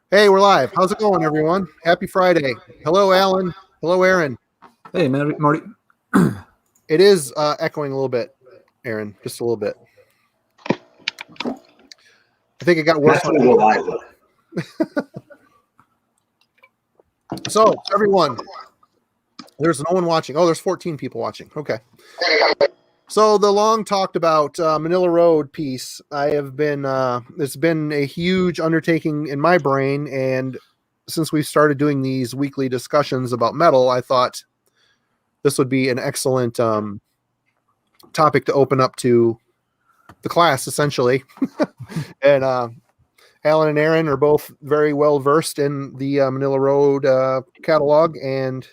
Hey, we're live. How's it going, everyone? Happy Friday. Hello, Alan. Hello, Aaron. Hey, Marty. It is echoing a little bit, Aaron, just a little bit. I think it got worse. That's going to go live, though. So, everyone, there's no one watching. Oh, there's 14 people watching. Okay. So the long talked about Manila Road piece, it's been a huge undertaking in my brain. And since we started doing these weekly discussions about metal, I thought this would be an excellent topic to open up to the class, essentially. And Alan and Aaron are both very well versed in the Manila Road catalog. And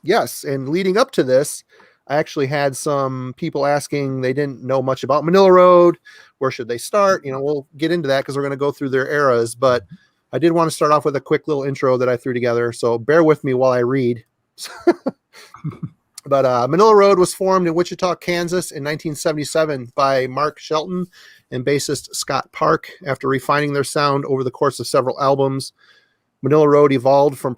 yes, and leading up to this, I actually had some people asking, they didn't know much about Manila Road. Where should they start? We'll get into that because we're going to go through their eras. But I did want to start off with a quick little intro that I threw together. So bear with me while I read. But Manila Road was formed in Wichita, Kansas in 1977 by Mark Shelton and bassist Scott Park. After refining their sound over the course of several albums, Manila Road evolved from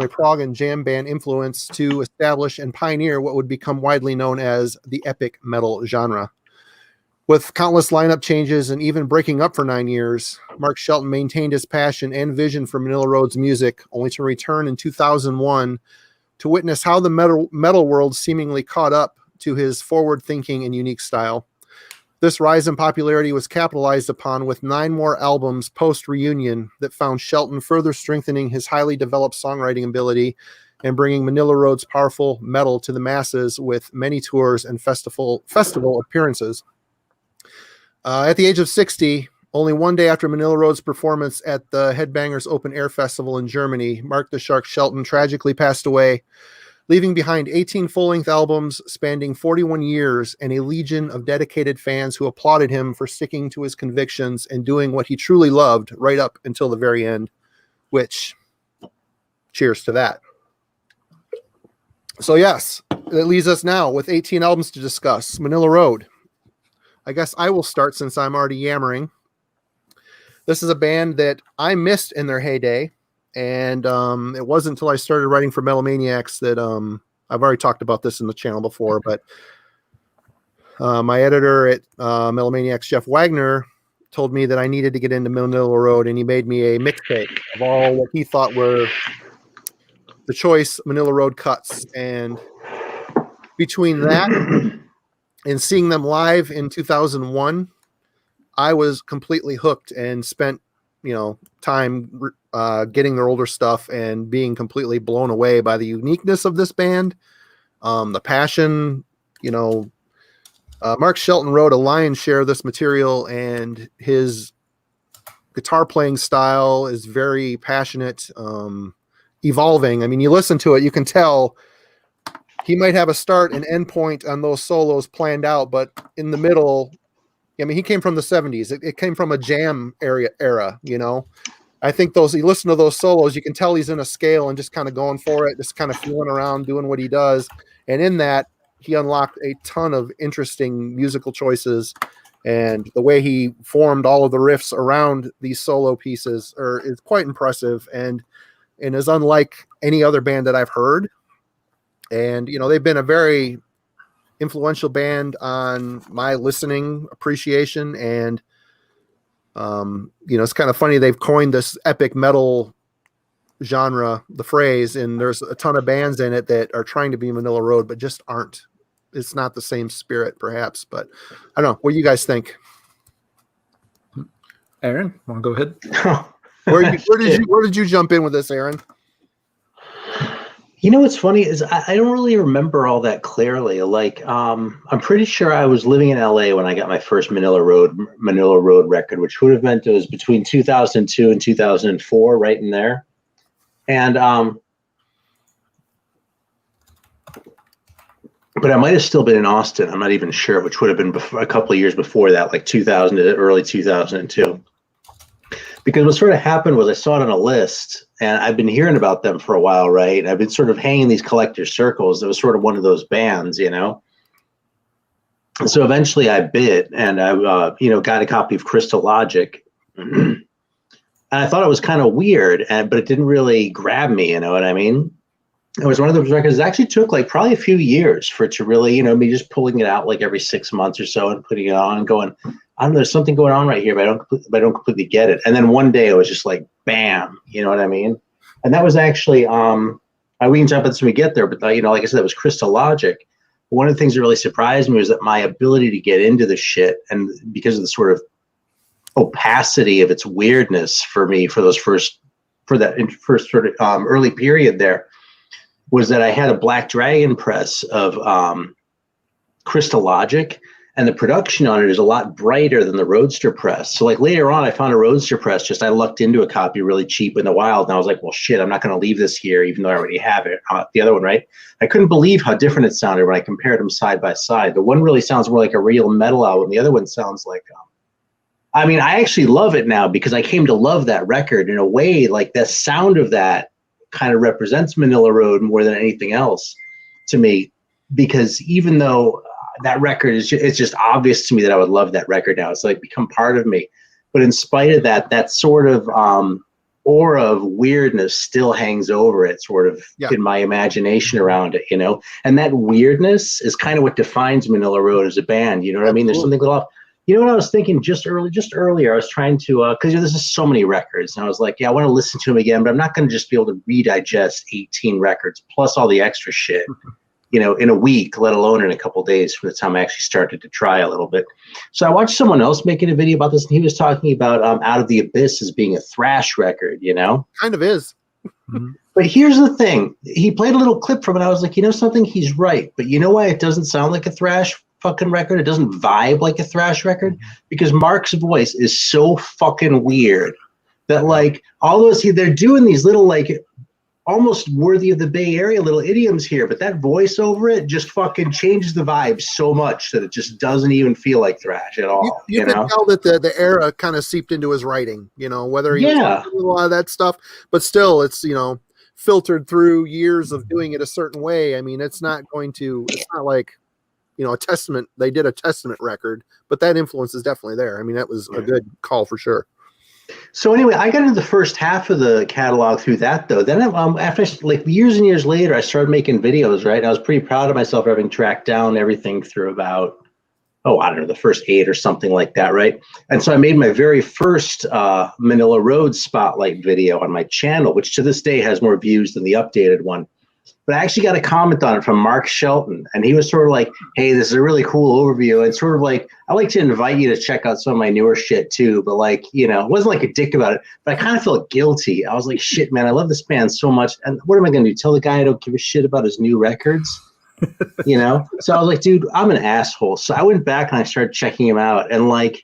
a prog and jam band influence to establish and pioneer what would become widely known as the epic metal genre. With countless lineup changes and even breaking up for 9 years, Mark Shelton maintained his passion and vision for Manila Road's music, only to return in 2001 to witness how the metal world seemingly caught up to his forward-thinking and unique style. This rise in popularity was capitalized upon with 9 more albums post-reunion that found Shelton further strengthening his highly developed songwriting ability and bringing Manila Road's powerful metal to the masses with many tours and festival appearances. At the age of 60, only one day after Manila Road's performance at the Headbangers Open Air Festival in Germany, Mark the Shark Shelton tragically passed away, leaving behind 18 full-length albums spanning 41 years and a legion of dedicated fans who applauded him for sticking to his convictions and doing what he truly loved right up until the very end, which, cheers to that. So yes, that leaves us now with 18 albums to discuss. Manila Road. I guess I will start since I'm already yammering. This is a band that I missed in their heyday. And it wasn't until I started writing for Metal Maniacs that I've already talked about this in the channel before, but my editor at Metal Maniacs, Jeff Wagner, told me that I needed to get into Manila Road, and he made me a mixtape of all what he thought were the choice Manila Road cuts. And between that and seeing them live in 2001, I was completely hooked and spent time getting their older stuff and being completely blown away by the uniqueness of this band, the passion. Mark Shelton wrote a lion's share of this material, and his guitar playing style is very passionate, evolving. I mean, you listen to it, you can tell he might have a start and end point on those solos planned out, but in the middle, I mean, he came from the 70s. It came from a jam era. I think you listen to those solos, you can tell he's in a scale and just kind of going for it, just kind of feeling around, doing what he does. And in that, he unlocked a ton of interesting musical choices, and the way he formed all of the riffs around these solo pieces is quite impressive and is unlike any other band that I've heard. And, they've been a very influential band on my listening appreciation. And, it's kind of funny. They've coined this epic metal genre, the phrase, and there's a ton of bands in it that are trying to be Manila Road, but just aren't. It's not the same spirit, perhaps, but I don't know. What do you guys think? Aaron, want to go ahead? Where did you jump in with this, Aaron? What's funny is I don't really remember all that clearly. Like, I'm pretty sure I was living in LA when I got my first Manila Road record, which would have meant it was between 2002 and 2004, right in there. And but I might have still been in Austin. I'm not even sure, which would have been a couple of years before that, like 2000 to early 2002. Because what sort of happened was I saw it on a list, and I've been hearing about them for a while, right? And I've been sort of hanging these collector circles. It was sort of one of those bands, And so eventually I bid, and I, got a copy of Crystal Logic. And I thought it was kind of weird, but it didn't really grab me. You know what I mean? It was one of those records that actually took like probably a few years for it to really, you know, me just pulling it out like every 6 months or so and putting it on and going, I don't know, there's something going on right here, but I don't completely get it. And then one day it was just like, bam, you know what I mean? And that was actually, we can jump into this when we get there, but you know, like I said, that was Crystal Logic. One of the things that really surprised me was that my ability to get into the shit, and because of the sort of opacity of its weirdness for me for that first sort of early period there, was that I had a Black Dragon press of Crystal Logic, and the production on it is a lot brighter than the Roadster press. So like later on, I found a Roadster press, I lucked into a copy really cheap in the wild, and I was like, well, shit, I'm not going to leave this here, even though I already have it. The other one, right? I couldn't believe how different it sounded when I compared them side by side. The one really sounds more like a real metal album. The other one sounds like, I mean, I actually love it now because I came to love that record in a way. Like the sound of that kind of represents Manilla Road more than anything else to me, because even though that record is it's just obvious to me that I would love that record now. It's like become part of me. But in spite of that, that sort of aura of weirdness still hangs over it, sort of in my imagination around it, you know? And that weirdness is kind of what defines Manilla Road as a band. You know what I mean? There's something off. You know what I was thinking just earlier? I was trying to, because there's just so many records, and I was like, yeah, I want to listen to them again, but I'm not going to just be able to redigest 18 records plus all the extra shit, you know, in a week, let alone in a couple of days from the time I actually started to try a little bit. So I watched someone else making a video about this, and he was talking about Out of the Abyss as being a thrash record, you know? Kind of is. But here's the thing. He played a little clip from it. I was like, you know something? He's right. But you know why it doesn't sound like a thrash fucking record? It doesn't vibe like a thrash record, because Mark's voice is so fucking weird that like all those, they're doing these little like almost worthy of the Bay Area little idioms here, but that voice over it just fucking changes the vibe so much that it just doesn't even feel like thrash at all. You can tell that the era kind of seeped into his writing, you know, whether he was doing a lot of that stuff, but still it's, you know, filtered through years of doing it a certain way. I mean, it's not like, you know, they did a Testament record, but that influence is definitely there. I mean, that was a good call for sure. So anyway, I got into the first half of the catalog through that, though. Then after, like years and years later, I started making videos, right? And I was pretty proud of myself for having tracked down everything through about, I don't know, the first 8 or something like that, right? And so I made my very first Manila Road spotlight video on my channel, which to this day has more views than the updated one. But I actually got a comment on it from Mark Shelton, and he was sort of like, hey, this is a really cool overview. And sort of like, I like to invite you to check out some of my newer shit too, but like, you know, it wasn't like a dick about it, but I kind of felt guilty. I was like, shit, man, I love this band so much. And what am I going to do? Tell the guy I don't give a shit about his new records? You know? So I was like, dude, I'm an asshole. So I went back and I started checking him out, and like,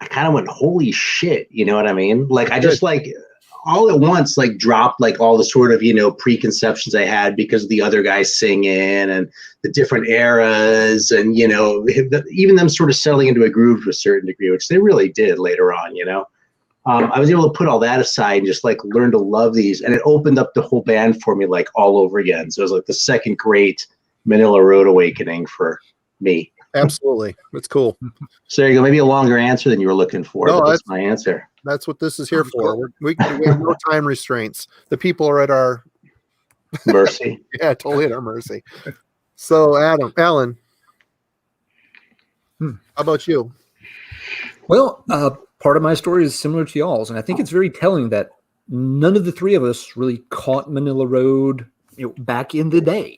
I kind of went, holy shit. You know what I mean? Like, I just like, all at once, like dropped like all the sort of, you know, preconceptions I had because of the other guys singing and the different eras, and, you know, even them sort of settling into a groove to a certain degree, which they really did later on, you know. I was able to put all that aside and just like learn to love these, and it opened up the whole band for me like all over again. So it was like the second great Manila Road awakening for me. Absolutely. It's cool. So there you go. Maybe a longer answer than you were looking for, but that's my answer. That's what this is here for. We have no time restraints. The people are at our mercy. Yeah, totally at our mercy. So, Alan, how about you? Well, part of my story is similar to y'all's, and I think it's very telling that none of the three of us really caught Manila Road, you know, back in the day.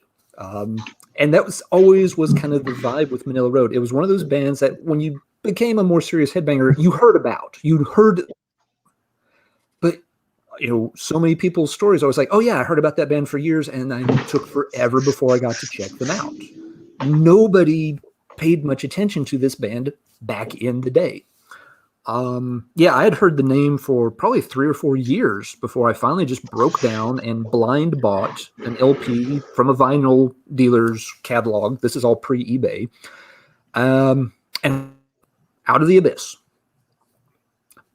And that was always kind of the vibe with Manila Road. It was one of those bands that when you became a more serious headbanger, you heard, but you know, so many people's stories. I was like, oh yeah, I heard about that band for years, and I took forever before I got to check them out. Nobody paid much attention to this band back in the day. Yeah, I had heard the name for probably 3 or 4 years before I finally just broke down and blind bought an LP from a vinyl dealer's catalog. This is all pre-eBay. And Out of the Abyss.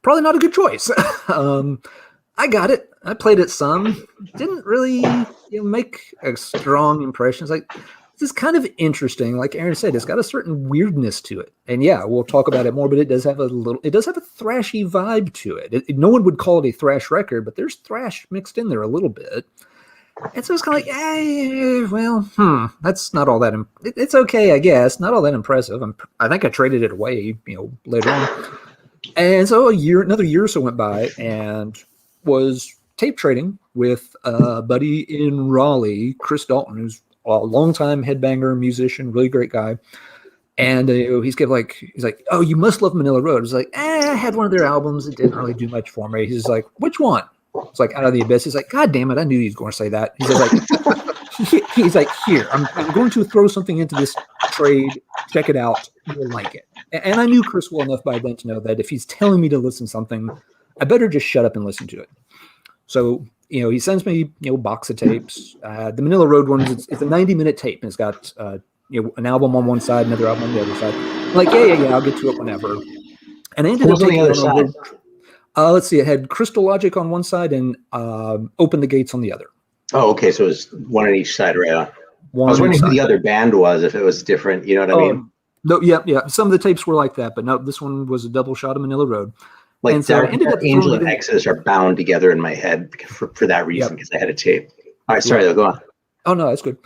Probably not a good choice. I got it. I played it some. Didn't really make a strong impression. It's like, This is kind of interesting. Like Aaron said, it's got a certain weirdness to it. And yeah, we'll talk about it more, but it does have a thrashy vibe to it. No one would call it a thrash record, but there's thrash mixed in there a little bit. And so it's kind of like, that's not all that. It's okay, I guess. Not all that impressive. I think I traded it away, later on. And so another year or so went by, and was tape trading with a buddy in Raleigh, Chris Dalton, who's a longtime headbanger, musician, really great guy. And he's like, oh, you must love Manilla Road. I was like, I had one of their albums. It didn't really do much for me. He's like, which one? It's like Out of the Abyss. He's like, God damn it, I knew he was going to say that. He's like, here, I'm going to throw something into this trade. Check it out. You'll like it. And I knew Chris well enough by then to know that if he's telling me to listen to something, I better just shut up and listen to it. So, he sends me, box of tapes. The Manila Road one, it's a 90-minute tape, and it's got, an album on one side, another album on the other side. I'm like, yeah, I'll get to it whenever. And I ended up taking it on a road. Let's see, it had Crystal Logic on one side and Open the Gates on the other. Oh, okay, so it was one on each side, right on. I was wondering who the other band was, if it was different, you know what I mean? No, yeah. Some of the tapes were like that, but no, this one was a double shot of Manila Road. Like, and so Dark Angel and Exodus are bound together in my head for that reason, because I had a tape. All right, sorry, though, go on. Oh, no, that's good.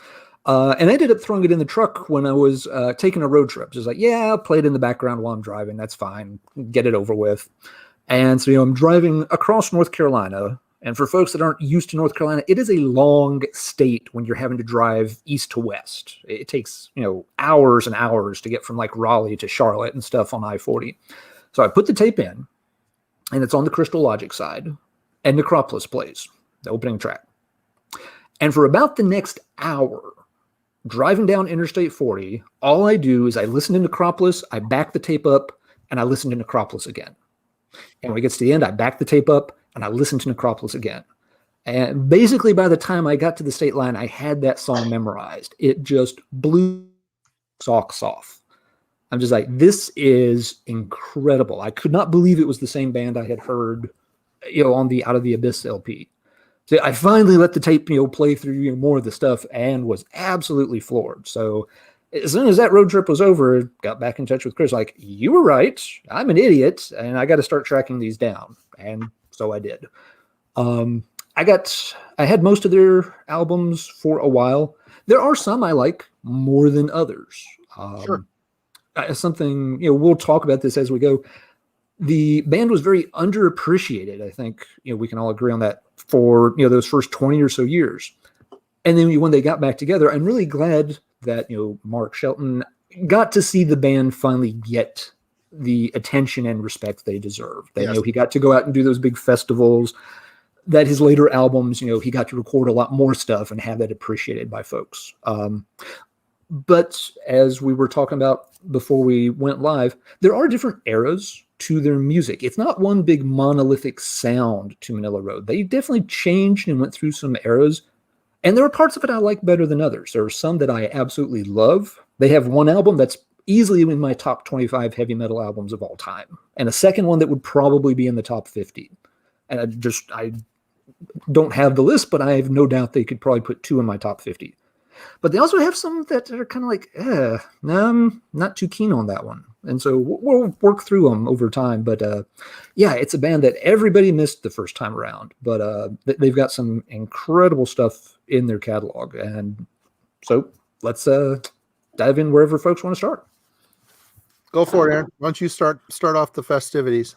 And I ended up throwing it in the truck when I was taking a road trip. Just like, yeah, I'll play it in the background while I'm driving. That's fine. Get it over with. And so, I'm driving across North Carolina. And for folks that aren't used to North Carolina, it is a long state when you're having to drive east to west. It takes, hours and hours to get from like Raleigh to Charlotte and stuff on I-40. So I put the tape in, and it's on the Crystal Logic side, and Necropolis plays, the opening track. And for about the next hour, driving down Interstate 40, all I do is I listen to Necropolis, I back the tape up, and I listen to Necropolis again. And when it gets to the end, I back the tape up, and I listen to Necropolis again. And basically, by the time I got to the state line, I had that song memorized. It just blew socks off. I'm just like, this is incredible. I could not believe it was the same band I had heard, on the Out of the Abyss LP. So I finally let the tape, play through more of the stuff and was absolutely floored. So as soon as that road trip was over, got back in touch with Chris, like, you were right. I'm an idiot, and I got to start tracking these down. And so I did. I had most of their albums for a while. There are some I like more than others. Sure. Something, we'll talk about this as we go. The band was very underappreciated. I think, we can all agree on that for, those first 20 or so years. And then when they got back together, I'm really glad that, Mark Shelton got to see the band finally get the attention and respect they deserved. That, Yes. He got to go out and do those big festivals, that his later albums, he got to record a lot more stuff and have that appreciated by folks. But as we were talking about before we went live, there are different eras to their music. It's not one big monolithic sound to Manilla Road. They definitely changed and went through some eras. And there are parts of it I like better than others. There are some that I absolutely love. They have one album that's easily in my top 25 heavy metal albums of all time, and a second one that would probably be in the top 50. And I don't have the list, but I have no doubt they could probably put two in my top 50. But they also have some that are kind of like, no, I'm not too keen on that one. And so we'll work through them over time. But yeah, it's a band that everybody missed the first time around. But they've got some incredible stuff in their catalog. And so let's dive in wherever folks want to start. Go for it, Aaron. Why don't you start off the festivities?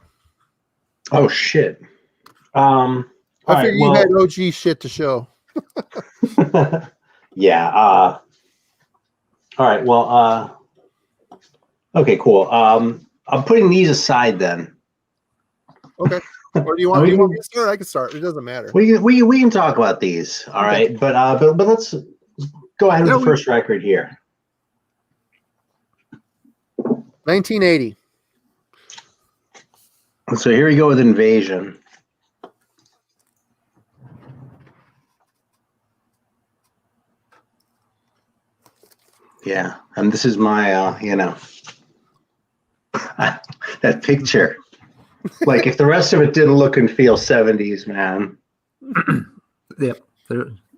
Oh, shit. I figured you had OG shit to show. Yeah. All right. Well, okay, cool. I'm putting these aside then. Okay. Or do you want me to start? I can start. It doesn't matter. We can talk about these. All right. But let's go ahead with the first record here. 1980. So here we go with Invasion. Yeah, and this is my, that picture. Like, if the rest of it didn't look and feel 70s, man. Yep.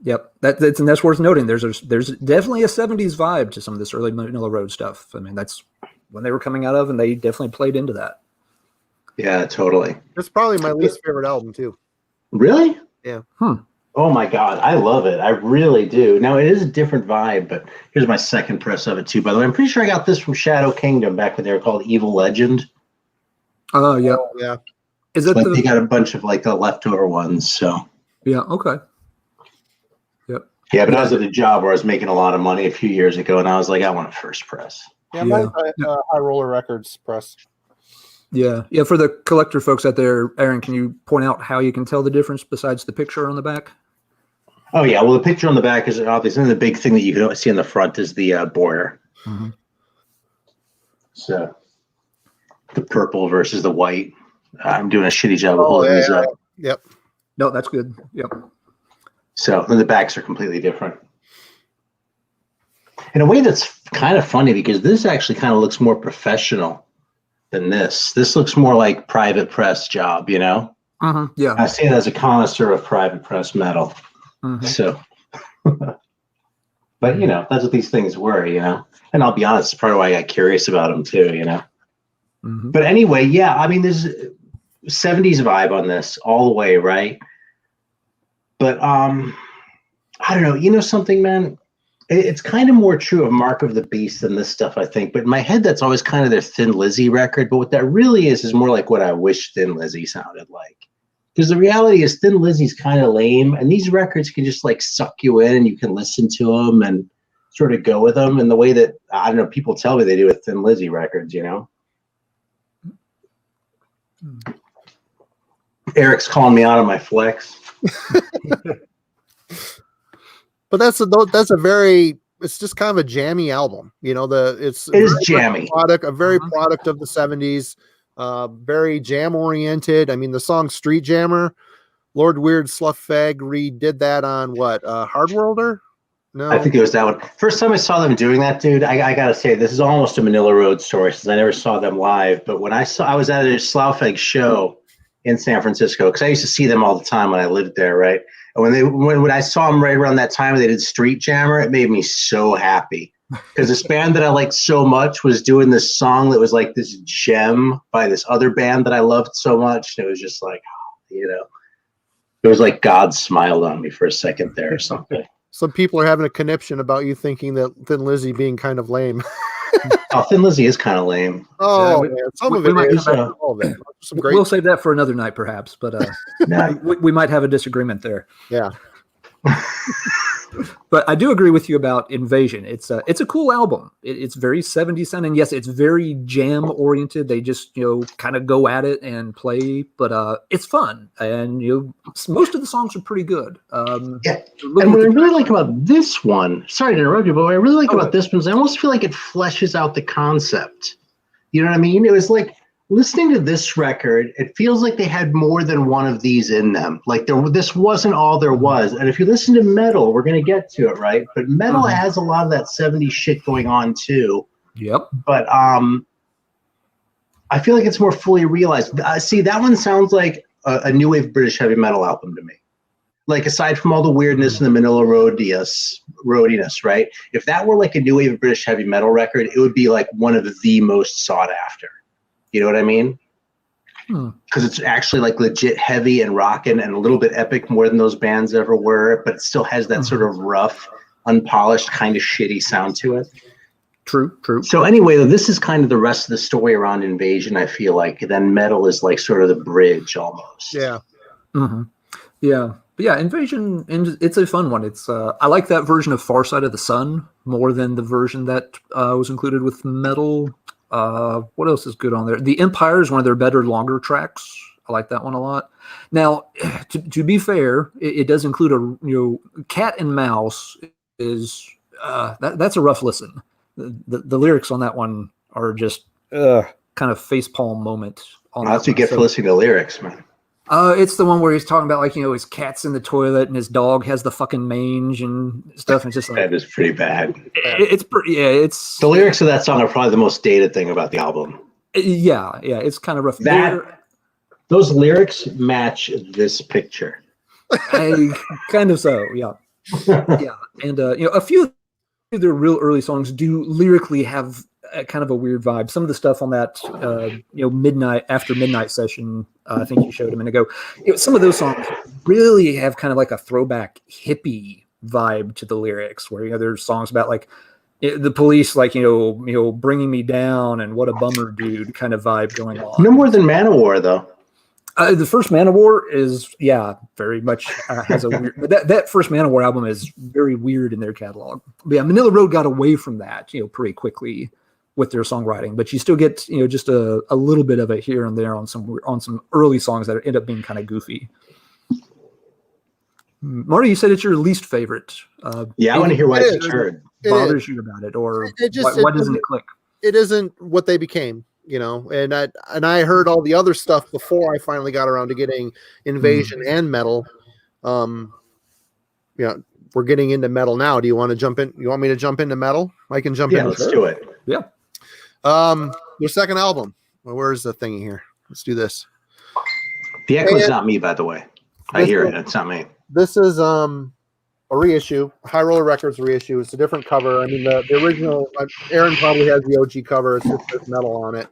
Yep, that's worth noting. There's definitely a '70s vibe to some of this early Manila Road stuff. I mean, that's when they were coming out of, and they definitely played into that. Yeah, totally. It's probably my least favorite album too. Really? Yeah. Oh my God, I love it. I really do. Now it is a different vibe, but here's my second press of it too. By the way, I'm pretty sure I got this from Shadow Kingdom back when they were called Evil Legend. Oh yeah, yeah. Is that They got a bunch of like the leftover ones. So yeah, okay. Yep. Yeah, but I was at a job where I was making a lot of money a few years ago, and I was like, I want a first press. Yeah, mine's High Roller Records press. Yeah. For the collector folks out there, Aaron, can you point out how you can tell the difference besides the picture on the back? Oh yeah, well the picture on the back is obvious, and the big thing that you can see on the front is the border. Mm-hmm. So the purple versus the white. I'm doing a shitty job of holding these up. Yep. No, that's good. Yep. So then the backs are completely different. In a way that's kind of funny because this actually kind of looks more professional than this. This looks more like private press job, you know? Mm-hmm. Yeah. I say it as a connoisseur of private press metal. Mm-hmm. So, but you know, that's what these things were, you know? And I'll be honest, it's part of why I got curious about them too, you know? Mm-hmm. But anyway, yeah, I mean, there's 70s vibe on this all the way, right? But I don't know. You know something, man? It's kind of more true of Mark of the Beast than this stuff, I think. But in my head, that's always kind of their Thin Lizzy record. But what that really is more like what I wish Thin Lizzy sounded like. Because the reality is Thin Lizzy's kind of lame. And these records can just like suck you in and you can listen to them and sort of go with them in the way that, I don't know, people tell me they do with Thin Lizzy records, you know? Eric's calling me out on my flex. But that's a very, it's just kind of a jammy album, you know. It is jammy product, a very product of the '70s, very jam oriented. I mean, the song "Street Jammer," Lord Weird Sluffag redid that on what Hardworlder? No, I think it was that one. First time I saw them doing that, dude. I gotta say, this is almost a Manila Road story since I never saw them live. But when I was at a Slough show in San Francisco because I used to see them all the time when I lived there, right? And when I saw them right around that time, they did Street Jammer. It made me so happy because this band that I liked so much was doing this song that was like this gem by this other band that I loved so much. And it was just like, you know, it was like God smiled on me for a second there or something. Some people are having a conniption about you thinking that Thin Lizzy being kind of lame. Oh, Thin Lizzy is kind of lame. Oh, man. Some of it is. All of it. Some great. We'll save that for another night, perhaps. But we might have a disagreement there. Yeah. But I do agree with you about Invasion. It's a cool album. It's very 70s sounding. Yes, it's very jam oriented. They just kind of go at it and play, but it's fun. And most of the songs are pretty good. Yeah. And what I really like about this one, sorry to interrupt you, but what I really like about this one is I almost feel like it fleshes out the concept. You know what I mean? It was like listening to this record, it feels like they had more than one of these in them. Like this wasn't all there was. And if you listen to metal, we're going to get to it, right? But metal has a lot of that 70s shit going on too. Yep. But I feel like it's more fully realized. See, that one sounds like a new wave British heavy metal album to me. Like aside from all the weirdness and the Manila roadiness, right? If that were like a new wave British heavy metal record, it would be like one of the most sought after. You know what I mean? Because it's actually like legit heavy and rocking and a little bit epic more than those bands ever were, but it still has that sort of rough, unpolished, kind of shitty sound to it. True. So anyway, this is kind of the rest of the story around Invasion, I feel like. Then metal is like sort of the bridge almost. Yeah. Mm-hmm. Yeah. But yeah, Invasion, it's a fun one. It's I like that version of Far Side of the Sun more than the version that was included with Metal. What else is good on there? The Empire is one of their better, longer tracks. I like that one a lot. Now, to be fair, it does include Cat and Mouse is that's a rough listen. The lyrics on that one are just kind of facepalm moment. That's what you get for listening to lyrics, man. It's the one where he's talking about his cat's in the toilet and his dog has the fucking mange and stuff. And it's just like that is pretty bad. It's pretty. Yeah, it's the lyrics of that song are probably the most dated thing about the album. Yeah, it's kind of rough. Those lyrics match this picture. Kind of so, yeah. Yeah, and a few of their real early songs do lyrically have kind of a weird vibe. Some of the stuff on that midnight after midnight session, I think you showed a minute ago. Some of those songs really have kind of like a throwback hippie vibe to the lyrics, where there's songs about like the police, like bringing me down and what a bummer dude kind of vibe going on. No more than Manowar though. The first Manowar is very much has a weird. But that first Manowar album is very weird in their catalog. But yeah, Manila Road got away from that pretty quickly with their songwriting, but you still get just a little bit of it here and there on some early songs that end up being kind of goofy. Marty, you said it's your least favorite. I want to hear why it's heard. Bothers you about it, or why doesn't it click? It isn't what they became, and I heard all the other stuff before I finally got around to getting Invasion and Metal. We're getting into Metal now. Do you want to jump in? You want me to jump into Metal? I can jump in. Let's do it. Yeah. Their second album. Well, where's the thingy here? Let's do this. The echo is not me, by the way. I hear it. It's not me. This is a reissue, High Roller Records reissue. It's a different cover. I mean, the original, Aaron probably has the OG cover. It's just there's Metal on it.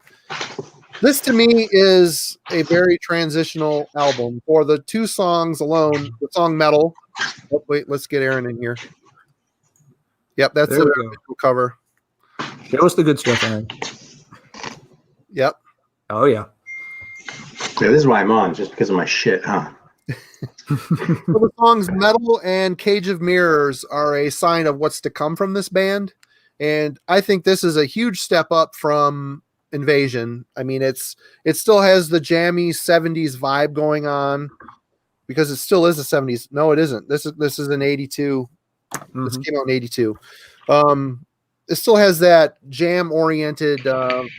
This to me is a very transitional album. For the two songs alone, the song Metal. Oh, wait, let's get Aaron in here. Yep, that's the original cover. Show us the good stuff, Aaron. Yep. Oh, yeah. Yeah, this is why I'm on, just because of my shit, huh? So the songs Metal and Cage of Mirrors are a sign of what's to come from this band. And I think this is a huge step up from Invasion. I mean, it still has the jammy 70s vibe going on, because it still is a 70s. No, it isn't. This is an 82. This came out in 82. It still has that jam-oriented,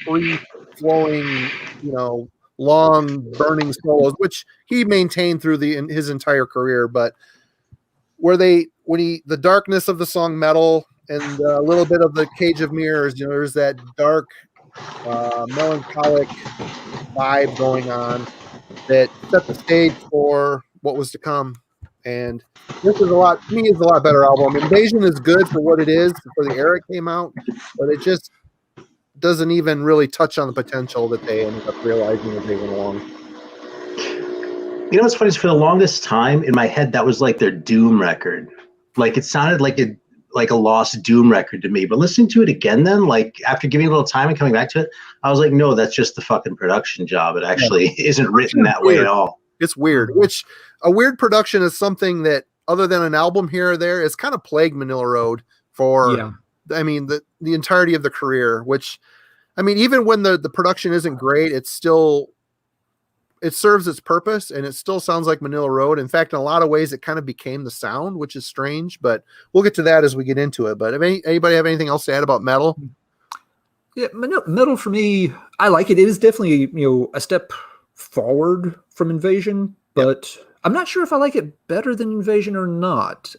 free-flowing, long burning solos, which he maintained through his entire career. But the darkness of the song Metal and a little bit of the Cage of Mirrors, there's that dark, melancholic vibe going on that set the stage for what was to come. And this is a lot better album. Invasion is good for what it is, for the era it came out, but it just doesn't even really touch on the potential that they ended up realizing as they went along. What's funny is for the longest time in my head, that was like their Doom record. Like it sounded like a lost Doom record to me. But listening to it again then, like after giving it a little time and coming back to it, I was like, no, that's just the fucking production job. It actually isn't written that way at all. It's weird, which a weird production is something that, other than an album here or there, is kind of plagued Manila Road for, the entirety of the career, which, I mean, even when the production isn't great, it serves its purpose, and it still sounds like Manila Road. In fact, in a lot of ways, it kind of became the sound, which is strange, but we'll get to that as we get into it. But anybody have anything else to add about Metal? Yeah, Metal for me, I like it. It is definitely, a step forward from Invasion, but I'm not sure if I like it better than Invasion or not.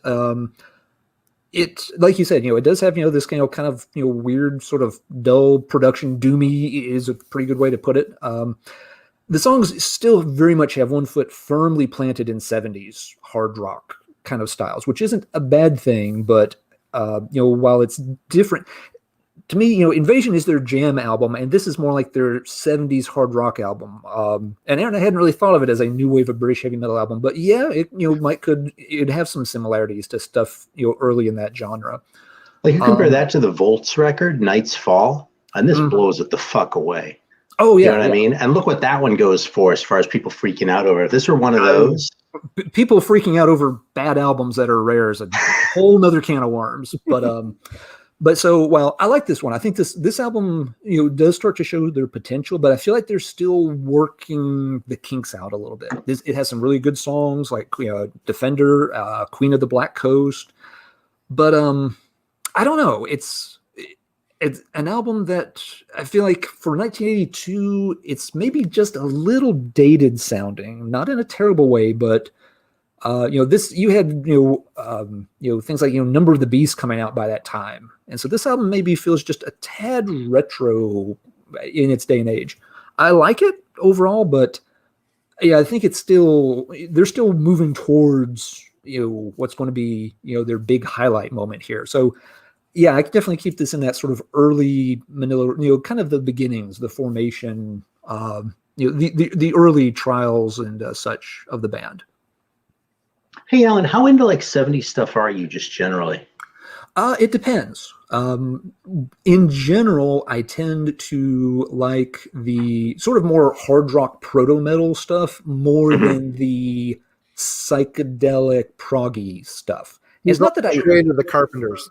It, like you said, it does have, this kind of weird sort of dull production. Doomy is a pretty good way to put it. The songs still very much have one foot firmly planted in 70s hard rock kind of styles, which isn't a bad thing, but while it's different, to me, Invasion is their jam album, and this is more like their 70s hard rock album. And Aaron, I hadn't really thought of it as a new wave of British heavy metal album, but yeah, it'd have some similarities to stuff early in that genre. Like you compare that to the Volts record, Night's Fall, and this blows it the fuck away. Oh yeah, you know what I mean? And look what that one goes for as far as people freaking out over. If this were one of those, people freaking out over bad albums that are rare is a whole nother can of worms. But so, while I like this one, I think this album, does start to show their potential, but I feel like they're still working the kinks out a little bit. It has some really good songs like Defender, Queen of the Black Coast, but I don't know. It's an album that I feel like for 1982, it's maybe just a little dated sounding, not in a terrible way, but this, you had, things like, Number of the Beast coming out by that time. And so this album maybe feels just a tad retro in its day and age. I like it overall, but yeah, I think they're still moving towards what's going to be, their big highlight moment here. So yeah, I could definitely keep this in that sort of early Manila, kind of the beginnings, the formation, the early trials and such of the band. Hey, Alan, how into like 70s stuff are you just generally? It depends. In general, I tend to like the sort of more hard rock proto metal stuff more than the psychedelic proggy stuff. It's not that I into the Carpenters.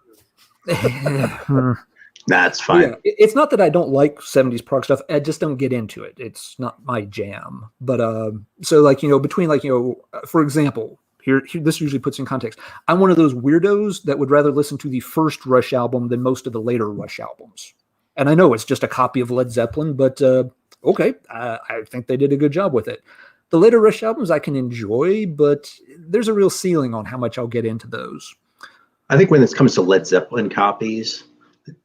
That's fine. Yeah, it's not that I don't like 70s prog stuff. I just don't get into it. It's not my jam. But so like, between like, for example, here this usually puts in context. I'm one of those weirdos that would rather listen to the first Rush album than most of the later Rush albums. And I know it's just a copy of Led Zeppelin, but okay, I think they did a good job with it. The later Rush albums I can enjoy, but there's a real ceiling on how much I'll get into those. I think when this comes to Led Zeppelin copies,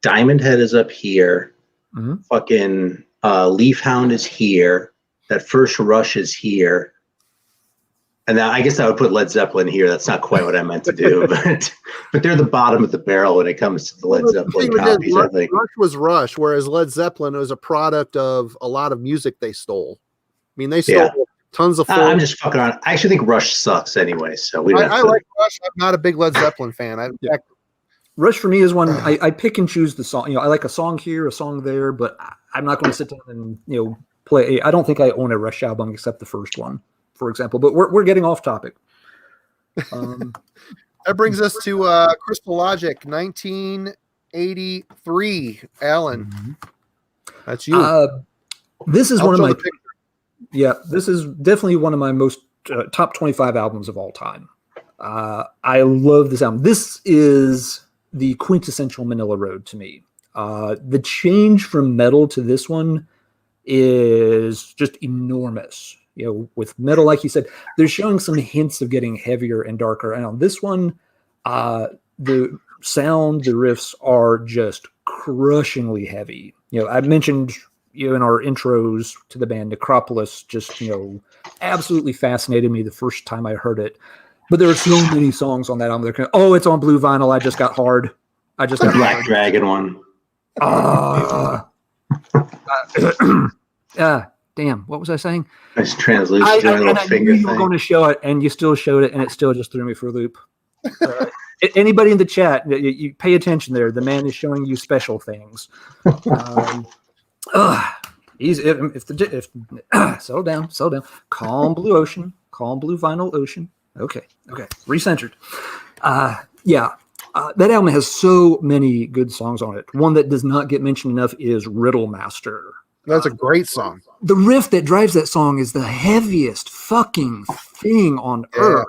Diamond Head is up here. Mm-hmm. Fucking Leaf Hound is here. That first Rush is here. And now I guess I would put Led Zeppelin here. That's not quite what I meant to do, but they're the bottom of the barrel when it comes to the Led Zeppelin copies, I think. Rush was Rush, whereas Led Zeppelin was a product of a lot of music they stole. I mean, they stole tons of. I'm just fucking around. I actually think Rush sucks anyway. So I like Rush. I'm not a big Led Zeppelin fan. Rush for me is one I pick and choose the song. I like a song here, a song there, but I'm not going to sit down and play. I don't think I own a Rush album except the first one, for example. But we're getting off topic. That brings us to Crystal Logic, 1983. Alan, that's you. This is one of my. Yeah, this is definitely one of my most top 25 albums of all time. I love this album. This is the quintessential Manila Road to me. The change from metal to this one is just enormous. With metal, like you said, they're showing some hints of getting heavier and darker. And on this one, the sound, the riffs are just crushingly heavy. I mentioned in our intros to the band, Necropolis just, absolutely fascinated me the first time I heard it. But there are so many songs on that album. It's on blue vinyl. I just got hard. The Black Dragon one. Damn. What was I saying? It's translucent. I knew you were going to show it, and you still showed it, and it still just threw me for a loop. Anybody in the chat, you pay attention there. The man is showing you special things. Settle down. Calm blue ocean. Calm blue vinyl ocean. Okay. Recentered. That album has so many good songs on it. One that does not get mentioned enough is Riddle Master. That's a great song. The riff that drives that song is the heaviest fucking thing on earth.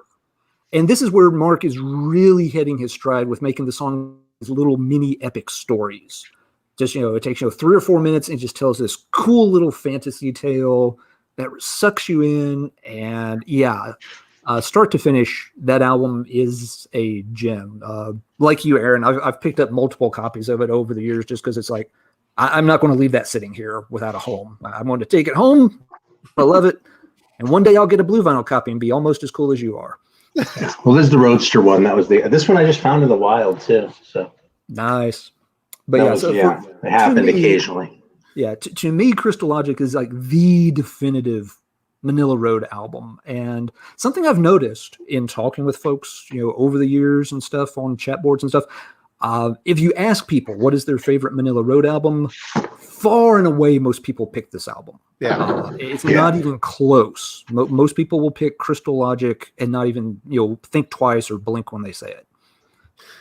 And this is where Mark is really hitting his stride with making the song these little mini epic stories. Just, it takes 3 or 4 minutes and just tells this cool little fantasy tale that sucks you in. And start to finish, that album is a gem. Like you, Aaron, I've picked up multiple copies of it over the years just because it's like, I'm not going to leave that sitting here without a home. I'm going to take it home. I love it. And one day I'll get a blue vinyl copy and be almost as cool as you are. Well, this is the Roadster one. That was this one I just found in the wild too. So nice. But it happened occasionally. Yeah. To me, Crystal Logic is like the definitive Manila Road album. And something I've noticed in talking with folks, over the years and stuff on chat boards and stuff, if you ask people what is their favorite Manila Road album, far and away most people pick this album. It's not even close. Most people will pick Crystal Logic and not even think twice or blink when they say it.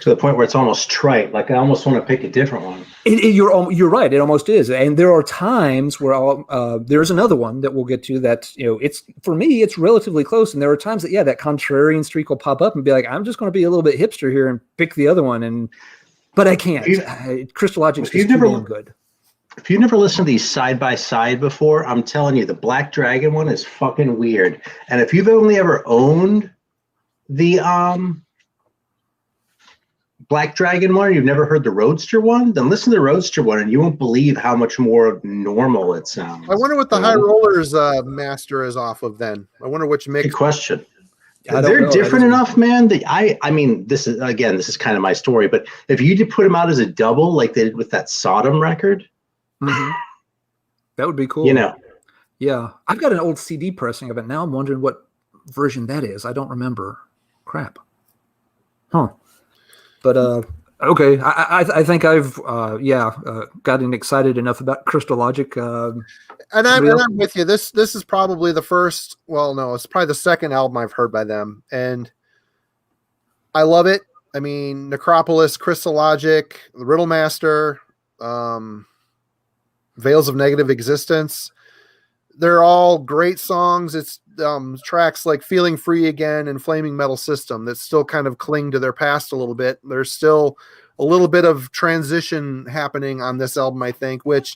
To the point where it's almost trite. Like I almost want to pick a different one. You're right. It almost is. And there are times where there's another one that we'll get to that, it's for me, it's relatively close. And there are times that, that contrarian streak will pop up and be like, I'm just going to be a little bit hipster here and pick the other one. But I can't. Crystal Logic's just too damn good. If you've never listened to these side by side before, I'm telling you, the Black Dragon one is fucking weird. And if you've only ever owned the Black Dragon one, you've never heard the Roadster one, then listen to the Roadster one and you won't believe how much more normal it sounds. I wonder what the High Rollers master is off of then. I wonder which mix. Good question. They're different enough, man. That I mean, this is kind of my story, but if you did put them out as a double, like they did with that Sodom record, that would be cool. You know, yeah, I've got an old CD pressing of it now. I'm wondering what version that is. I don't remember. Crap. Huh. But okay, I think I've gotten excited enough about Crystallogic. And I'm with you. This is probably the first. Well, no, it's probably the second album I've heard by them, and I love it. I mean, Necropolis, Crystallogic, The Riddle Master, Veils of Negative Existence. They're all great songs. It's tracks like Feeling Free Again and Flaming Metal System that still kind of cling to their past a little bit. There's still a little bit of transition happening on this album, I think, which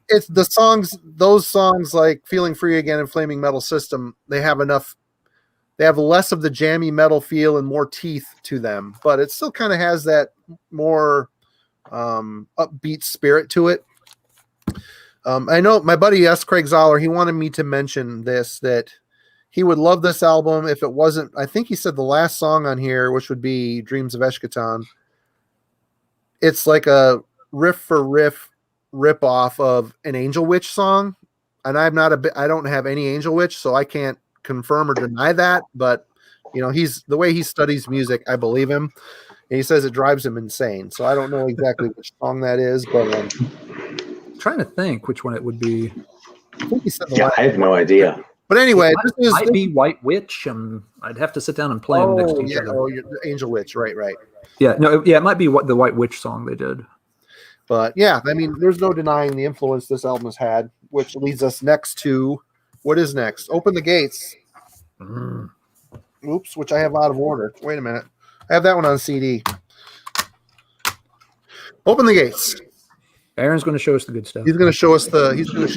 it's those songs like Feeling Free Again and Flaming Metal System, they have less of the jammy metal feel and more teeth to them, but it still kind of has that more upbeat spirit to it. I know my buddy S. Craig Zoller, he wanted me to mention this, that he would love this album if it wasn't, I think he said the last song on here, which would be Dreams of Eshkatan. It's like a riff for riff rip off of an Angel Witch song. And I don't have any Angel Witch, so I can't confirm or deny that. But, you know, the way he studies music, I believe him. And he says it drives him insane. So I don't know exactly which song that is, but trying to think which one it would be. I think he said I have no idea. But anyway, this might be White Witch. I'd have to sit down and play them next to each other. Oh, Angel Witch, right. Yeah, no, yeah, it might be the White Witch song they did. But yeah, I mean, there's no denying the influence this album has had, which leads us next to what is next? Open the Gates. Oops, which I have out of order. Wait a minute, I have that one on CD. Open the Gates. Aaron's going to show us the good stuff. He's going to show us the good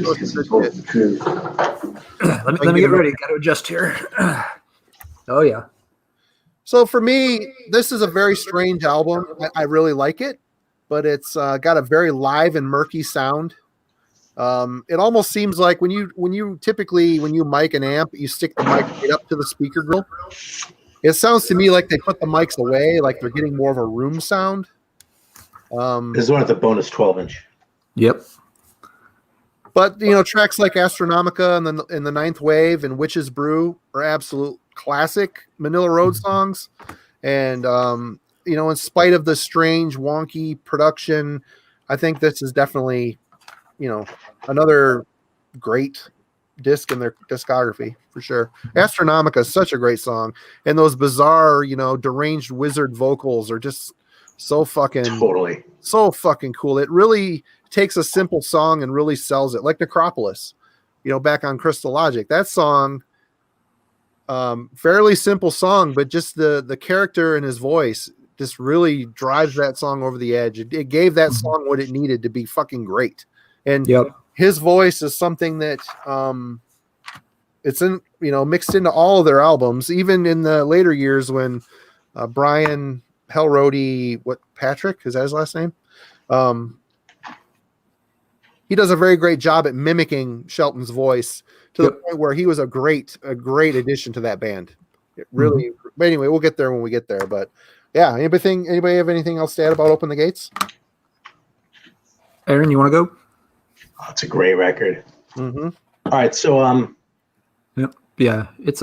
shit. Let me get ready. Got to adjust here. Oh yeah. So for me, this is a very strange album. I really like it, but it's got a very live and murky sound. It almost seems like when you mic an amp, you stick the mic right up to the speaker grill. It sounds to me like they put the mics away, like they're getting more of a room sound. This is one of the bonus 12-inch. Yep. But you know, tracks like Astronomica and the Ninth Wave and Witch's Brew are absolute classic Manila Road songs. And you know, in spite of the strange, wonky production, I think this is definitely, you know, another great disc in their discography for sure. Astronomica is such a great song, and those bizarre, you know, deranged wizard vocals are just so fucking cool. It really takes a simple song and really sells it, like Necropolis, you know, back on Crystallogic. That song, fairly simple song, but just the character and his voice just really drives that song over the edge. It gave that song what it needed to be fucking great. And his voice is something that it's in, you know, mixed into all of their albums, even in the later years when Brian Hellroady, Patrick, is that his last name? He does a very great job at mimicking Shelton's voice to the point where he was a great addition to that band. It really, but anyway, we'll get there when we get there. But yeah, anybody have anything else to add about Open the Gates? Aaron, you want to go? Oh, it's a great record. Mm-hmm. All right, so yeah, it's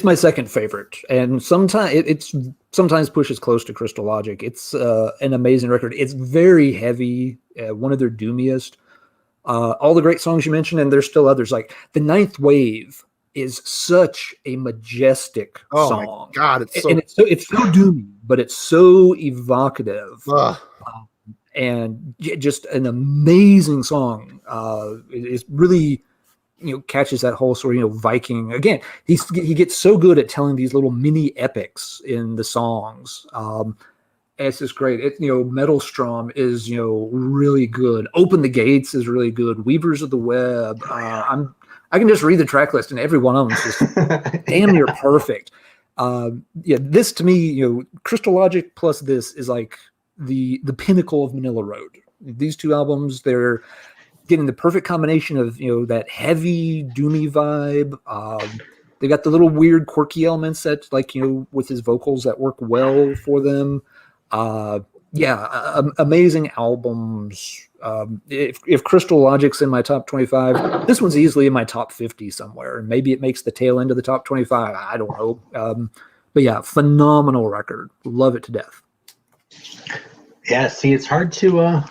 my second favorite, and sometimes pushes close to Crystallogic. It's an amazing record. It's very heavy, one of their doomiest. All the great songs you mentioned, and there's still others. Like The Ninth Wave is such a majestic song. Oh my God, it's so doomy, but it's so evocative. And just an amazing song. It's really, you know, catches that whole sort of, you know, Viking. Again, he gets so good at telling these little mini epics in the songs. It's just great. You know, Metal Strom is, you know, really good. Open the Gates is really good. Weavers of the Web. I can just read the track list, and every one of them is just damn near perfect. Yeah, this to me, you know, Crystallogic plus this is like the pinnacle of Manila Road. These two albums, they're getting the perfect combination of, you know, that heavy doomy vibe, They got the little weird quirky elements that, like, with his vocals that work well for them. Amazing albums. If Crystal Logic's in my top 25, this one's easily in my top 50 somewhere. And maybe it makes the tail end of the top 25. I don't know. But yeah, phenomenal record. Love it to death. Yeah, see, it's hard to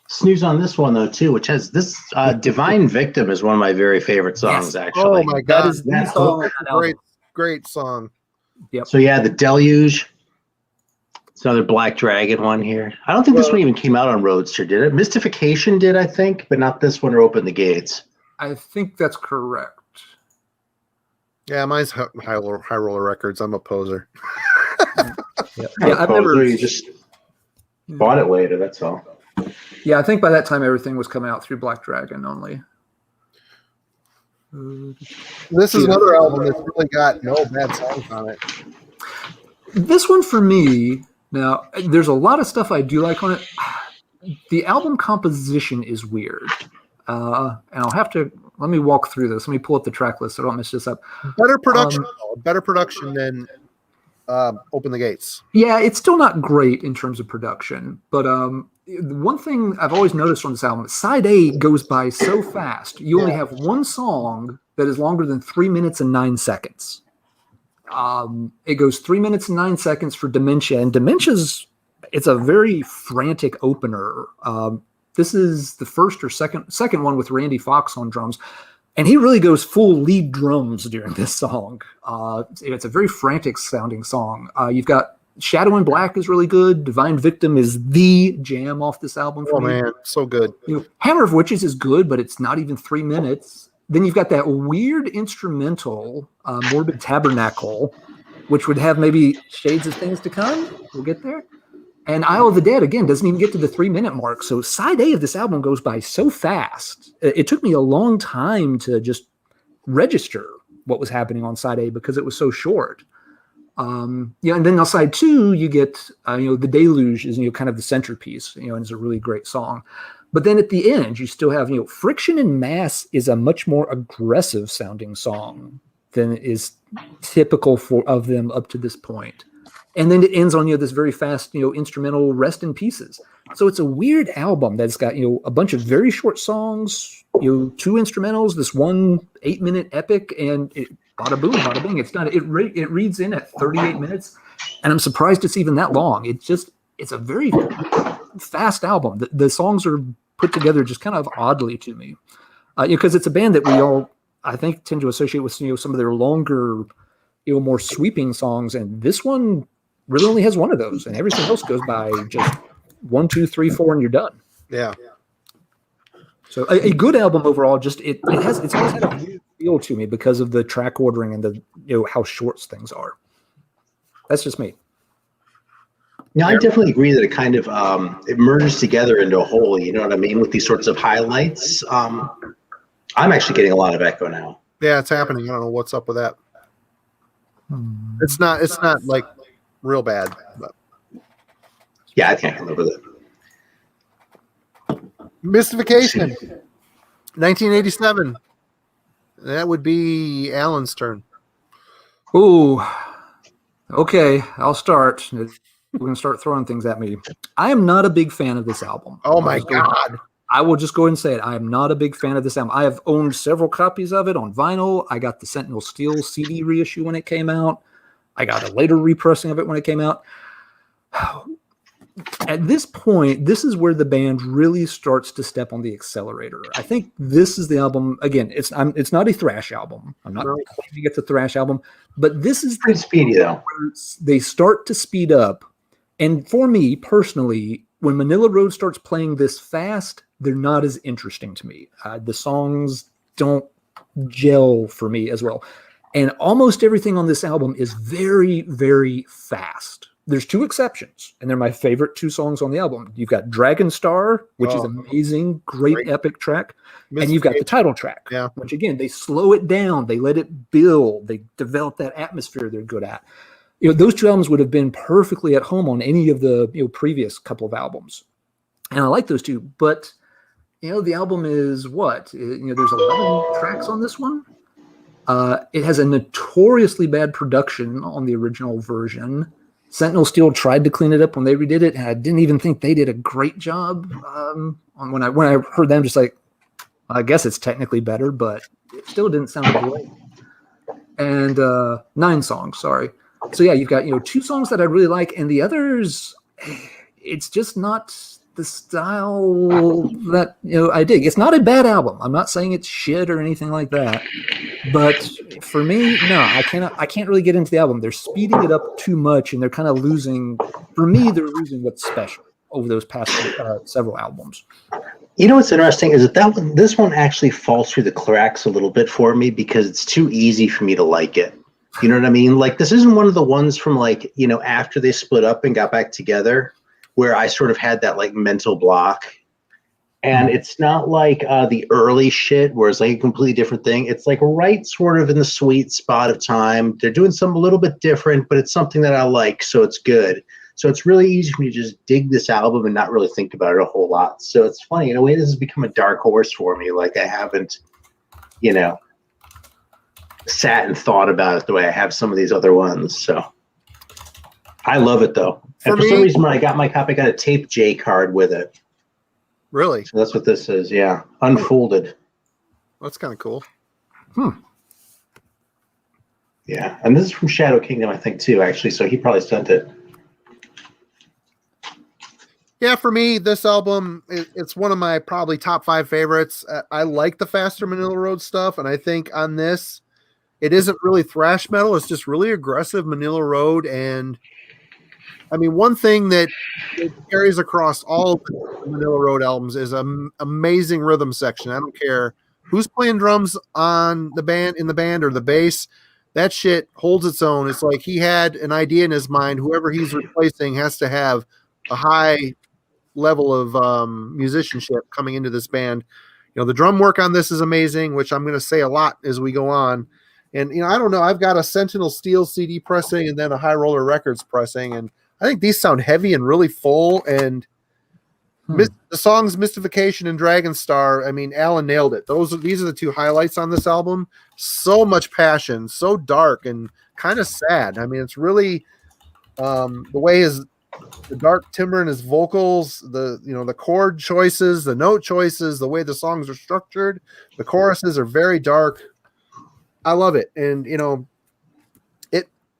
snooze on this one, though, too, which has this Divine Victim is one of my very favorite songs, Yes. actually. Oh, my God. That is the song on that album. Great song. Yep. So, yeah, The Deluge. It's another Black Dragon one here. I don't think this one even came out on Roadster, did it? Mystification did, I think, but not this one or Open the Gates. I think that's correct. Yeah, mine's High Roller Records. I'm a poser. I've never. You just bought it later, that's all. Yeah, I think by that time everything was coming out through Black Dragon only. This is another album that's really got no bad songs on it. This one for me, now, there's a lot of stuff I do like on it. The album composition is weird. And I'll have to, let me walk through this. Let me pull up the track list so I don't mess this up. Better production than Open the Gates. Yeah, it's still not great in terms of production. But one thing I've always noticed on this album, side A goes by so fast. You only have one song that is longer than 3 minutes and 9 seconds. It goes 3 minutes and 9 seconds for Dementia, and it's a very frantic opener. This is the first or second one with Randy Fox on drums, and he really goes full lead drums during this song. It's a very frantic sounding song. You've got Shadow and Black is really good. Divine Victim is the jam off this album for me. Man, so good. Hammer of Witches is good, but it's not even 3 minutes. Then you've got that weird instrumental, Morbid Tabernacle, which would have maybe shades of things to come. We'll get there. And Isle of the Dead, again, doesn't even get to the 3 minute mark. So side A of this album goes by so fast. It took me a long time to just register what was happening on side A because it was so short. And then on side 2, you get, The Deluge is, kind of the centerpiece, and it's a really great song. But then at the end, you still have, Friction and Mass is a much more aggressive sounding song than is typical of them up to this point. And then it ends on, this very fast, instrumental Rest in Pieces. So it's a weird album that's got, a bunch of very short songs, 2 instrumentals, this 1 8-minute epic, and bada boom, bada bing. It's not, it reads in at 38 minutes. And I'm surprised it's even that long. It's a very fast album. The songs are put together just kind of oddly to me. Because it's a band that we all, I think, tend to associate with, some of their longer, more sweeping songs. And this one really only has one of those, and everything else goes by just 1, 2, 3, 4, and you're done. Yeah. So a good album overall. Just it's always had a weird feel to me because of the track ordering and the how short things are. That's just me. Yeah, I definitely agree that it kind of it merges together into a whole. You know what I mean? With these sorts of highlights. I'm actually getting a lot of echo now. Yeah, it's happening. I don't know what's up with that. It's not like real bad, but yeah, I think I can live with it. Mystification, 1987. That would be Alan's turn. Ooh, okay, I'll start. We're gonna start throwing things at me. I am not a big fan of this album. Oh my God. I will just go ahead and say it. I am not a big fan of this album. I have owned several copies of it on vinyl. I got the Sentinel Steel CD reissue when it came out. I got a later repressing of it when it came out. At this point, this is where the band really starts to step on the accelerator. I think this is the album. Again, it's not a thrash album. I'm not claiming it's a thrash album, but this is pretty speedy though. They start to speed up. And for me personally, when Manila Road starts playing this fast, they're not as interesting to me. The songs don't gel for me as well. And almost everything on this album is very, very fast. There's 2 exceptions, and they're my favorite 2 songs on the album. You've got Dragon Star, which is amazing, great epic track. And you've got the title track, which again, they slow it down. They let it build. They develop that atmosphere they're good at. Those 2 albums would have been perfectly at home on any of the previous couple of albums. And I like those 2, but the album is what? There's 11 tracks on this one. It has a notoriously bad production on the original version. Sentinel Steel tried to clean it up when they redid it, and I didn't even think they did a great job. When I heard them, just like, I guess it's technically better, but it still didn't sound great. And 9 songs, sorry. So yeah, you've got 2 songs that I really like, and the others, it's just not the style that I dig. It's not a bad album. I'm not saying it's shit or anything like that. But for me, no, I can't really get into the album. They're speeding it up too much, and they're kind of losing. For me, they're losing what's special over those past several albums. You know what's interesting is that this one actually falls through the cracks a little bit for me because it's too easy for me to like it. You know what I mean? Like, this isn't one of the ones from after they split up and got back together where I sort of had that like mental block. And it's not like the early shit where it's like a completely different thing. It's like right sort of in the sweet spot of time. They're doing something a little bit different, but it's something that I like, so it's good. So it's really easy for me to just dig this album and not really think about it a whole lot. So it's funny. In a way, this has become a dark horse for me. Like, I haven't, sat and thought about it the way I have some of these other ones. So I love it, though. And for some reason, when I got my copy, I got a tape J card with it. Really? So that's what this is, yeah. Unfolded. That's kind of cool. Yeah, and this is from Shadow Kingdom, I think, too, actually. So he probably sent it. Yeah, for me, this album, it's one of my probably top 5 favorites. I like the faster Manila Road stuff, and I think on this, it isn't really thrash metal. It's just really aggressive Manila Road. And, I mean, one thing that it carries across all of the Manila Road albums is an amazing rhythm section. I don't care who's playing drums in the band or the bass. That shit holds its own. It's like he had an idea in his mind. Whoever he's replacing has to have a high level of musicianship coming into this band. The drum work on this is amazing, which I'm going to say a lot as we go on. And, I don't know, I've got a Sentinel Steel CD pressing and then a High Roller Records pressing, and I think these sound heavy and really full. And the songs Mystification and Dragon Star, I mean, Alan nailed it. These are the 2 highlights on this album. So much passion, so dark and kind of sad. I mean, it's really the way the dark timbre in his vocals, the chord choices, the note choices, the way the songs are structured. The choruses are very dark. I love it. And,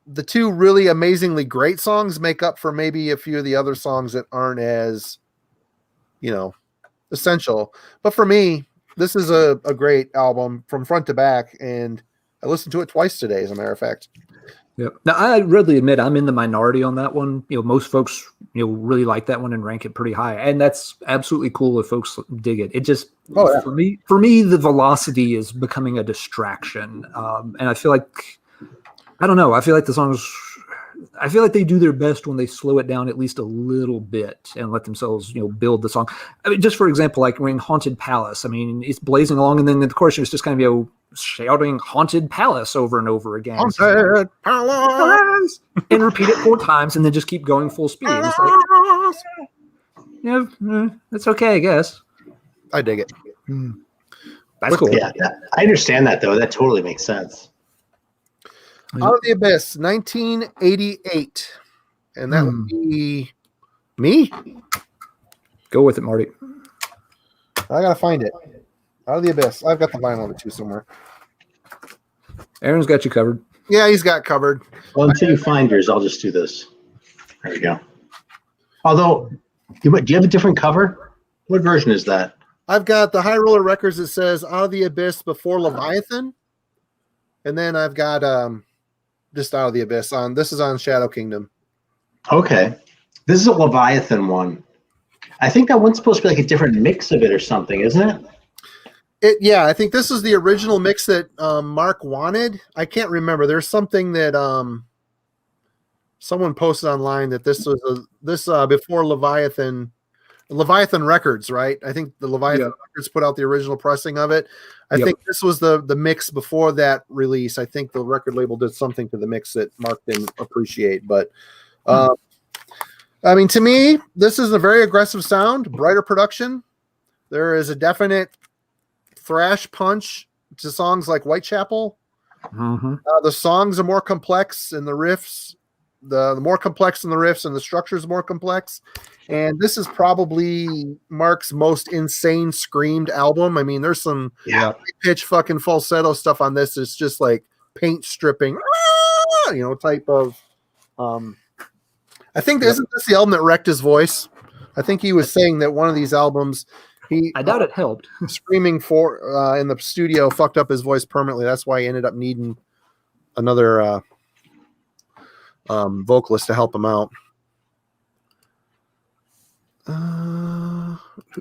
the 2 really amazingly great songs make up for maybe a few of the other songs that aren't as, essential. But for me, this is a great album from front to back, and I listened to it twice today, as a matter of fact. Yep. Now, I readily admit I'm in the minority on that one. Most folks, really like that one and rank it pretty high, and that's absolutely cool if folks dig it. It just, for me, the velocity is becoming a distraction, and I feel like, I don't know. I feel like the songs, I feel like they do their best when they slow it down at least a little bit and let themselves, build the song. I mean, just for example, like Ring Haunted Palace. I mean, it's blazing along, and then of course it's just kind of shouting Haunted Palace over and over again. Haunted Palace! And repeat it 4 times, and then just keep going full speed. It's like, it's okay, I guess. I dig it. That's cool. Yeah, I understand that, though. That totally makes sense. Out of the Abyss, 1988. And that would be me? Go with it, Marty. I got to find it. Out of the Abyss. I've got the vinyl of it too somewhere. Aaron's got you covered. Yeah, he's got covered. Well, until you find yours, I'll just do this. There we go. Although, do you have a different cover? What version is that? I've got the High Roller Records that says Out of the Abyss before Leviathan. And then I've got just Out of the Abyss on. This is on Shadow Kingdom. Okay. This is a Leviathan one. I think that one's supposed to be like a different mix of it or something, isn't it? Yeah, I think this is the original mix that Mark wanted. I can't remember. There's something that someone posted online that this was before Leviathan Records, right? I think the Leviathan Records put out the original pressing of it. I think this was the mix before that release. I think the record label did something to the mix that Mark didn't appreciate. But I mean, to me, this is a very aggressive sound, brighter production. There is a definite thrash punch to songs like Whitechapel. Mm-hmm. The songs are more complex, and the riffs, the more complex in the riffs, and the structure is more complex. And this is probably Mark's most insane screamed album. I mean, there's some pitch fucking falsetto stuff on this. It's just like paint stripping, type of. I think isn't this the album that wrecked his voice? I think he was saying that one of these albums, I doubt it helped. Screaming for in the studio fucked up his voice permanently. That's why he ended up needing another vocalist to help him out.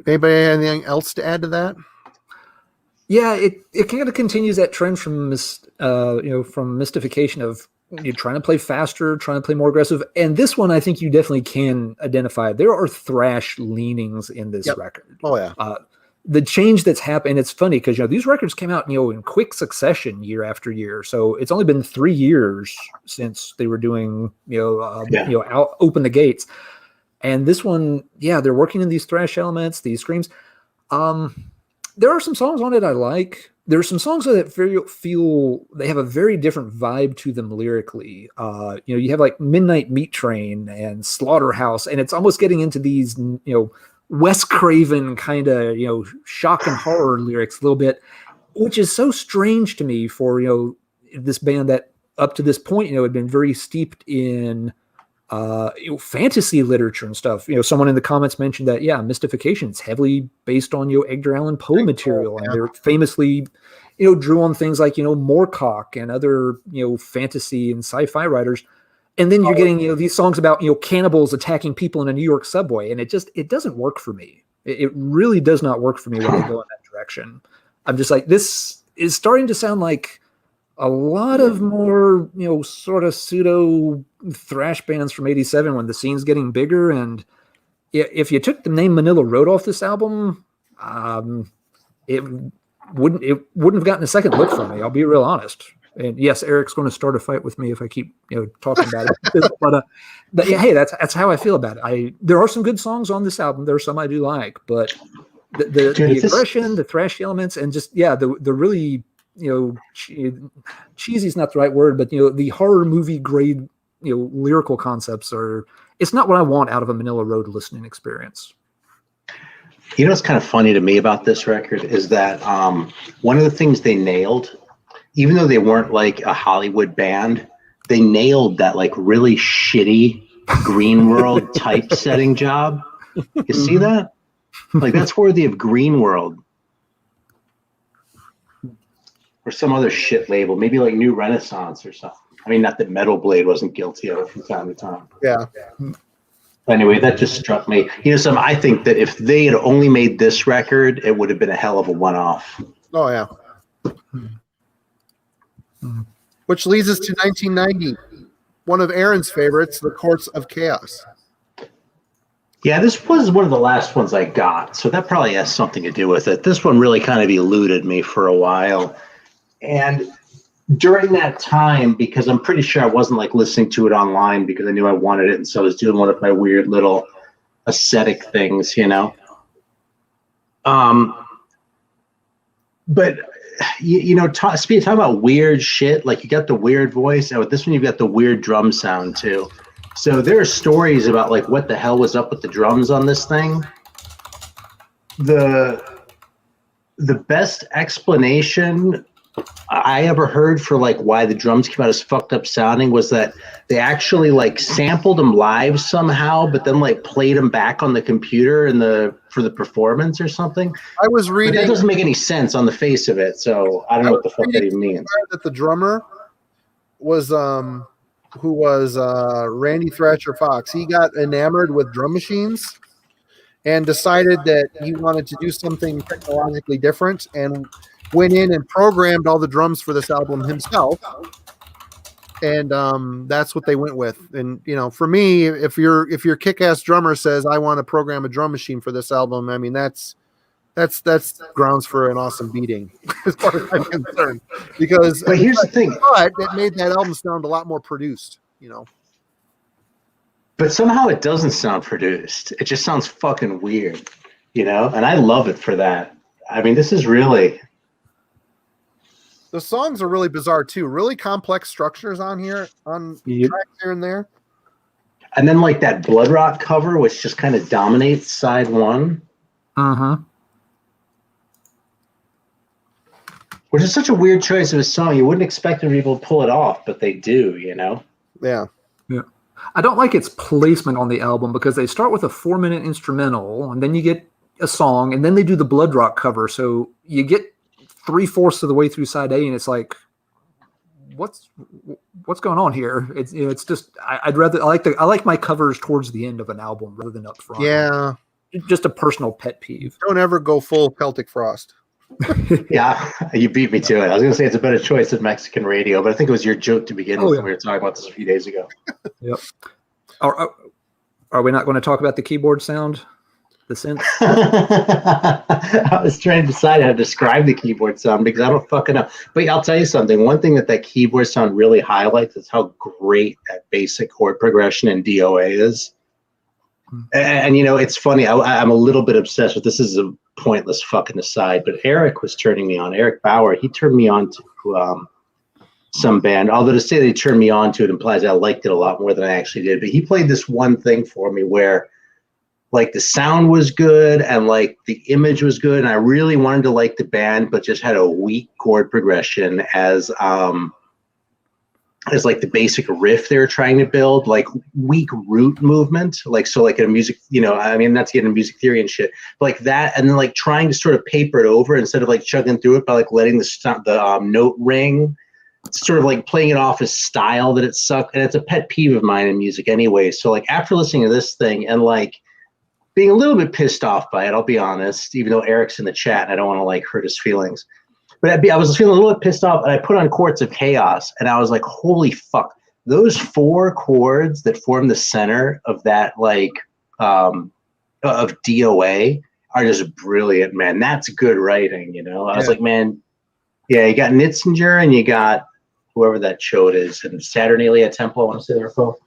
Anybody have anything else to add to that? Yeah, it kind of continues that trend from from Mystification of you're trying to play faster, trying to play more aggressive. And this one, I think you definitely can identify. There are thrash leanings in this record. Oh yeah. The change that's happened, it's funny because these records came out in quick succession year after year. So it's only been 3 years since they were doing out open the gates. And this one, they're working in these thrash elements, these screams. There are some songs on it I like. There are some songs that feel they have a very different vibe to them lyrically. You have like Midnight Meat Train and Slaughterhouse, and it's almost getting into these, Wes Craven kind of, shock and horror lyrics a little bit, which is so strange to me for, this band that up to this point, had been very steeped in fantasy literature and stuff. Someone in the comments mentioned that Mystification is heavily based on Edgar Allan Poe material, and they're famously drew on things like Moorcock and other fantasy and sci-fi writers. And then you're getting these songs about cannibals attacking people in a New York subway, and it doesn't work for me. It really does not work for me when they go in that direction. I'm just like, this is starting to sound like a lot of more, sort of pseudo thrash bands from '87 when the scene's getting bigger. And if you took the name Manila Road off this album, it wouldn't have gotten a second look from me. I'll be real honest. And yes, Eric's going to start a fight with me if I keep talking about it. But hey, that's how I feel about it. There are some good songs on this album. There are some I do like, but the aggression, the thrashy elements, and just the really cheesy is not the right word, but the horror movie grade lyrical concepts it's not what I want out of a Manila Road listening experience. What's kind of funny to me about this record is that one of the things they nailed, even though they weren't like a Hollywood band, they nailed that like really shitty Green World typesetting job. You see that? Like that's worthy of Green World. Or some other shit label, maybe like New Renaissance or something. I mean, not that Metal Blade wasn't guilty of it from time to time. Yeah. Anyway, that just struck me. I think that if they had only made this record, it would have been a hell of a one-off. Oh, yeah. Which leads us to 1990. One of Aaron's favorites, The Courts of Chaos. Yeah, this was one of the last ones I got, so that probably has something to do with it. This one really kind of eluded me for a while. And during that time, because I'm pretty sure I wasn't like listening to it online because I knew I wanted it, and so I was doing one of my weird little ascetic things, But talking about weird shit, like you got the weird voice, and with this one you've got the weird drum sound too. So there are stories about like what the hell was up with the drums on this thing. The best explanation I ever heard for like why the drums came out as fucked up sounding was that they actually like sampled them live somehow, but then like played them back on the computer for the performance or something. I was reading, but that doesn't make any sense on the face of it, so I don't know what the fuck that even means. That the drummer was who was Randy Thrasher Fox. He got enamored with drum machines and decided that he wanted to do something technologically different, and went in and programmed all the drums for this album himself. And that's what they went with. And for me, if your kick-ass drummer says I want to program a drum machine for this album, I mean that's grounds for an awesome beating as far as I'm concerned. Because but here's the thing, but it made that album sound a lot more produced, But somehow it doesn't sound produced. It just sounds fucking weird, and I love it for that. I mean, this is really The songs are really bizarre too. Really complex structures on here, on tracks here and there. And then like that Blood Rock cover, which just kind of dominates side one. Uh-huh. Which is such a weird choice of a song. You wouldn't expect people to pull it off, but they do, you know? Yeah. Yeah. I don't like its placement on the album because they start with a 4-minute instrumental and then you get a song and then they do the Blood Rock cover. So you get 3/4 of the way through side A and it's like, what's going on here? It's, you know, it's just, I like my covers towards the end of an album rather than up front. Yeah. Just a personal pet peeve. Don't ever go full Celtic Frost. Yeah, you beat me to it. I was going to say it's a better choice than Mexican radio, but I think it was your joke to begin with when we were talking about this a few days ago. Yep. Are we not going to talk about the keyboard sound? The synth? I was trying to decide how to describe the keyboard sound because I don't fucking know. But I'll tell you something. One thing that keyboard sound really highlights is how great that basic chord progression in DOA is. And you know, it's funny. I'm a little bit obsessed with this. Is a pointless fucking aside, but Eric was turning me on. Eric Bauer, he turned me on to some band. Although to say they turned me on to it implies I liked it a lot more than I actually did. But he played this one thing for me where, like, the sound was good and like the image was good, and I really wanted to like the band, but just had a weak chord progression as like the basic riff they were trying to build, like weak root movement, like so like in a music, you know, I mean, not to get into music theory and shit, but like that, and then like trying to sort of paper it over instead of like chugging through it by like letting the note ring, sort of like playing it off as style that it sucked, and it's a pet peeve of mine in music anyway. So like after listening to this thing and like being a little bit pissed off by it, I'll be honest, even though Eric's in the chat and I don't want to like hurt his feelings. But I was feeling a little bit pissed off, and I put on Chords of Chaos, and I was like, holy fuck. Those 4 chords that form the center of that, like, of DOA are just brilliant, man. That's good writing, you know? I was like, man, yeah, you got Nitzinger, and you got whoever that chode is, and Saturnalia Temple, I want to say they're both.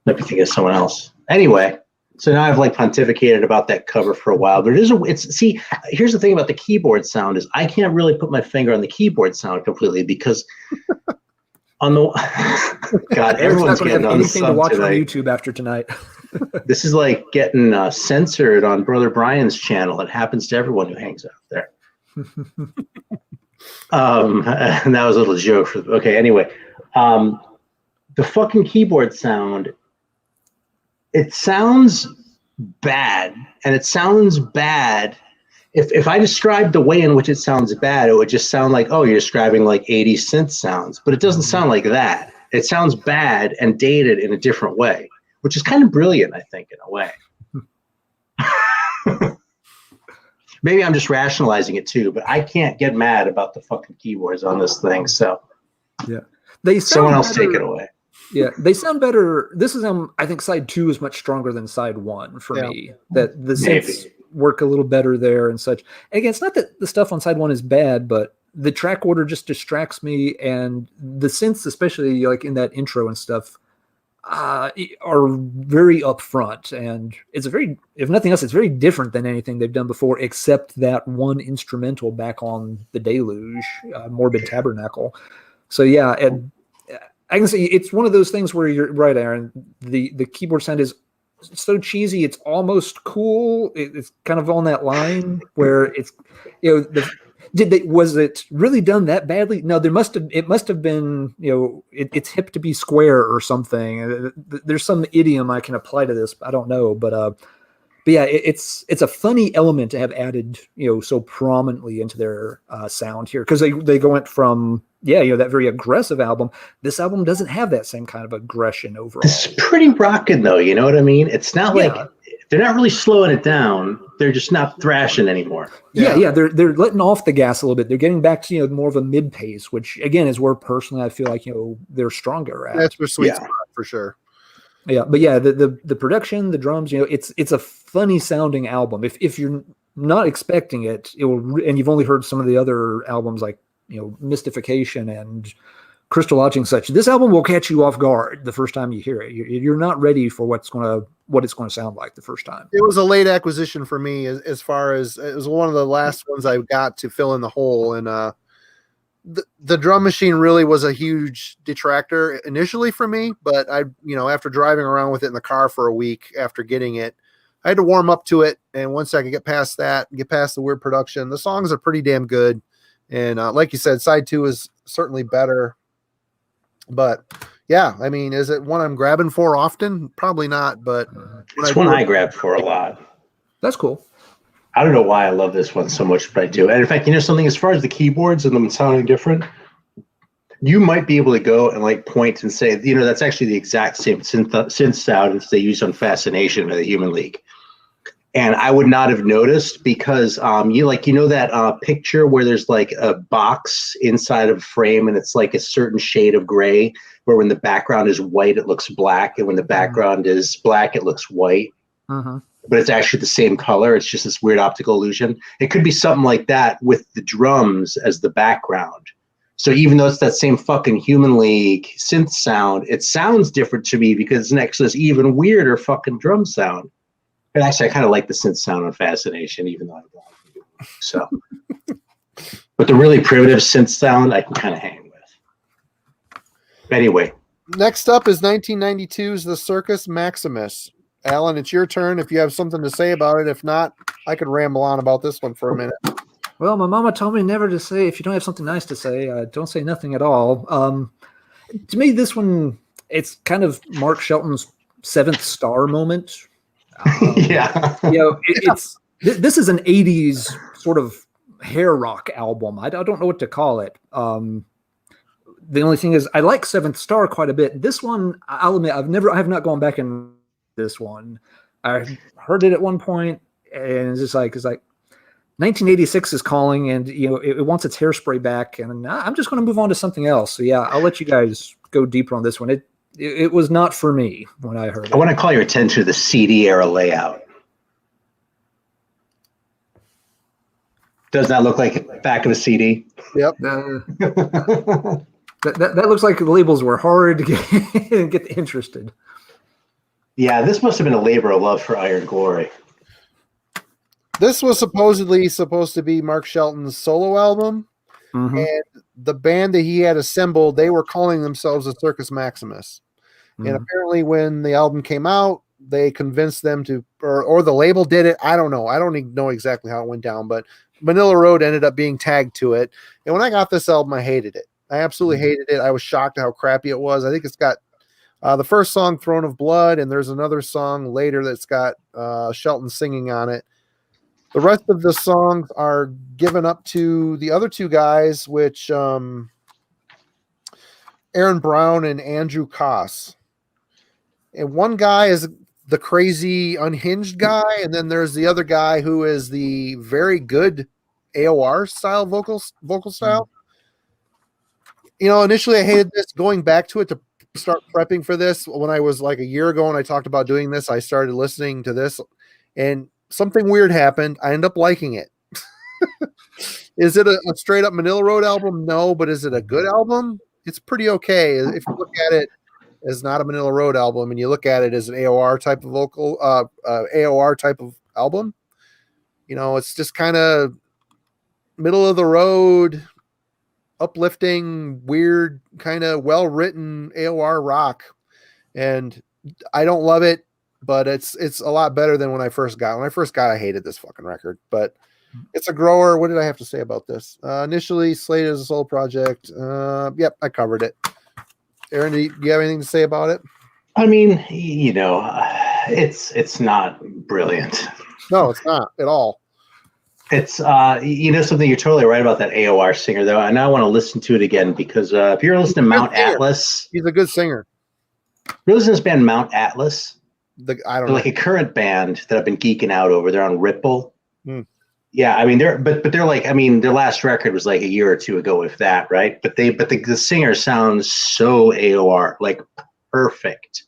Might be thinking of someone else. Anyway. So now I've like pontificated about that cover for a while. But see, here's the thing about the keyboard sound is I can't really put my finger on the keyboard sound completely because on the God, everyone's not getting have on the anything to sub watch today. on YouTube after tonight. This is like getting censored on Brother Brian's channel. It happens to everyone who hangs out there. And that was a little joke. Okay, anyway, the fucking keyboard sound. It sounds bad, and it sounds bad. If I described the way in which it sounds bad, it would just sound like, oh, you're describing like 80s synth sounds. But it doesn't sound like that. It sounds bad and dated in a different way, which is kind of brilliant, I think, in a way. Maybe I'm just rationalizing it too, but I can't get mad about the fucking keyboards on this thing. So yeah, someone else take it away. Yeah, they sound better. This is, I think side 2 is much stronger than side 1 for me. That the synths work a little better there and such. And again, it's not that the stuff on side 1 is bad, but the track order just distracts me. And the synths, especially like in that intro and stuff, are very upfront. And it's if nothing else, it's very different than anything they've done before, except that one instrumental back on The Deluge, Morbid Tabernacle. So yeah, and I can say it's one of those things where you're right, Aaron. The keyboard sound is so cheesy, it's almost cool. It's kind of on that line where it's, you know, was it really done that badly? No, it must have been, you know, it's hip to be square or something. There's some idiom I can apply to this. I don't know, but yeah, it's a funny element to have added, you know, so prominently into their sound here, because they went from, yeah, you know, that very aggressive album. This album doesn't have that same kind of aggression overall. It's pretty rockin' though, you know what I mean? It's not like they're not really slowing it down. They're just not thrashing anymore. Yeah, they're letting off the gas a little bit. They're getting back to, you know, more of a mid pace, which again is where personally I feel like, you know, they're stronger at. That's for sweet spot for sure. Yeah, but yeah, the production, the drums, you know, it's a funny sounding album. If you're not expecting it, it will, and you've only heard some of the other albums like, you know, Mystification and Crystal Lodging and such. This album will catch you off guard the first time you hear it. You're not ready for what it's going to sound like the first time. It was a late acquisition for me, as far as it was one of the last ones I got to fill in the hole, and the drum machine really was a huge detractor initially for me, but after driving around with it in the car for a week after getting it, I had to warm up to it. And once I could get past that, get past the weird production, the songs are pretty damn good. And like you said, side 2 is certainly better. But yeah, I mean, is it one I'm grabbing for often? Probably not, but it's one I grab for a lot. That's cool. I don't know why I love this one so much, but I do. And in fact, something, as far as the keyboards and them sounding different, you might be able to go and like point and say, that's actually the exact same synth sound as they use on Fascination by the Human League. And I would not have noticed because that picture where there's like a box inside of a frame and it's like a certain shade of gray, where when the background is white, it looks black. And when the background is black, it looks white. Uh-huh. But it's actually the same color. It's just this weird optical illusion. It could be something like that with the drums as the background. So even though it's that same fucking Human League synth sound, it sounds different to me because it's next to this even weirder fucking drum sound. And actually, I kind of like the synth sound on Fascination, even though I don't like it. So, but the really primitive synth sound, I can kind of hang with. Anyway. Next up is 1992's The Circus Maximus. Alan, it's your turn if you have something to say about it. If not, I could ramble on about this one for a minute. Well, my mama told me never to say, if you don't have something nice to say, don't say nothing at all. To me, this one, it's kind of Mark Shelton's 7th star moment. Yeah. This is an 80s sort of hair rock album. I don't know what to call it. The only thing is I like 7th Star quite a bit. This one, I'll admit, I have not gone back and this one. I heard it at one point and it's like 1986 is calling and it wants its hairspray back and I'm just going to move on to something else. So yeah, I'll let you guys go deeper on this one. It was not for me when I heard it. I want to call your attention to the CD era layout. Does that look like the back of a CD? Yep. That looks like the labels were hard to get interested. Yeah, this must have been a labor of love for Iron Glory. This was supposed to be Mark Shelton's solo album. Mm-hmm. And the band that he had assembled, they were calling themselves the Circus Maximus. Mm-hmm. And apparently when the album came out, they convinced them to, or the label did it. I don't know. I don't even know exactly how it went down, but Manilla Road ended up being tagged to it. And when I got this album, I hated it. I absolutely hated it. I was shocked at how crappy it was. I think it's got the first song, Throne of Blood, and there's another song later that's got Shelton singing on it. The rest of the songs are given up to the other two guys, which Aaron Brown and Andrew Koss. And one guy is the crazy unhinged guy, and then there's the other guy who is the very good AOR style vocal style. Initially I hated this. Going back to it to start prepping for this, when I was like a year ago and I talked about doing this, I started listening to this and something weird happened. I end up liking it. Is it a straight up Manila Road album? No, but is it a good album? It's pretty okay. If you look at it as not a Manila Road album and you look at it as an AOR type of AOR type of album, it's just kind of middle of the road, uplifting, weird, kind of well-written AOR rock. And I don't love it, but it's a lot better than when I first got it. When I first got it, I hated this fucking record, but it's a grower. What did I have to say about this? Initially slated as a solo project. Yep, I covered it. Aaron, do you have anything to say about it? I mean, it's not brilliant. No, it's not at all. It's something, you're totally right about that AOR singer though, and I want to listen to it again because if you're listening to Mount Atlas, he's a good singer. You're listening to this band Mount Atlas. I don't know. Like a current band that I've been geeking out over. They're on Ripple. Yeah, I mean they're like, I mean their last record was like a year or two ago, if that, right? But the singer sounds so AOR, like perfect,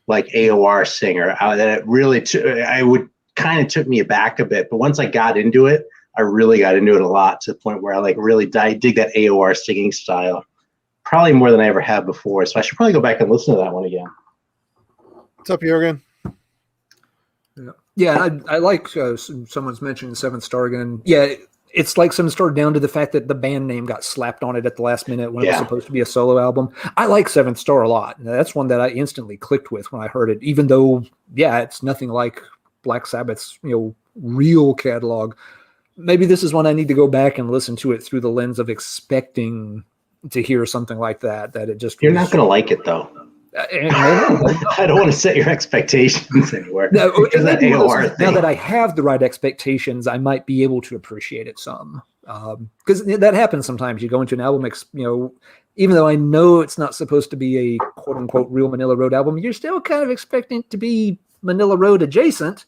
like AOR singer. That it really kind of took me aback a bit, but once I got into it, I really got into it a lot to the point where I like really dig that AOR singing style, probably more than I ever have before. So I should probably go back and listen to that one again. What's up, Jürgen? Yeah, I like someone's mentioned 7th Star again. Yeah, it's like some sort of down to the fact that the band name got slapped on it at the last minute when it was supposed to be a solo album. I like Seventh Star a lot. Now, that's one that I instantly clicked with when I heard it, even though, it's nothing like Black Sabbath's, real catalog. Maybe this is one I need to go back and listen to it through the lens of expecting to hear something like that it just... You're not going to like it, though. I don't want to set your expectations anywhere. Now that I have the right expectations, I might be able to appreciate it some. Because that happens sometimes. You go into an album, even though I know it's not supposed to be a quote unquote real Manila Road album, you're still kind of expecting it to be Manila Road adjacent.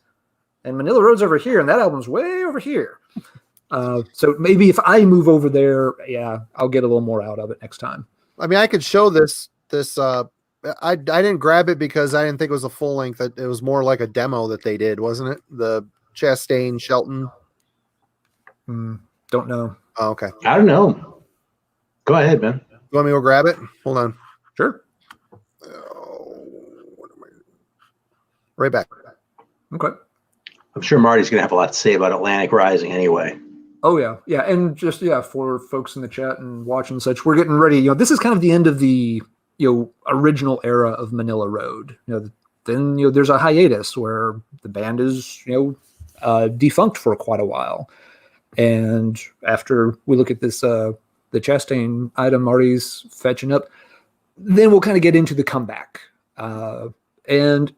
And Manila Road's over here, and that album's way over here. So maybe if I move over there, I'll get a little more out of it next time. I mean, I could show this. I didn't grab it because I didn't think it was a full length. It was more like a demo that they did, wasn't it? The Chastain Shelton. Don't know. Oh, okay. I don't know. Go ahead, man. You want me to go grab it? Hold on. Sure. Right back. Okay. I'm sure Marty's going to have a lot to say about Atlantic Rising anyway. Oh, yeah. Yeah. And just, for folks in the chat and watching such, we're getting ready. This is kind of the end of the, original era of Manila Road. Then, there's a hiatus where the band is, defunct for quite a while. And after we look at this, the Chastain item Marty's fetching up, then we'll kind of get into the comeback. And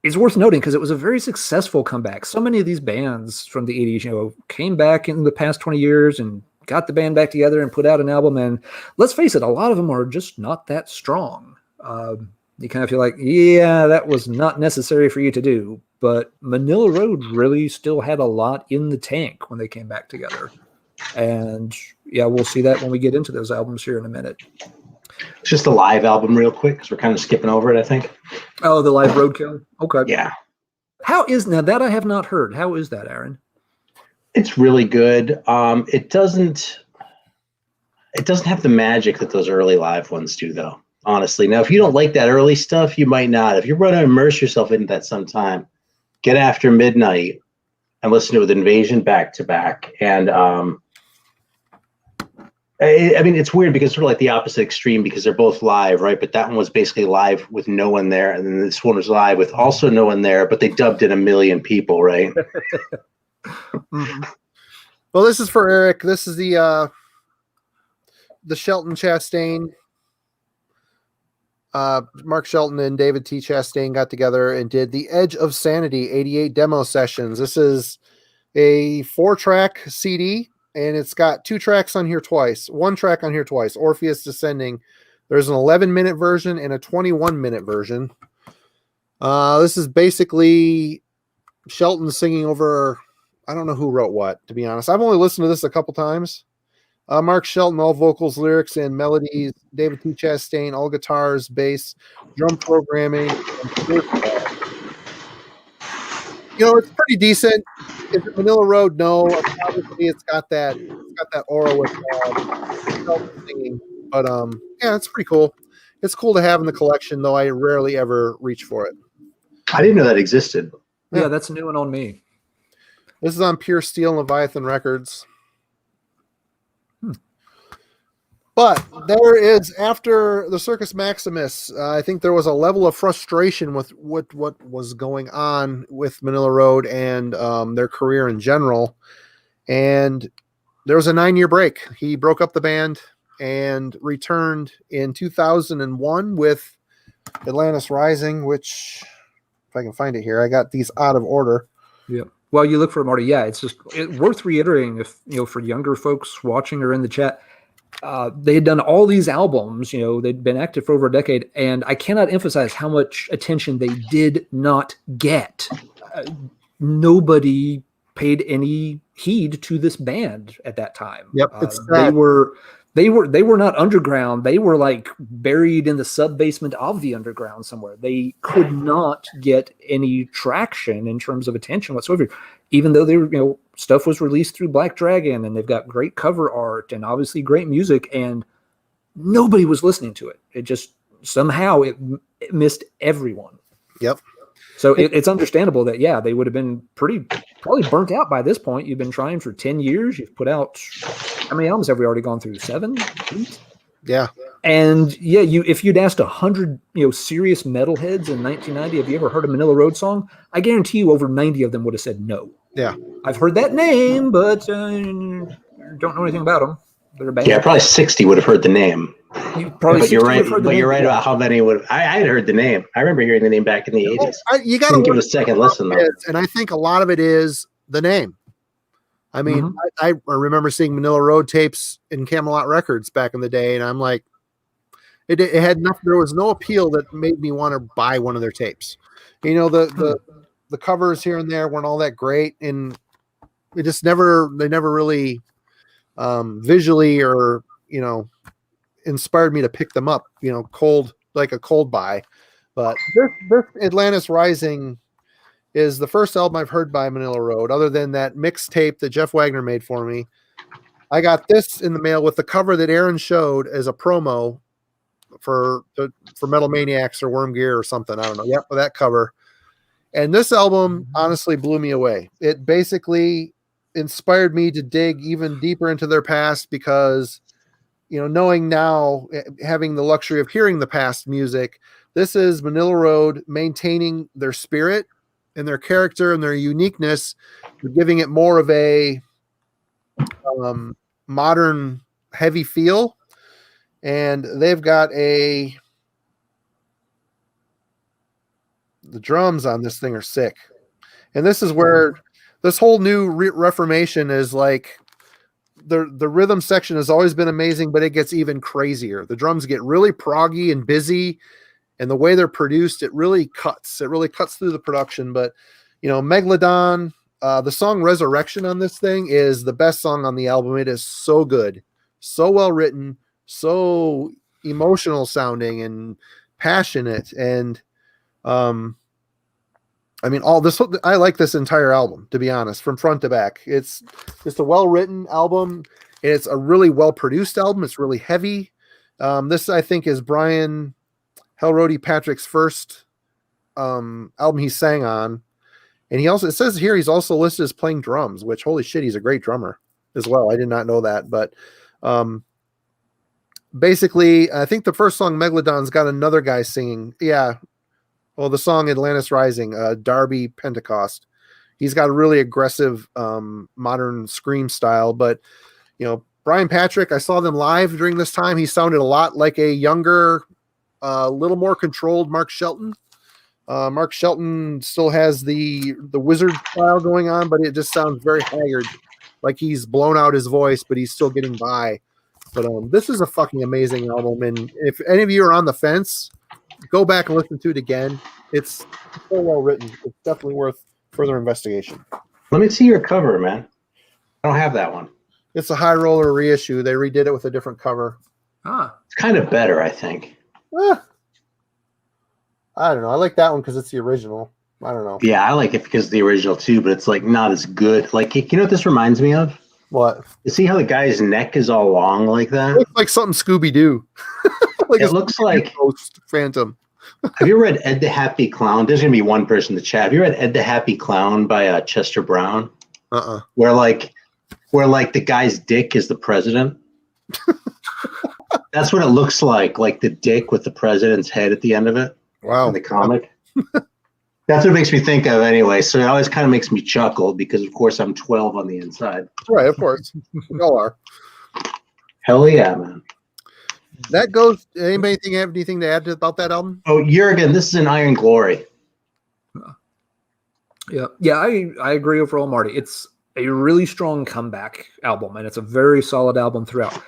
it's worth noting because it was a very successful comeback. So many of these bands from the 80s, came back in the past 20 years and got the band back together and put out an album. And let's face it, a lot of them are just not that strong. You kind of feel like, that was not necessary for you to do. But Manila Road really still had a lot in the tank when they came back together. And we'll see that when we get into those albums here in a minute. It's just a live album real quick because we're kind of skipping over it, I think. Oh, the live Roadkill? Okay. Yeah. Now that I have not heard. How is that, Aaron? It's really good. It doesn't have the magic that those early live ones do, though, honestly. Now, if you don't like that early stuff, you might not. If you're going to immerse yourself into that sometime, get After Midnight and listen to it with Invasion back to back. And I mean, it's weird because it's sort of like the opposite extreme because they're both live, right? But that one was basically live with no one there. And then this one was live with also no one there, but they dubbed in 1 million people, right? Mm-hmm. Well, this is for Eric. This is the Shelton Chastain. Mark Shelton and David T. Chastain got together and did the Edge of Sanity 88 demo sessions. This is a 4-track CD, and it's got 2 tracks on here twice. 1 track on here twice. Orpheus Descending. There's an 11-minute version and a 21-minute version. This is basically Shelton singing over. I don't know who wrote what, to be honest. I've only listened to this a couple times. Mark Shelton, all vocals, lyrics, and melodies. David T. Chastain, all guitars, bass, drum programming. It's pretty decent. Is it Manila Road? No. Obviously, it's got that aura with Shelton singing. But it's pretty cool. It's cool to have in the collection, though I rarely ever reach for it. I didn't know that existed. Yeah, that's a new one on me. This is on Pure Steel Leviathan Records. But there is, after the Circus Maximus, I think there was a level of frustration with what was going on with Manila Road and their career in general. And there was a 9-year break. He broke up the band and returned in 2001 with Atlantis Rising, which, if I can find it here, I got these out of order. Yeah. Well, you look for it, Marty. It's just worth reiterating if, for younger folks watching or in the chat, they had done all these albums, they'd been active for over a decade, and I cannot emphasize how much attention they did not get. Nobody paid any heed to this band at that time. Yep, they were not underground. They were like buried in the sub-basement of the underground somewhere. They could not get any traction in terms of attention whatsoever, even though they were, stuff was released through Black Dragon and they've got great cover art and obviously great music, and nobody was listening to it. It just somehow it missed everyone. Yep. So it's understandable that, yeah, they would have been probably burnt out by this point. You've been trying for 10 years. You've put out, how many albums have we already gone through? 7? 8? Yeah. And yeah, if you'd asked 100, serious metalheads in 1990, have you ever heard a Manila Road song? I guarantee you over 90 of them would have said no. Yeah. I've heard that name, but don't know anything about them. They're a band. Yeah, probably 60 would have heard the name. But you're right. But you're right about how many would. I had heard the name. I remember hearing the name back in the 80s. You got to give it a second listen though. And I think a lot of it is the name. I mean, I remember seeing Manila Road tapes in Camelot Records back in the day, and I'm like, it had nothing. There was no appeal that made me want to buy one of their tapes. The covers here and there weren't all that great, and they never really visually or inspired me to pick them up. Cold buy. But this Atlantis Rising is the first album I've heard by Manila Road, other than that mixtape that Jeff Wagner made for me. I got this in the mail with the cover that Aaron showed as a promo for Metal Maniacs or Worm Gear or something. I don't know. Yep, with that cover. And this album honestly blew me away. It basically inspired me to dig even deeper into their past because, knowing now, having the luxury of hearing the past music, this is Manila Road maintaining their spirit and their character and their uniqueness, giving it more of a modern heavy feel. And they've got the drums on this thing are sick. And this is where this whole new reformation is like, the rhythm section has always been amazing, but it gets even crazier. The drums get really proggy and busy, and the way they're produced, it really cuts through the production. But, Megalodon, the song Resurrection on this thing is the best song on the album. It is so good, so well written, so emotional sounding and passionate. And, I like this entire album, to be honest, from front to back. It's just a well-written album. It's a really well-produced album. It's really heavy. This, I think, is Brian Hellroady Patrick's first album he sang on. And it says here he's also listed as playing drums, which, holy shit, he's a great drummer as well. I did not know that. But basically, I think the first song, Megalodon's got another guy singing. Yeah. Well, the song Atlantis Rising, Darby Pentecost. He's got a really aggressive modern scream style. But, Brian Patrick, I saw them live during this time. He sounded a lot like a younger, little more controlled Mark Shelton. Mark Shelton still has the wizard style going on, but it just sounds very haggard, like he's blown out his voice, but he's still getting by. But this is a fucking amazing album, and if any of you are on the fence, go back and listen to it again. It's so well written. It's definitely worth further investigation. Let me see your cover, man. I don't have that one. It's a High Roller reissue. They redid it with a different cover. It's kind of better, I think. I don't know. I like that one because it's the original. I don't know. Yeah, I like it because of the original too, but it's like not as good. Like, you know what this reminds me of? What? You see how the guy's neck is all long like that? It looks like something Scooby-Doo. Like it looks like Ghost Phantom. Have you read Ed the Happy Clown? There's gonna be one person in the chat. Have you read Ed the Happy Clown by Chester Brown? Where the guy's dick is the president. That's what it looks like the dick with the president's head at the end of it. Wow. In the comic. That's what it makes me think of anyway. So it always kind of makes me chuckle because, of course, I'm 12 on the inside. Right, of course. We all are. Hell yeah, man. That goes. Anybody have anything to add about that album? Oh, Jurgen, this is an Iron Glory. Yeah, I agree overall, Marty. It's a really strong comeback album, and it's a very solid album throughout.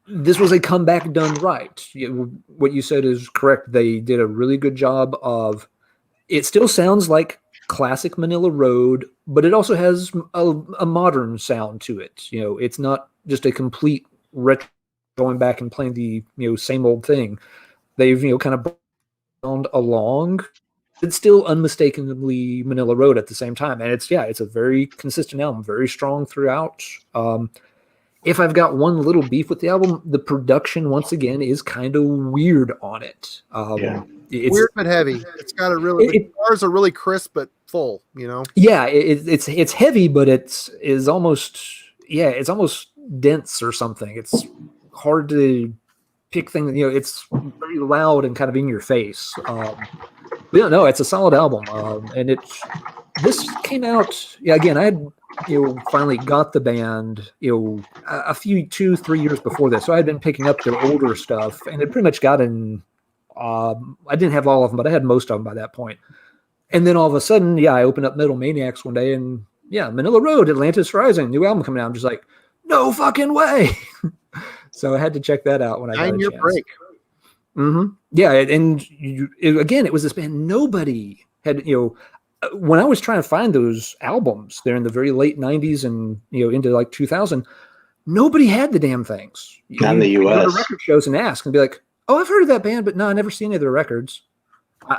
This was a comeback done right. What you said is correct. They did a really good job of. It still sounds like classic Manila Road, but it also has a modern sound to it. It's not just a complete retro going back and playing the same old thing. They've kind of gone along. It's still unmistakably Manila Road at the same time, and it's a very consistent album, very strong throughout. if I've got one little beef with the album, the production once again is kind of weird on it. It's weird but heavy. It's got a really the guitars are really crisp but full. You know. Yeah, it's heavy, but it's almost dense or something. It's hard to pick things. You know, it's very loud and kind of in your face. Yeah, no, it's a solid album, and this came out. Yeah, again, I had finally got the band a few 2-3 years before this, so I had been picking up their older stuff, and it pretty much gotten. I didn't have all of them, but I had most of them by that point. And then all of a sudden, I opened up Metal Maniacs one day, and Manila Road, Atlantis Rising, new album coming out. I'm just like, no fucking way. So I had to check that out when I got a 9-year chance. break. Mm-hmm. Yeah, and again, it was this band nobody had. When I was trying to find those albums, they're in the very late '90s and into like 2000. Nobody had the damn things. Not in the U.S. Go to record shows and ask and be like, "Oh, I've heard of that band, but no, I never seen any of their records."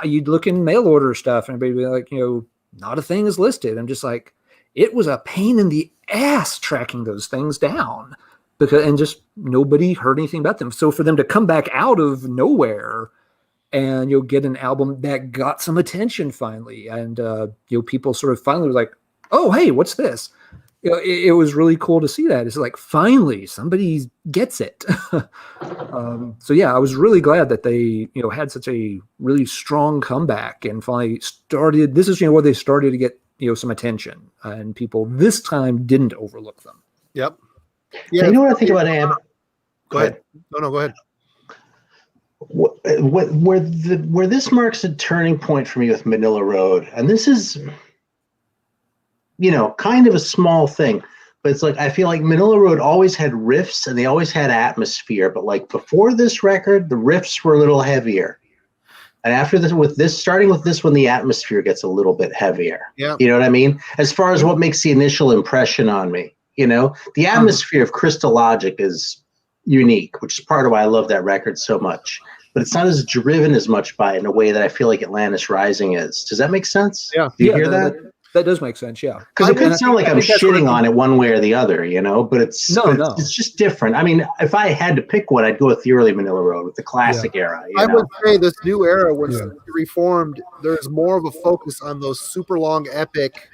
You'd look in mail order stuff, and everybody would be like, not a thing is listed. I'm just like, it was a pain in the ass tracking those things down and just nobody heard anything about them. So for them to come back out of nowhere and you'll get an album that got some attention finally, and people sort of finally were like, oh, hey, what's this? It was really cool to see that. It's like, finally, somebody gets it. So, I was really glad that they, had such a really strong comeback and finally started. This is, where they started to get, some attention, and people this time didn't overlook them. Yep. Yeah. You know what I think about Am? Go ahead. No, go ahead. Where this marks a turning point for me with Manila Road, and this is, kind of a small thing, but it's like I feel like Manila Road always had riffs and they always had atmosphere, but like before this record, the riffs were a little heavier, and after this, starting with this one, the atmosphere gets a little bit heavier. Yeah, you know what I mean? As far as what makes the initial impression on me, the atmosphere of Crystal Logic is unique, which is part of why I love that record so much. But it's not as driven as much by it in a way that I feel like Atlantis Rising is. Does that make sense? Yeah. Do you hear that? That does make sense, yeah. Because it could sound like I'm shitting on it one way or the other, but it's it's just different. I mean, if I had to pick one, I'd go with the early Manila Road, with the classic era. I would say this new era, when it's reformed, there's more of a focus on those super long, epic,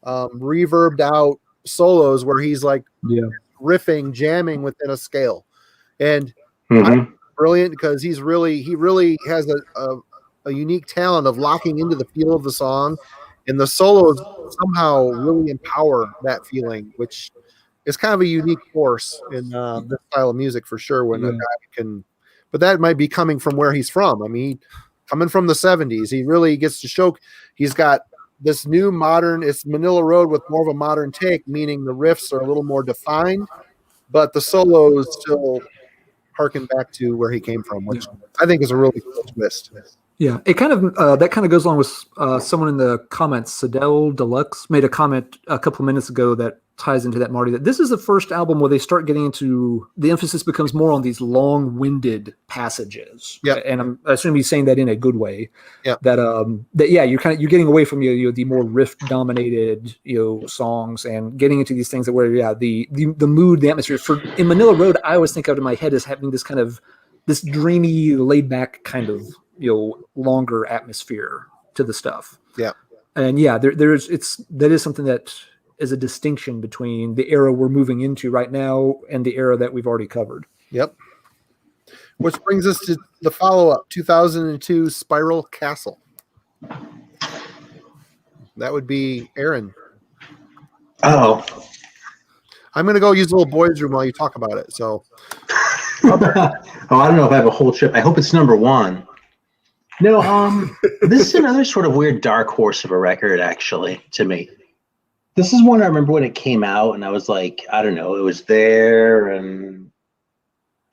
reverbed out solos where he's like riffing, jamming within a scale, and brilliant because he really has a unique talent of locking into the feel of the song. And the solos somehow really empower that feeling, which is kind of a unique force in this style of music for sure. When a guy can, but that might be coming from where he's from. I mean, coming from the 70s, he really gets to show. He's got this new modern. It's Manila Road with more of a modern take, meaning the riffs are a little more defined, but the solos still harken back to where he came from, which I think is a really cool twist. Yeah, it kind of that kind of goes along with someone in the comments. Sedell Deluxe made a comment a couple of minutes ago that ties into that, Marty. That this is the first album where they start getting into the emphasis becomes more on these long-winded passages. Yeah, and I assume he's saying that in a good way. Yeah, that you're getting away from the more riff-dominated songs and getting into these things that where the mood, the atmosphere. In Manila Road, I always think of it in my head as having this kind of this dreamy, laid-back kind of longer atmosphere to the stuff. Yeah. And that is something that is a distinction between the era we're moving into right now and the era that we've already covered. Yep. Which brings us to the follow-up, 2002 Spiral Castle. That would be Aaron. Oh. I'm going to go use a little boys' room while you talk about it. So. I don't know if I have a whole trip. I hope it's number one. No, this is another sort of weird dark horse of a record, actually, to me. This is one I remember when it came out, and I was like, I don't know, it was there, and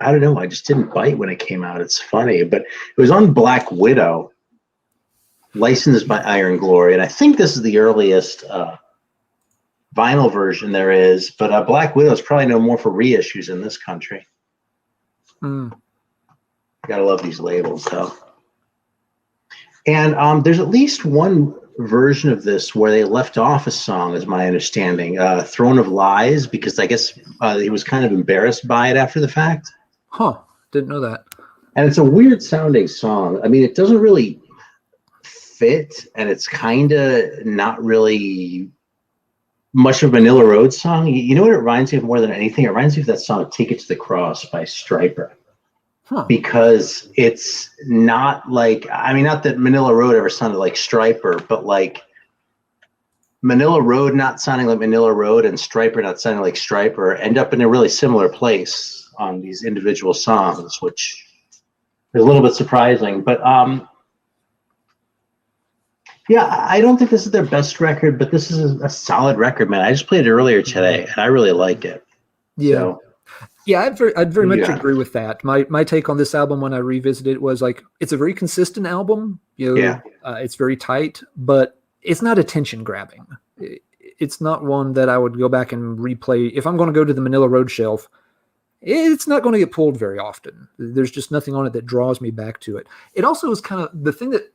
I don't know, I just didn't bite when it came out. It's funny, but it was on Black Widow, licensed by Iron Glory, and I think this is the earliest vinyl version there is, but Black Widow is probably no more for reissues in this country. Gotta love these labels, though. And there's at least one version of this where they left off a song, is my understanding, Throne of Lies, because I guess he was kind of embarrassed by it after the fact. Huh. Didn't know that. And it's a weird sounding song. I mean, it doesn't really fit, and it's kind of not really much of a Manila Road song. You know what it reminds me of more than anything? It reminds me of that song Take It to the Cross by Stryper. Huh. Because it's not like, I mean, not that Manila Road ever sounded like Stryper, but like Manila Road not sounding like Manila Road and Stryper not sounding like Stryper end up in a really similar place on these individual songs, which is a little bit surprising. But yeah, I don't think this is their best record, but this is a solid record, man. I just played it earlier today, and I really like it. Yeah. So, yeah, I'd very much agree with that. My take on this album when I revisited it was like, it's a very consistent album. You know, it's very tight, but it's not attention grabbing. It's not one that I would go back and replay. If I'm going to go to the Manila Road shelf, it's not going to get pulled very often. There's just nothing on it that draws me back to it. It also is kind of the thing that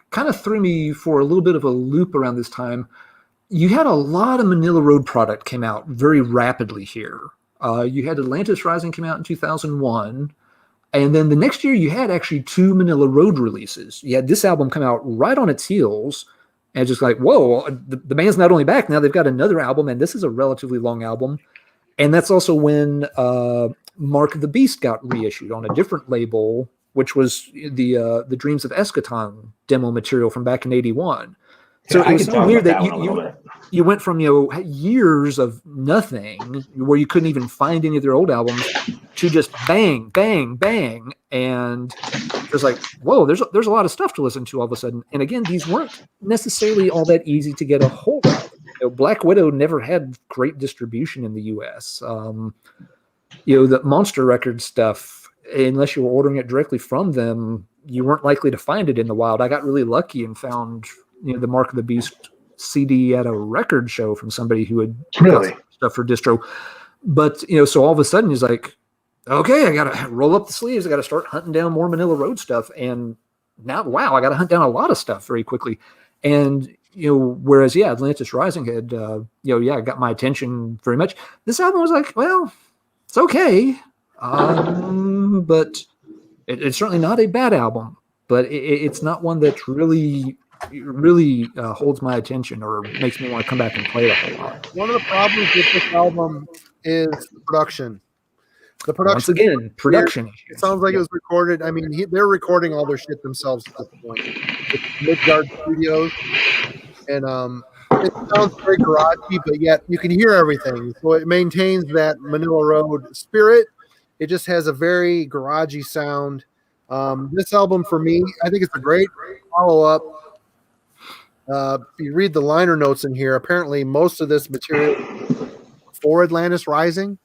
kind of threw me for a little bit of a loop around this time. You had a lot of Manila Road product came out very rapidly here. You had Atlantis Rising come out in 2001. And then the next year you had actually 2 Manila Road releases. You had this album come out right on its heels. And just like, whoa, the band's not only back, now they've got another album. And this is a relatively long album. And that's also when Mark of the Beast got reissued on a different label, which was the Dreams of Eschaton demo material from back in 81. So it was so weird that you went from, years of nothing where you couldn't even find any of their old albums to just bang, bang, bang. And it was like, whoa, there's a lot of stuff to listen to all of a sudden. And again, these weren't necessarily all that easy to get a hold of. Black Widow never had great distribution in the US. The Monster Records stuff, unless you were ordering it directly from them, you weren't likely to find it in the wild. I got really lucky and found the Mark of the Beast CD at a record show from somebody who had got stuff for distro. But so all of a sudden he's like, okay, I gotta roll up the sleeves. I gotta start hunting down more Manila Road stuff. And now, wow, I gotta hunt down a lot of stuff very quickly. And whereas Atlantis Rising had got my attention very much. This album was like, well, it's okay. But it's certainly not a bad album, but it's not one that really holds my attention or makes me want to come back and play it a whole lot. One of the problems with this album is the production. The production. Once again, production issues. It sounds like it was recorded. I mean, they're recording all their shit themselves at this point. It's Midgard Studios, and it sounds very garagey, but yet you can hear everything. So it maintains that Manila Road spirit. It just has a very garagey sound. This album, for me, I think it's a great follow-up. If you read the liner notes in here, apparently most of this material for Atlantis Rising,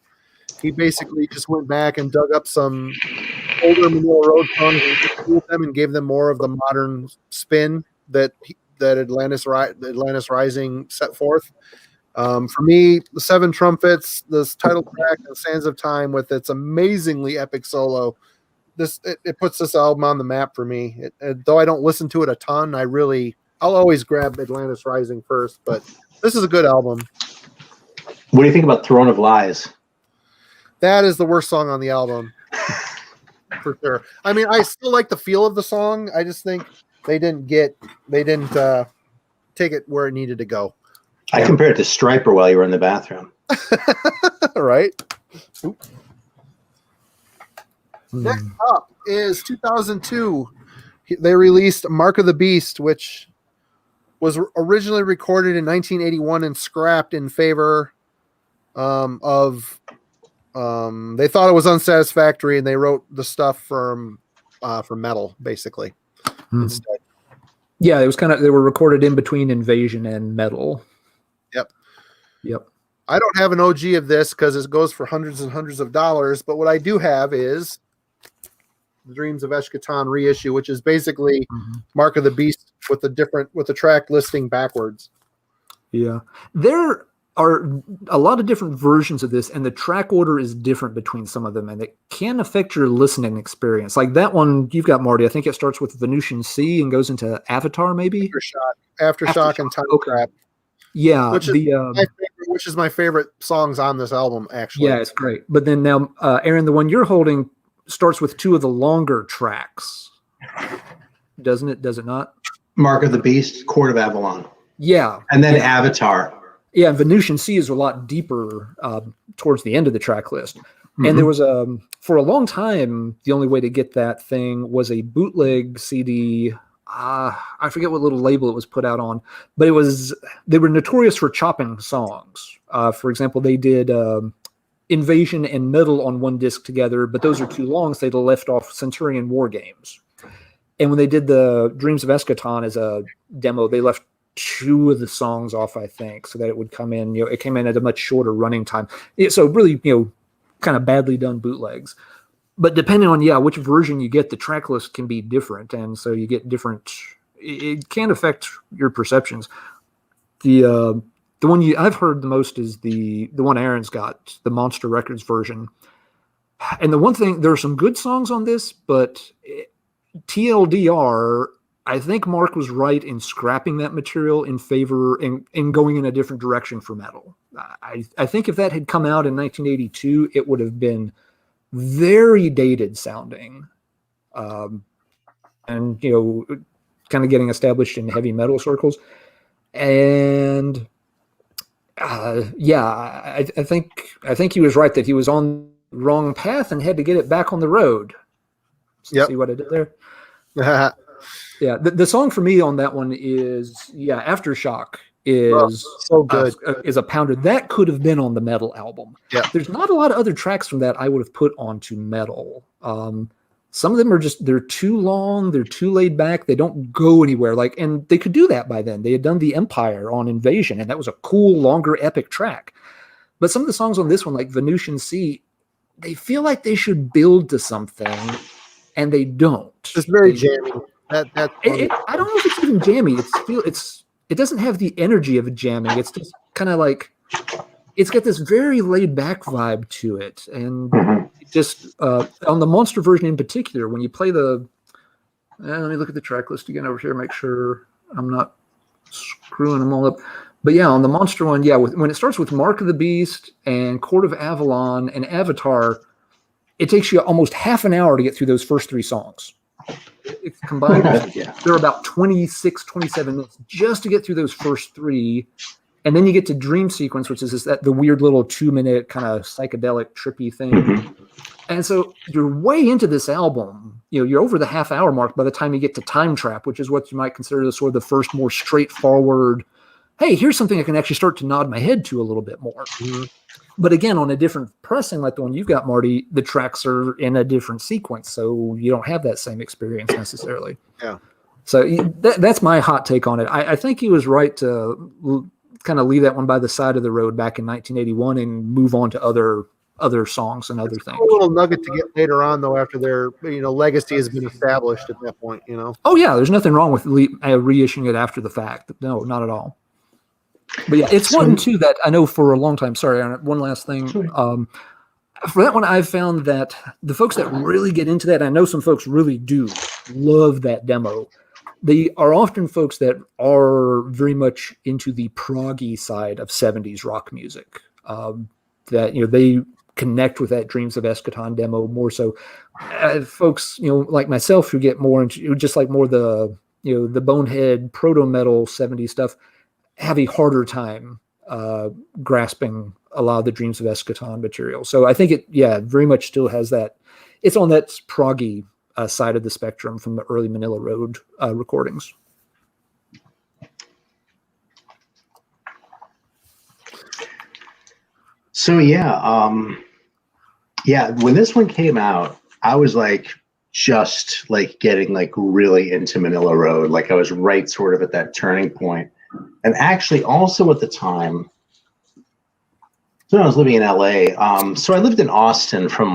he basically just went back and dug up some older Manila Road songs and gave them more of the modern spin that Atlantis Rising set forth. For me, the 7 trumpets, this title track, and Sands of Time with its amazingly epic solo, it puts this album on the map for me. Though I don't listen to it a ton, I'll always grab Atlantis Rising first, but this is a good album. What do you think about Throne of Lies? That is the worst song on the album, for sure. I mean, I still like the feel of the song. I just think they didn't take it where it needed to go. I compared it to Stryper while you were in the bathroom. Right. Oops. Next up is 2002. They released Mark of the Beast, which was originally recorded in 1981 and scrapped in favor of they thought it was unsatisfactory, and they wrote the stuff for Metal basically instead. Yeah, it was they were recorded in between Invasion and Metal. Yep. I don't have an OG of this because it goes for hundreds and hundreds of dollars, but what I do have is the Dreams of Eschaton reissue, which is basically Mark of the Beast with the track listing backwards. Yeah. Their are a lot of different versions of this, and the track order is different between some of them, and it can affect your listening experience. Like that one you've got, Marty, I think it starts with Venusian Sea and goes into Avatar, maybe? Aftershock and Time Trap. Yeah. Which is my favorite songs on this album, actually. Yeah, it's great. But then now, Aaron, the one you're holding starts with two of the longer tracks. Doesn't it? Does it not? Mark of the Beast, Court of Avalon. Yeah. And then Avatar. Yeah, Venusian Sea is a lot deeper towards the end of the track list. Mm-hmm. And there was for a long time, the only way to get that thing was a bootleg CD. I forget what little label it was put out on, but they were notorious for chopping songs. For example, they did Invasion and Metal on one disc together, but those are too long, so they left off Centurion War Games. And when they did the Dreams of Eschaton as a demo, they left two of the songs off, I think, so that it would come in, it came in at a much shorter running time. So really, kind of badly done bootlegs. But depending on, which version you get, the track list can be different. And so you get different, it can affect your perceptions. The one I've heard the most is the one Aaron's got, the Monster Records version. And the one thing, there are some good songs on this, but TLDR, I think Mark was right in scrapping that material in favor in going in a different direction for metal. I think if that had come out in 1982, it would have been very dated sounding, and kind of getting established in heavy metal circles. And I think he was right that he was on the wrong path and had to get it back on the road. Yep. See what I did there? Yeah, the song for me on that one is Aftershock is so good. Is a pounder. That could have been on the Metal album. Yeah. There's not a lot of other tracks from that I would have put onto Metal. Some of them are they're too long, they're too laid back, they don't go anywhere. And they could do that by then. They had done The Empire on Invasion, and that was a cool, longer, epic track. But some of the songs on this one, like Venusian Sea, they feel like they should build to something, and they don't. It's very jammy. I don't know if it's even jammy. It doesn't have the energy of a jamming. It's just kind of like, it's got this very laid back vibe to it. And just on the Monster version in particular, when you play let me look at the track list again over here, make sure I'm not screwing them all up. But on the Monster one, when it starts with Mark of the Beast and Court of Avalon and Avatar, it takes you almost half an hour to get through those first three songs. It's combined, they're about 26, 27 minutes just to get through those first three. And then you get to Dream Sequence, which is the weird little 2-minute kind of psychedelic trippy thing. Mm-hmm. And so you're way into this album. You're over the half hour mark by the time you get to Time Trap, which is what you might consider the first more straightforward, hey, here's something I can actually start to nod my head to a little bit more. Mm-hmm. But again, on a different pressing like the one you've got, Marty, the tracks are in a different sequence, so you don't have that same experience necessarily. Yeah. So that's my hot take on it. I think he was right to kind of leave that one by the side of the road back in 1981 and move on to other songs and other things. A little nugget to get later on, though, after their legacy has been established at that point. Oh yeah, there's nothing wrong with reissuing it after the fact. No, not at all. But it's one too that I know for a long time. Sorry, one last thing. For that one, I've found that the folks that really get into that, I know some folks really do love that demo. They are often folks that are very much into the proggy side of 70s rock music. That they connect with that Dreams of Eschaton demo more so. Folks, like myself, who get more into just like more the the bonehead proto metal 70s stuff, have a harder time grasping a lot of the Dreams of Eschaton material. So I think it, very much still has that. It's on that proggy side of the spectrum from the early Manila Road recordings. So when this one came out, I was just getting really into Manila Road. I was right sort of at that turning point. And actually also at the time, so I was living in LA. So I lived in Austin from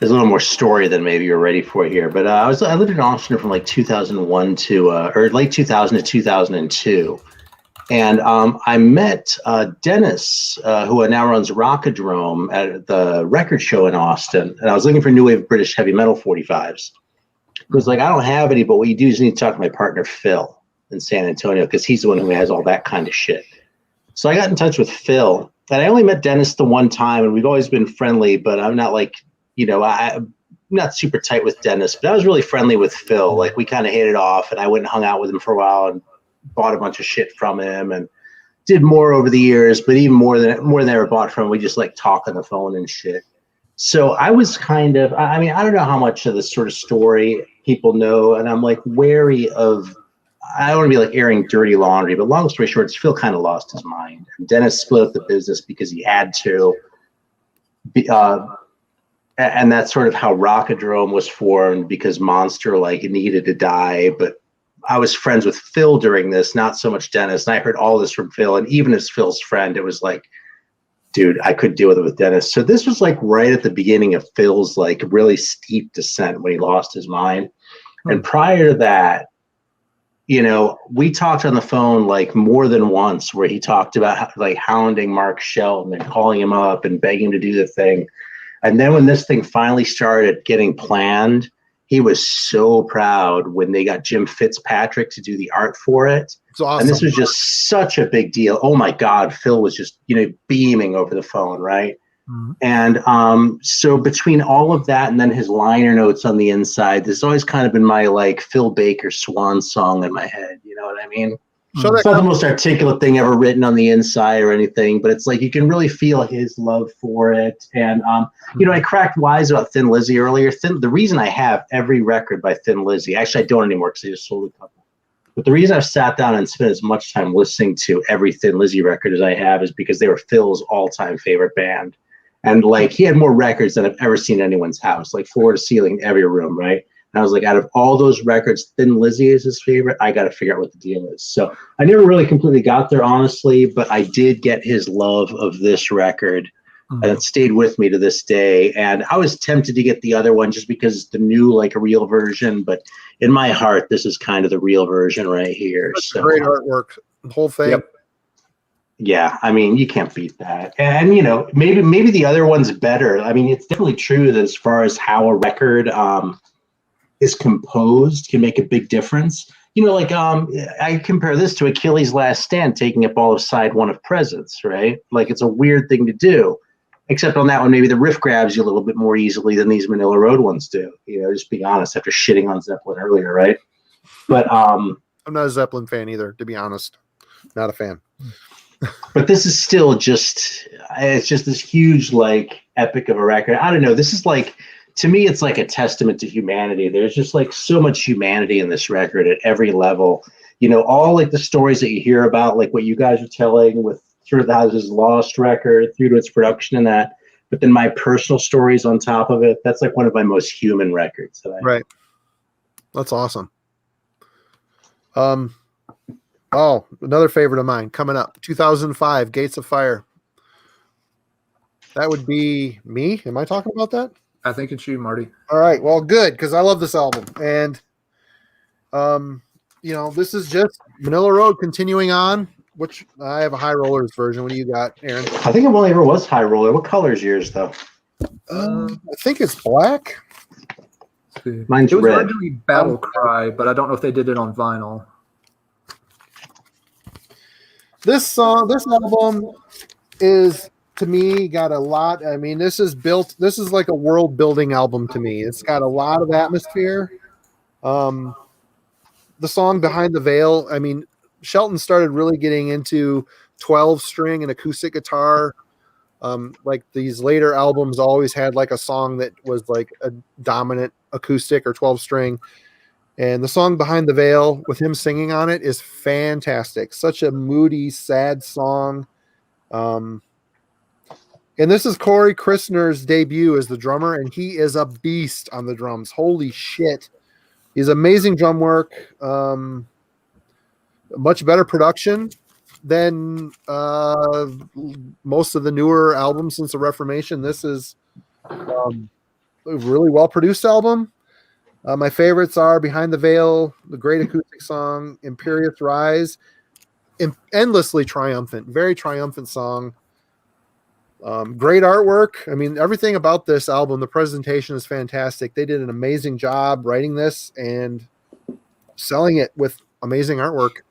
there's a little more story than maybe you're ready for here. But I lived in Austin from 2001 to or late 2000 to 2002. And I met Dennis, who now runs Rockadrome at the record show in Austin. And I was looking for new wave British heavy metal 45s. He was like, I don't have any, but what you do is you need to talk to my partner, Phil, in San Antonio, because he's the one who has all that kind of shit. So I got in touch with Phil. And I only met Dennis the one time, and we've always been friendly, but I'm not like, I'm not super tight with Dennis, but I was really friendly with Phil. Like, we kind of hit it off, and I went and hung out with him for a while and bought a bunch of shit from him and did more over the years, but even more than I ever bought from him, we just like talk on the phone and shit. So I was kind of, I mean, I don't know how much of this sort of story people know, and I'm like wary of, I don't want to be like airing dirty laundry, but long story short, Phil kind of lost his mind. Dennis split up the business because he had to. And that's sort of how Rockadrome was formed, because Monster like needed to die. But I was friends with Phil during this, not so much Dennis. And I heard all this from Phil. And even as Phil's friend, it was like, dude, I could deal with it with Dennis. So this was like right at the beginning of Phil's like really steep descent when he lost his mind. And prior to that, we talked on the phone like more than once, where he talked about like hounding Mark Shelton and calling him up and begging him to do the thing. And then when this thing finally started getting planned, he was so proud when they got Jim Fitzpatrick to do the art for it. It's awesome. And this was just such a big deal. Oh my God, Phil was just, beaming over the phone, right? Mm-hmm. And so between all of that and then his liner notes on the inside, this has always kind of been my like Phil Baker swan song in my head. You know what I mean? It's not the most articulate thing ever written on the inside or anything, but it's like you can really feel his love for it. And, I cracked wise about Thin Lizzy earlier. The reason I have every record by Thin Lizzy, actually I don't anymore because I just sold a couple. But the reason I've sat down and spent as much time listening to every Thin Lizzy record as I have is because they were Phil's all-time favorite band. And like he had more records than I've ever seen in anyone's house, like floor to ceiling, every room, right? And I was like, out of all those records, Thin Lizzy is his favorite. I got to figure out what the deal is. So I never really completely got there, honestly, but I did get his love of this record, and it stayed with me to this day. And I was tempted to get the other one just because it's the new, like a real version. But in my heart, this is kind of the real version right here. That's great artwork, the whole thing. Yep. Yeah, I mean, you can't beat that. And, maybe the other one's better. I mean, it's definitely true that as far as how a record is composed can make a big difference. I compare this to Achilles' Last Stand taking up all of side one of Presence, right? Like, it's a weird thing to do. Except on that one, maybe the riff grabs you a little bit more easily than these Manila Road ones do. Just being honest, after shitting on Zeppelin earlier, right? But I'm not a Zeppelin fan either, to be honest. Not a fan. But this is still it's just this huge, like, epic of a record. I don't know. This is like, to me, it's like a testament to humanity. There's just like so much humanity in this record at every level. All like the stories that you hear about, like what you guys are telling with Through the Houses Lost record, through to its production and that. But then my personal stories on top of it, that's like one of my most human records. Right. That's awesome. Another favorite of mine coming up, 2005, Gates of Fire. That would be me. Am I talking about that? I think it's you, Marty. All right. Well, good, because I love this album. And, this is just Manila Road continuing on, which I have a High Rollers version. What do you got, Aaron? I think it only ever was High Roller. What color is yours, though? I think it's black. Mine's it was red. originally Battle Cry, but I don't know if they did it on vinyl. This album is, to me, got a lot. I mean, this is like a world building album to me. It's got a lot of atmosphere. The song Behind the Veil, I mean, Shelton started really getting into 12-string and acoustic guitar. Like these later albums always had like a song that was like a dominant acoustic or 12-string. And the song Behind the Veil with him singing on it is fantastic. Such a moody, sad song. And this is Corey Christner's debut as the drummer, and he is a beast on the drums. Holy shit. He's amazing drum work. Much better production than most of the newer albums since the Reformation. This is a really well-produced album. My favorites are Behind the Veil, the great acoustic song, Imperious Rise. endlessly triumphant, very triumphant song. Great artwork. I mean, everything about this album, the presentation is fantastic. They did an amazing job writing this and selling it with amazing artwork.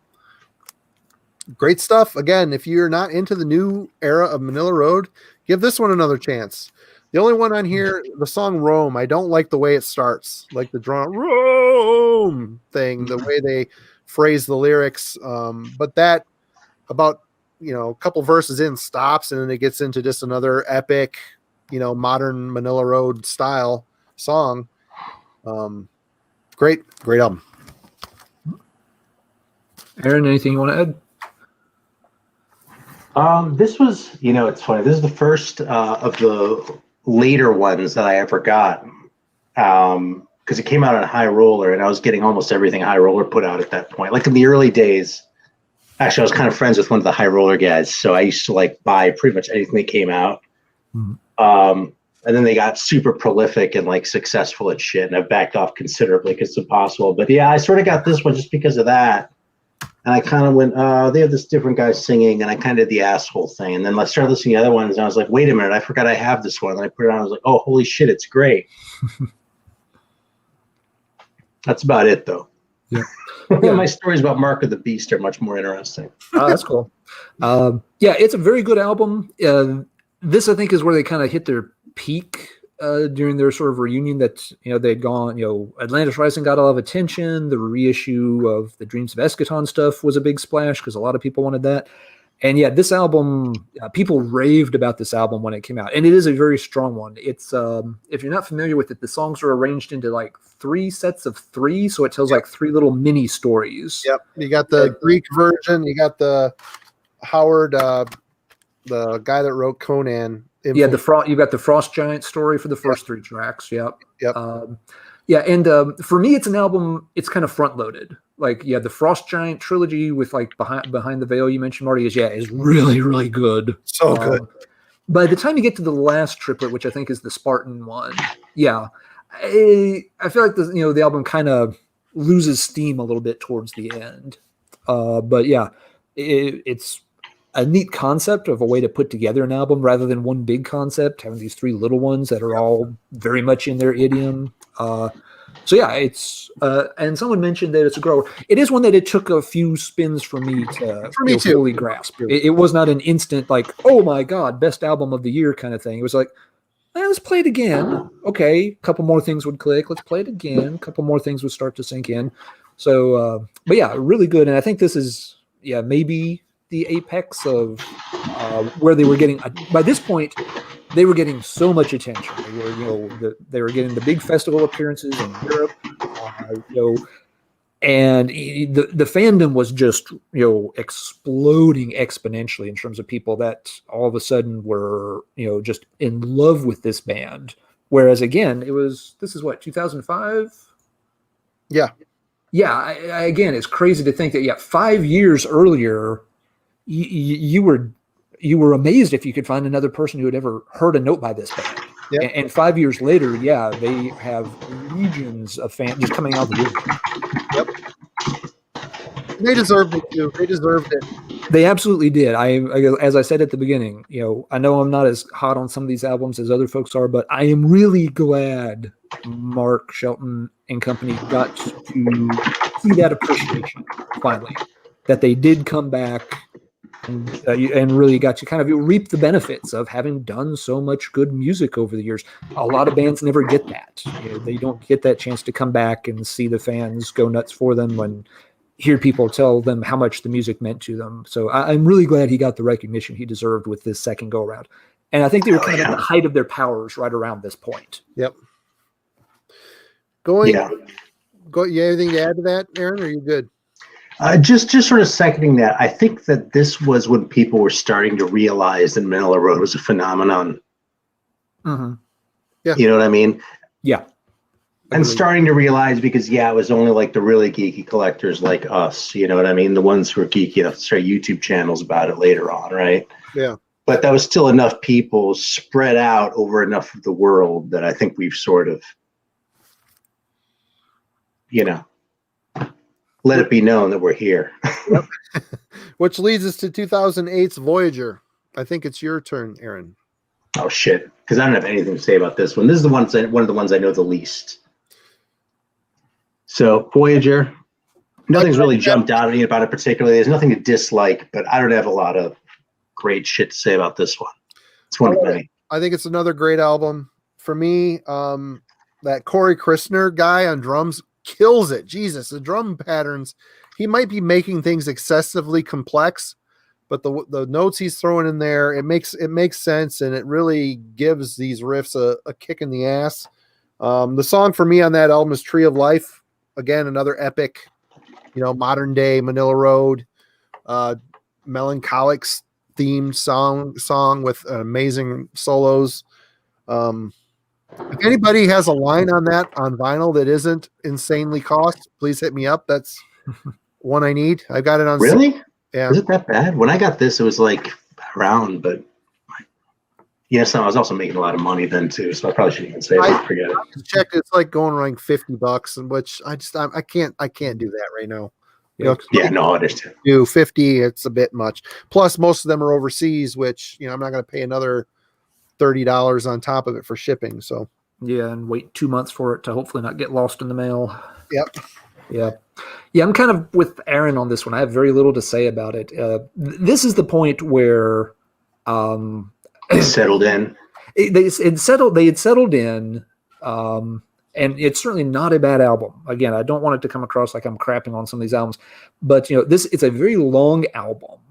Great stuff. Again, if you're not into the new era of Manila Road, give this one another chance. The only one on here, the song Rome, I don't like the way it starts, like the drum Rome thing, the way they phrase the lyrics. But that about, a couple verses in stops, and then it gets into just another epic, modern Manila Road style song. Great album. Aaron, anything you want to add? This was, it's funny. This is the first of the later ones that I ever got, because it came out on High Roller, and I was getting almost everything High Roller put out at that point. Like in the early days, actually, I was kind of friends with one of the High Roller guys, so I used to buy pretty much anything that came out. And then they got super prolific and successful at shit, and I've backed off considerably because it's impossible. But yeah, I sort of got this one just because of that. And I kind of went, they have this different guy singing, and I kind of did the asshole thing. And then I started listening to the other ones, and I was like, wait a minute, I forgot I have this one. And I put it on, I was like, oh, holy shit, it's great. That's about it, though. Yeah. My stories about Mark of the Beast are much more interesting. Oh, that's cool. Yeah, it's a very good album. This, I think, is where they kind of hit their peak during their sort of reunion that, they'd gone, Atlantis Rising got a lot of attention. The reissue of the Dreams of Eschaton stuff was a big splash because a lot of people wanted that. And yeah, this album, people raved about this album when it came out. And it is a very strong one. It's, if you're not familiar with it, the songs are arranged into 3 sets of 3. So it tells 3 little mini stories. Yep. You got the Greek version. You got the Howard, the guy that wrote Conan. Yeah, you got the Frost Giant story for the first 3 tracks. Yep. Yeah, and for me, it's an album. It's kind of front loaded. The Frost Giant trilogy with Behind the Veil you mentioned, Marty, is really, really good. So good. By the time you get to the last triplet, which I think is the Spartan one, yeah, I feel like the album kind of loses steam a little bit towards the end. But yeah, it's a neat concept of a way to put together an album rather than one big concept, having these 3 little ones that are all very much in their idiom. So yeah, it's and someone mentioned that it's a grower. It is one that it took a few spins for me to fully grasp. It was not an instant oh my god, best album of the year kind of thing. It was let's play it again. Okay, a couple more things would click. Let's play it again. A couple more things would start to sink in. So, but yeah, really good. And I think this is maybe the apex of where they were getting. By this point, they were getting so much attention. They were getting the big festival appearances in Europe, and the fandom was just exploding exponentially in terms of people that all of a sudden were just in love with this band. Whereas again, this is what, 2005? Yeah. Again, it's crazy to think that 5 years earlier, you were amazed if you could find another person who had ever heard a note by this band. Yep. And 5 years later, they have legions of fans just coming out of the woodwork. Yep. They deserved it too. They deserved it. They absolutely did. As I said at the beginning, I know I'm not as hot on some of these albums as other folks are, but I am really glad Mark Shelton and company got to see that appreciation finally, that they did come back and really got to kind of reap the benefits of having done so much good music over the years. A lot of bands never get that. They don't get that chance to come back and see the fans go nuts for them and hear people tell them how much the music meant to them. So I'm really glad he got the recognition he deserved with this second go around. And I think they were kind of at the height of their powers right around this point. Yep. You have anything to add to that, Aaron, or are you good? Just sort of seconding that. I think that this was when people were starting to realize that Manilla Road was a phenomenon. Mm-hmm. Yeah. You know what I mean? Yeah. And starting to realize because, it was only the really geeky collectors like us, you know what I mean? The ones who are geeky enough to start YouTube channels about it later on, right? Yeah. But that was still enough people spread out over enough of the world that I think we've sort of, let it be known that we're here. Yep. Which leads us to 2008's Voyager. I think it's your turn, Aaron. Oh shit! Because I don't have anything to say about this one. This is one of the ones I know the least. So Voyager, nothing's really jumped out at me about it particularly. There's nothing to dislike, but I don't have a lot of great shit to say about this one. It's one of many. I think it's another great album. For me, that Corey Christner guy on drums kills it. Jesus, the drum patterns. He might be making things excessively complex, but the notes he's throwing in there, it makes sense, and it really gives these riffs a kick in the ass. The song for me on that album is Tree of Life. Again, another epic, modern day Manila Road, melancholic themed song with amazing solos. If anybody has a line on that on vinyl that isn't insanely cost, please hit me up. That's one I need. I got it on. Really? Yeah. Is it that bad? When I got this, it was like around, but yes, I was also making a lot of money then too, so I probably shouldn't even say it. Forget it. I checked. It's like going around $50, and which I can't do that right now. Yeah, no, I understand. Do 50, it's a bit much. Plus, most of them are overseas, which I'm not going to pay another $30 on top of it for shipping. So yeah, and wait 2 months for it to hopefully not get lost in the mail. Yep. Yeah, I'm kind of with Aaron on this one. I have very little to say about it. This is the point where They settled in. They had settled in, and it's certainly not a bad album. Again, I don't want it to come across like I'm crapping on some of these albums, but it's a very long album,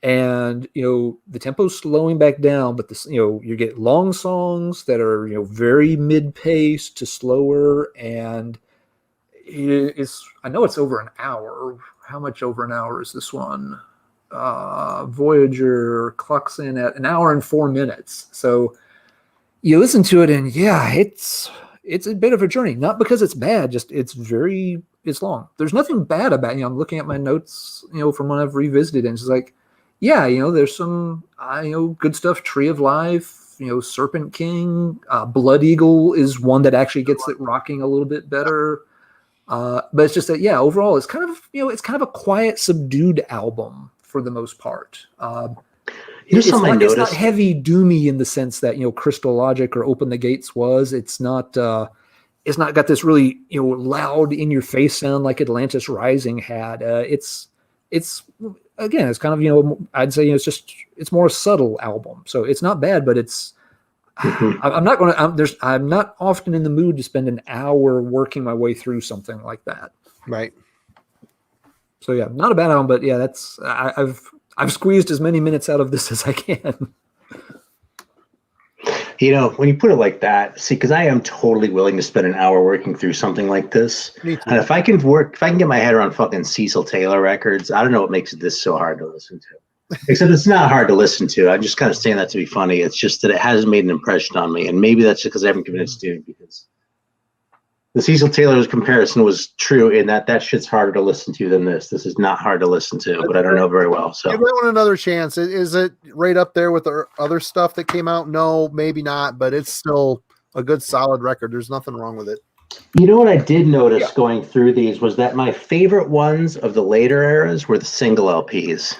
and the tempo's slowing back down. But this, you get long songs that are very mid-paced to slower, and I know it's over an hour. How much over an hour is this one? Voyager clocks in at 1 hour and 4 minutes. So you listen to it, and yeah, it's a bit of a journey. Not because it's bad, just it's long. There's nothing bad about it. I'm looking at my notes, from when I've revisited it, and it's like, yeah, there's some good stuff. Tree of Life, Serpent King, Blood Eagle is one that actually gets it rocking a little bit better. But it's just that, yeah, overall, it's kind of a quiet, subdued album for the most part. It's not heavy doomy in the sense that Crystal Logic or Open the Gates was. It's not got this really loud in your face sound like Atlantis Rising had. It's again, it's kind of I'd say it's more a subtle album. So it's not bad, but it's. I'm not often in the mood to spend an hour working my way through something like that. Right. So yeah, not a bad album, but yeah, I've squeezed as many minutes out of this as I can. When you put it like that, see, because I am totally willing to spend an hour working through something like this. And if I can get my head around fucking Cecil Taylor records, I don't know what makes this so hard to listen to. Except it's not hard to listen to. I'm just kind of saying that to be funny. It's just that it hasn't made an impression on me. And maybe that's just because I haven't convinced you, because the Cecil Taylor's comparison was true in that shit's harder to listen to than this. This is not hard to listen to, but I don't know very well. So give that one another chance. Is it right up there with the other stuff that came out? No, maybe not, but it's still a good solid record. There's nothing wrong with it. You know what I did notice going through these was that my favorite ones of the later eras were the single LPs.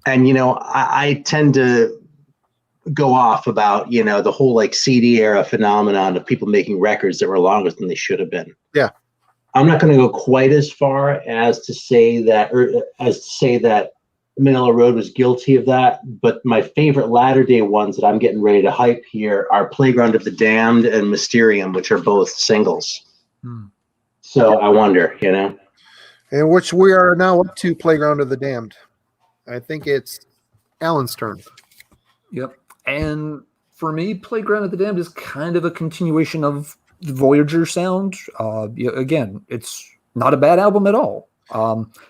And, I tend to go off about, the whole like CD era phenomenon of people making records that were longer than they should have been. Yeah. I'm not going to go quite as far as to say that Manila Road was guilty of that. But my favorite latter day ones that I'm getting ready to hype here are Playground of the Damned and Mysterium, which are both singles. So I wonder, And which we are now up to Playground of the Damned. I think it's Alan's turn. Yep. And for me, Playground of the Damned is kind of a continuation of the Voyager sound. Again, it's not a bad album at all.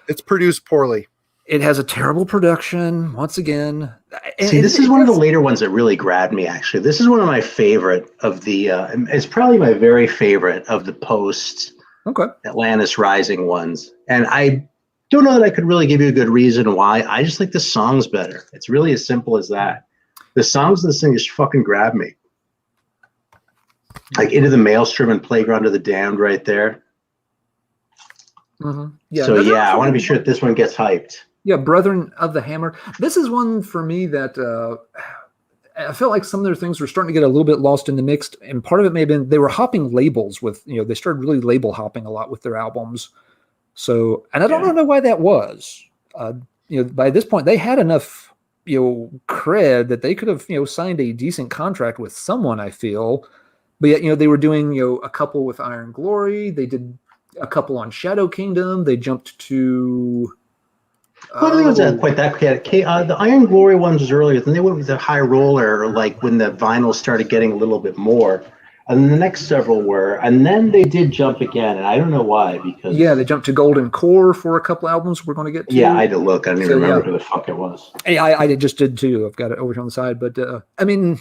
It's produced poorly. It has a terrible production, once again. See, this is one of the later ones that really grabbed me, actually. This is one of my favorite of the, it's probably my very favorite of the post Atlantis Rising ones. And I don't know that I could really give you a good reason why. I just like the songs better. It's really as simple as that. The songs of this thing just fucking grab me. Like Into the Maelstrom and Playground of the Damned right there. Mm-hmm. Yeah. So yeah, I want to be sure that this one gets hyped. Yeah, Brethren of the Hammer. This is one for me that I felt like some of their things were starting to get a little bit lost in the mix, and part of it may have been they were hopping labels with, they started really label hopping a lot with their albums. So, and I don't know why that was. By this point, they had enough, cred that they could have, signed a decent contract with someone, I feel. But yet, they were doing, a couple with Iron Glory. They did a couple on Shadow Kingdom. They jumped to... Well, I think it was quite that. The Iron Glory ones was earlier. Then they went with the High Roller, like when the vinyl started getting a little bit more. And then the next several were, and then they did jump again, and I don't know why. Because they jumped to Golden Core for a couple albums we're going to get to. Yeah, I had to look. I don't even remember who the fuck it was. Hey, I just did too. I've got it over here on the side, but I mean,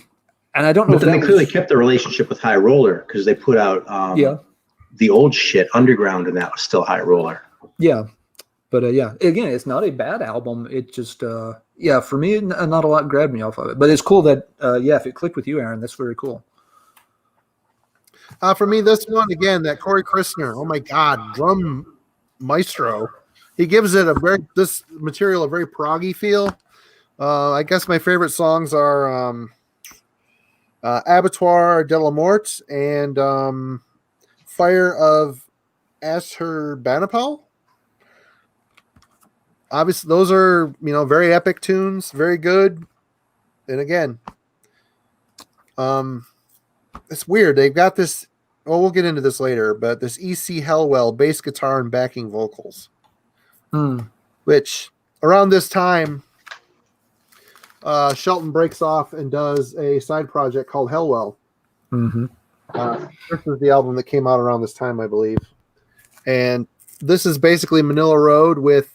and I don't know. But then they clearly kept the relationship with High Roller because they put out the old shit Underground, and that was still High Roller. Yeah. But again, it's not a bad album. It just, for me, not a lot grabbed me off of it. But it's cool that, if it clicked with you, Aaron, that's very cool. For me, this one, again, that Corey Christner, oh my God, drum maestro. He gives it this material a very proggy feel. I guess my favorite songs are Abattoir de la Mort and Fire of Ashurbanipal. Obviously, those are, very epic tunes, very good. And again, it's weird. They've got this, we'll get into this later, but this E.C. Hellwell bass guitar and backing vocals, which around this time, Shelton breaks off and does a side project called Hellwell. Mm-hmm. This is the album that came out around this time, I believe. And this is basically Manila Road with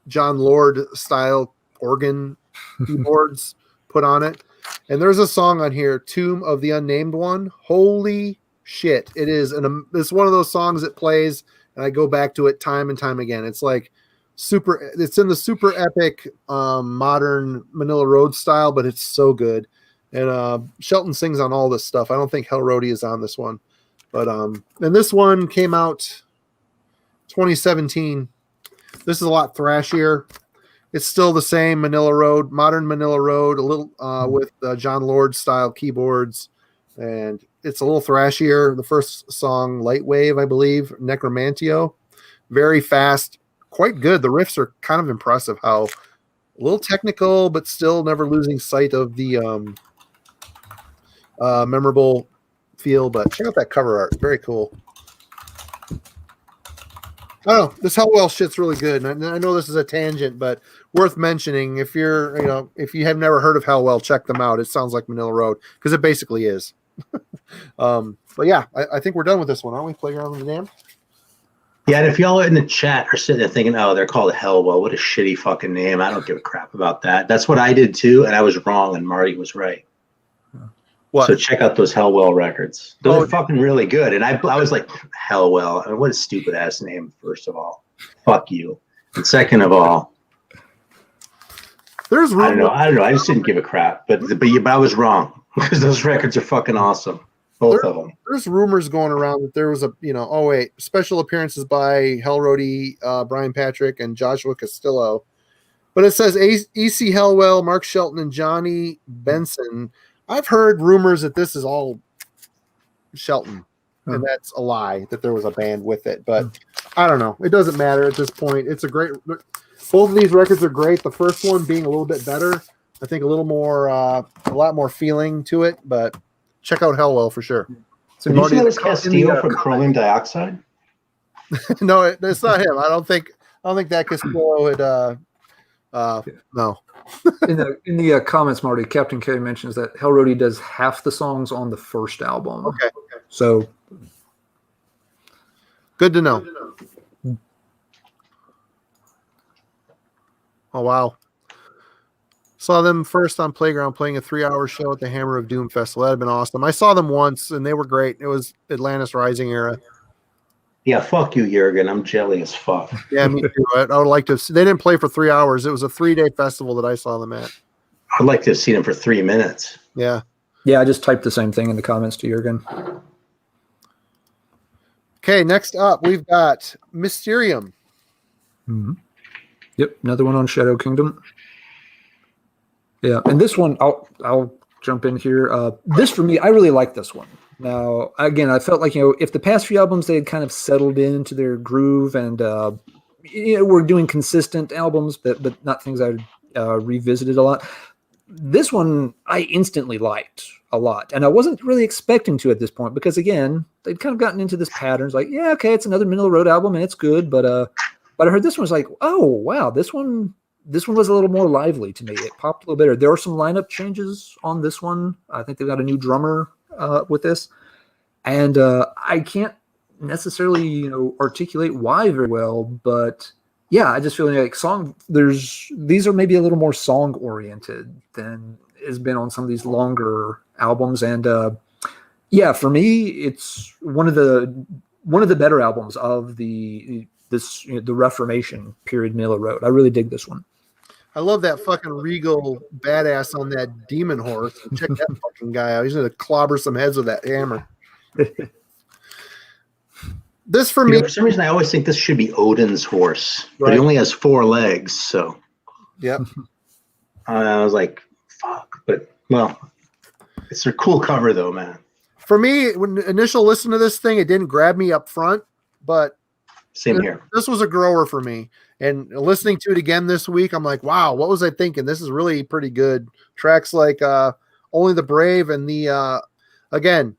John Lord style organ keyboards put on it. And there's a song on here, Tomb of the Unnamed One. Holy shit. It is. It's one of those songs that plays and I go back to it time and time again. It's like it's in the super epic modern Manila Road style, but it's so good. And Shelton sings on all this stuff. I don't think Hell Roadie is on this one. But and this one came out 2017. This is a lot thrashier. It's still the same Manila Road, modern Manila Road, a little with John Lord style keyboards, and it's a little thrashier. The first song, Light Wave, I believe, Necromantio, very fast, quite good. The riffs are kind of impressive. How a little technical, but still never losing sight of the memorable feel. But check out that cover art, very cool. Oh, this Hellwell shit's really good. And I know this is a tangent, but worth mentioning. If if you have never heard of Hellwell, check them out. It sounds like Manila Road because it basically is. But yeah, I think we're done with this one, aren't we? Playground of the Damned. Yeah, and if y'all in the chat are sitting there thinking, "Oh, they're called Hellwell. What a shitty fucking name." I don't give a crap about that. That's what I did too, and I was wrong, and Marty was right. What? So check out those Hellwell records. Those are fucking really good. And I was like, Hellwell. I mean, what a stupid ass name, first of all. Fuck you. And second of all, there's I don't know. I just didn't give a crap. But I was wrong because those records are fucking awesome. Both of them. There's rumors going around that there was special appearances by Hell Roadie, Brian Patrick, and Joshua Castillo. But it says E.C. Hellwell, Mark Shelton, and Johnny Benson. I've heard rumors that this is all Shelton, and that's a lie, that there was a band with it. But I don't know. It doesn't matter at this point. It's a great – both of these records are great. The first one being a little bit better. I think a lot more feeling to it. But check out Hellwell for sure. So did you say it was Castillo from Chromium Dioxide? No, it's not him. I don't think that Castillo would no. in the comments, Marty, Captain K mentions that Hell Roadie does half the songs on the first album. Okay. So good to know. Oh wow. Saw them first on Playground playing a 3-hour show at the Hammer of Doom Festival. That had been awesome. I saw them once and they were great. It was Atlantis Rising era. Yeah, fuck you, Jurgen. I'm jelly as fuck. Yeah, me too. I would like to. They didn't play for 3 hours. It was a 3-day festival that I saw them at. I'd like to have seen them for 3 minutes. Yeah. Yeah, I just typed the same thing in the comments to Jurgen. Okay, next up we've got Mysterium. Mm-hmm. Yep, another one on Shadow Kingdom. Yeah, and this one, I'll jump in here. This for me, I really like this one. Now, again, I felt like, if the past few albums they had kind of settled into their groove and were doing consistent albums, but not things I revisited a lot. This one I instantly liked a lot, and I wasn't really expecting to at this point because, again, they'd kind of gotten into this pattern. It's like, yeah, okay, it's another Manilla Road album and it's good, but I heard this one was like, oh wow, this one was a little more lively to me. It popped a little better. There are some lineup changes on this one. I think they've got a new drummer with this, and I can't necessarily articulate why very well, but yeah, I just feel like these are maybe a little more song oriented than has been on some of these longer albums, and yeah, for me, it's one of the better albums of the Reformation period Manilla Road. I really dig this one. I love that fucking regal badass on that demon horse. Check that fucking guy out. He's gonna clobber some heads with that hammer. This for me, for some reason, I always think this should be Odin's horse, but Right. he only has 4 legs. So yep. I was like, fuck. But, well, it's a cool cover, though, man. For me, when initial listen to this thing, it didn't grab me up front, but Same here. this was a grower for me. And listening to it again this week, I'm like, wow, what was I thinking? This is really pretty good. Tracks like Only the Brave and the again,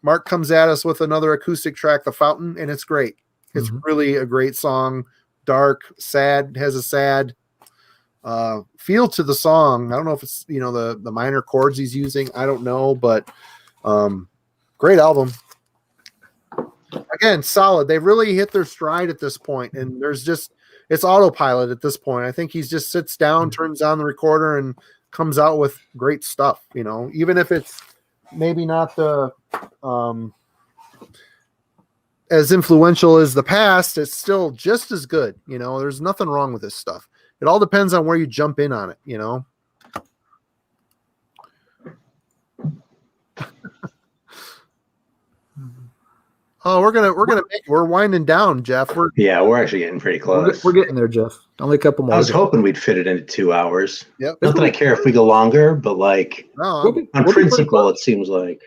Mark comes at us with another acoustic track, The Fountain, and it's great. It's really a great song. Dark, sad, has a sad feel to the song. I don't know if it's the minor chords he's using. I don't know, but great album. Again, solid. They've really hit their stride at this point, and it's autopilot at this point. I think he just sits down, turns on the recorder, and comes out with great stuff. Even if it's maybe not the as influential as the past, it's still just as good. There's nothing wrong with this stuff. It all depends on where you jump in on it. Oh, we're winding down, Jeff. We're actually getting pretty close. We're getting there, Jeff. Only a couple more. I was hoping we'd fit it into 2 hours. Yep. Not that I care if we go longer, but No, on principle, it seems like.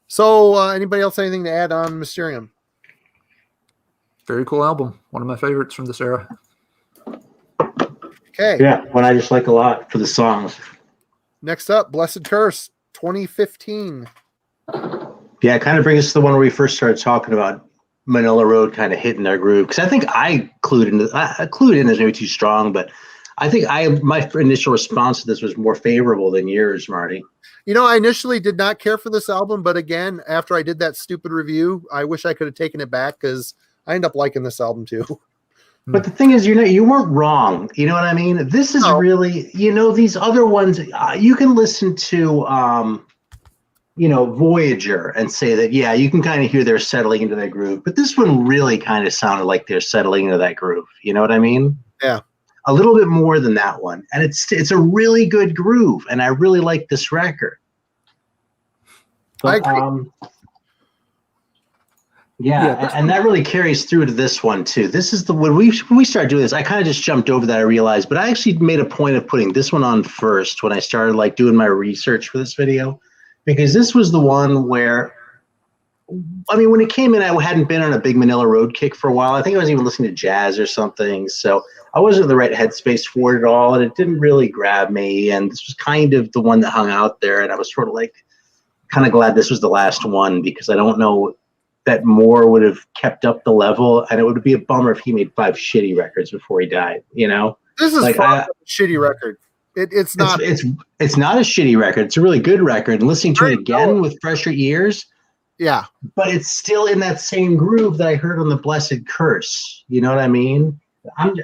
So, anybody else anything to add on Mysterium? Very cool album. One of my favorites from this era. Okay. Yeah, one I just like a lot for the songs. Next up, Blessed Curse, 2015. Yeah, it kind of brings us to the one where we first started talking about Manila Road kind of hitting their groove. Because I think I clued in as maybe too strong, but I think my initial response to this was more favorable than yours, Marty. I initially did not care for this album, but again, after I did that stupid review, I wish I could have taken it back because I end up liking this album too. But the thing is, you weren't wrong. You know what I mean? This is really, these other ones, you can listen to, Voyager and say that, yeah, you can kind of hear they're settling into that groove. But this one really kind of sounded like they're settling into that groove. You know what I mean? Yeah. A little bit more than that one. And it's a really good groove. And I really like this record. But, I agree. And that really carries through to this one too. This is when we started doing this, I kind of just jumped over that, I realized, but I actually made a point of putting this one on first when I started doing my research for this video, because this was the one where, when it came in, I hadn't been on a big Manila Road kick for a while. I think I was even listening to jazz or something. So I wasn't in the right headspace for it at all. And it didn't really grab me. And this was kind of the one that hung out there. And I was sort of kind of glad this was the last one, because I don't know that Moore would have kept up the level, and it would be a bummer if he made 5 shitty records before he died. This is a shitty record. It's not. It's not a shitty record. It's a really good record. And listening to it again with fresher ears, yeah. But it's still in that same groove that I heard on the Blessed Curse. You know what I mean? I'm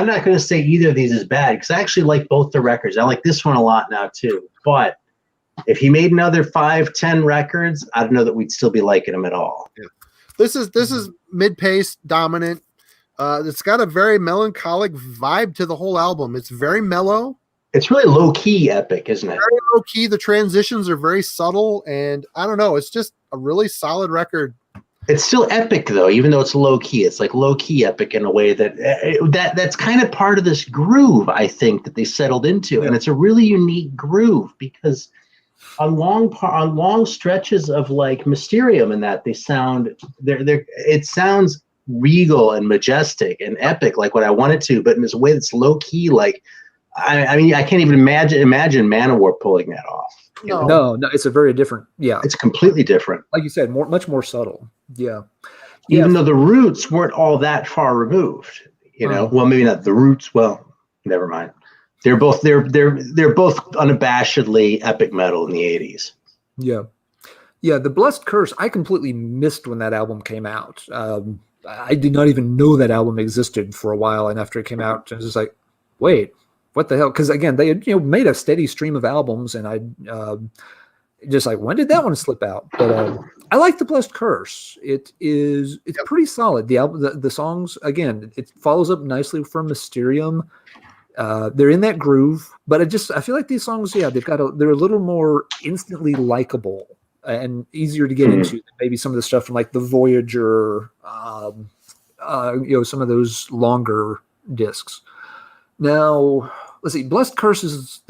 not going to say either of these is bad, because I actually like both the records. I like this one a lot now too. But if he made another 5-10 records, I don't know that we'd still be liking him at all. Yeah. This is mid-pace, dominant. It's got a very melancholic vibe to the whole album. It's very mellow. It's really low-key epic, isn't it? Very low-key. The transitions are very subtle, and I don't know. It's just a really solid record. It's still epic though, even though it's low key. It's like low key epic in a way that's kind of part of this groove, I think, that they settled into, and it's a really unique groove because on long stretches of like Mysterium and that it sounds regal and majestic and epic, like what I want it to, but in this way that's low key. Like I mean, I can't even imagine Manowar pulling that off. No, it's a very different. Yeah, it's completely different. Like you said, much more subtle. Yeah. Even though the roots weren't all that far removed, well, maybe not the roots. Well, never mind. They're both unabashedly epic metal in the 80s. Yeah. Yeah. The Blessed Curse, I completely missed when that album came out. I did not even know that album existed for a while. And after it came out, I was just like, wait, what the hell? Because again, they had made a steady stream of albums, and I just like, when did that one slip out? But I like the Blessed Curse. It's pretty solid. The album, the songs, again, it follows up nicely from Mysterium. They're in that groove, but I feel like these songs, they're a little more instantly likable and easier to get into than maybe some of the stuff from like the Voyager, some of those longer discs. Now, let's see. Blessed Curse is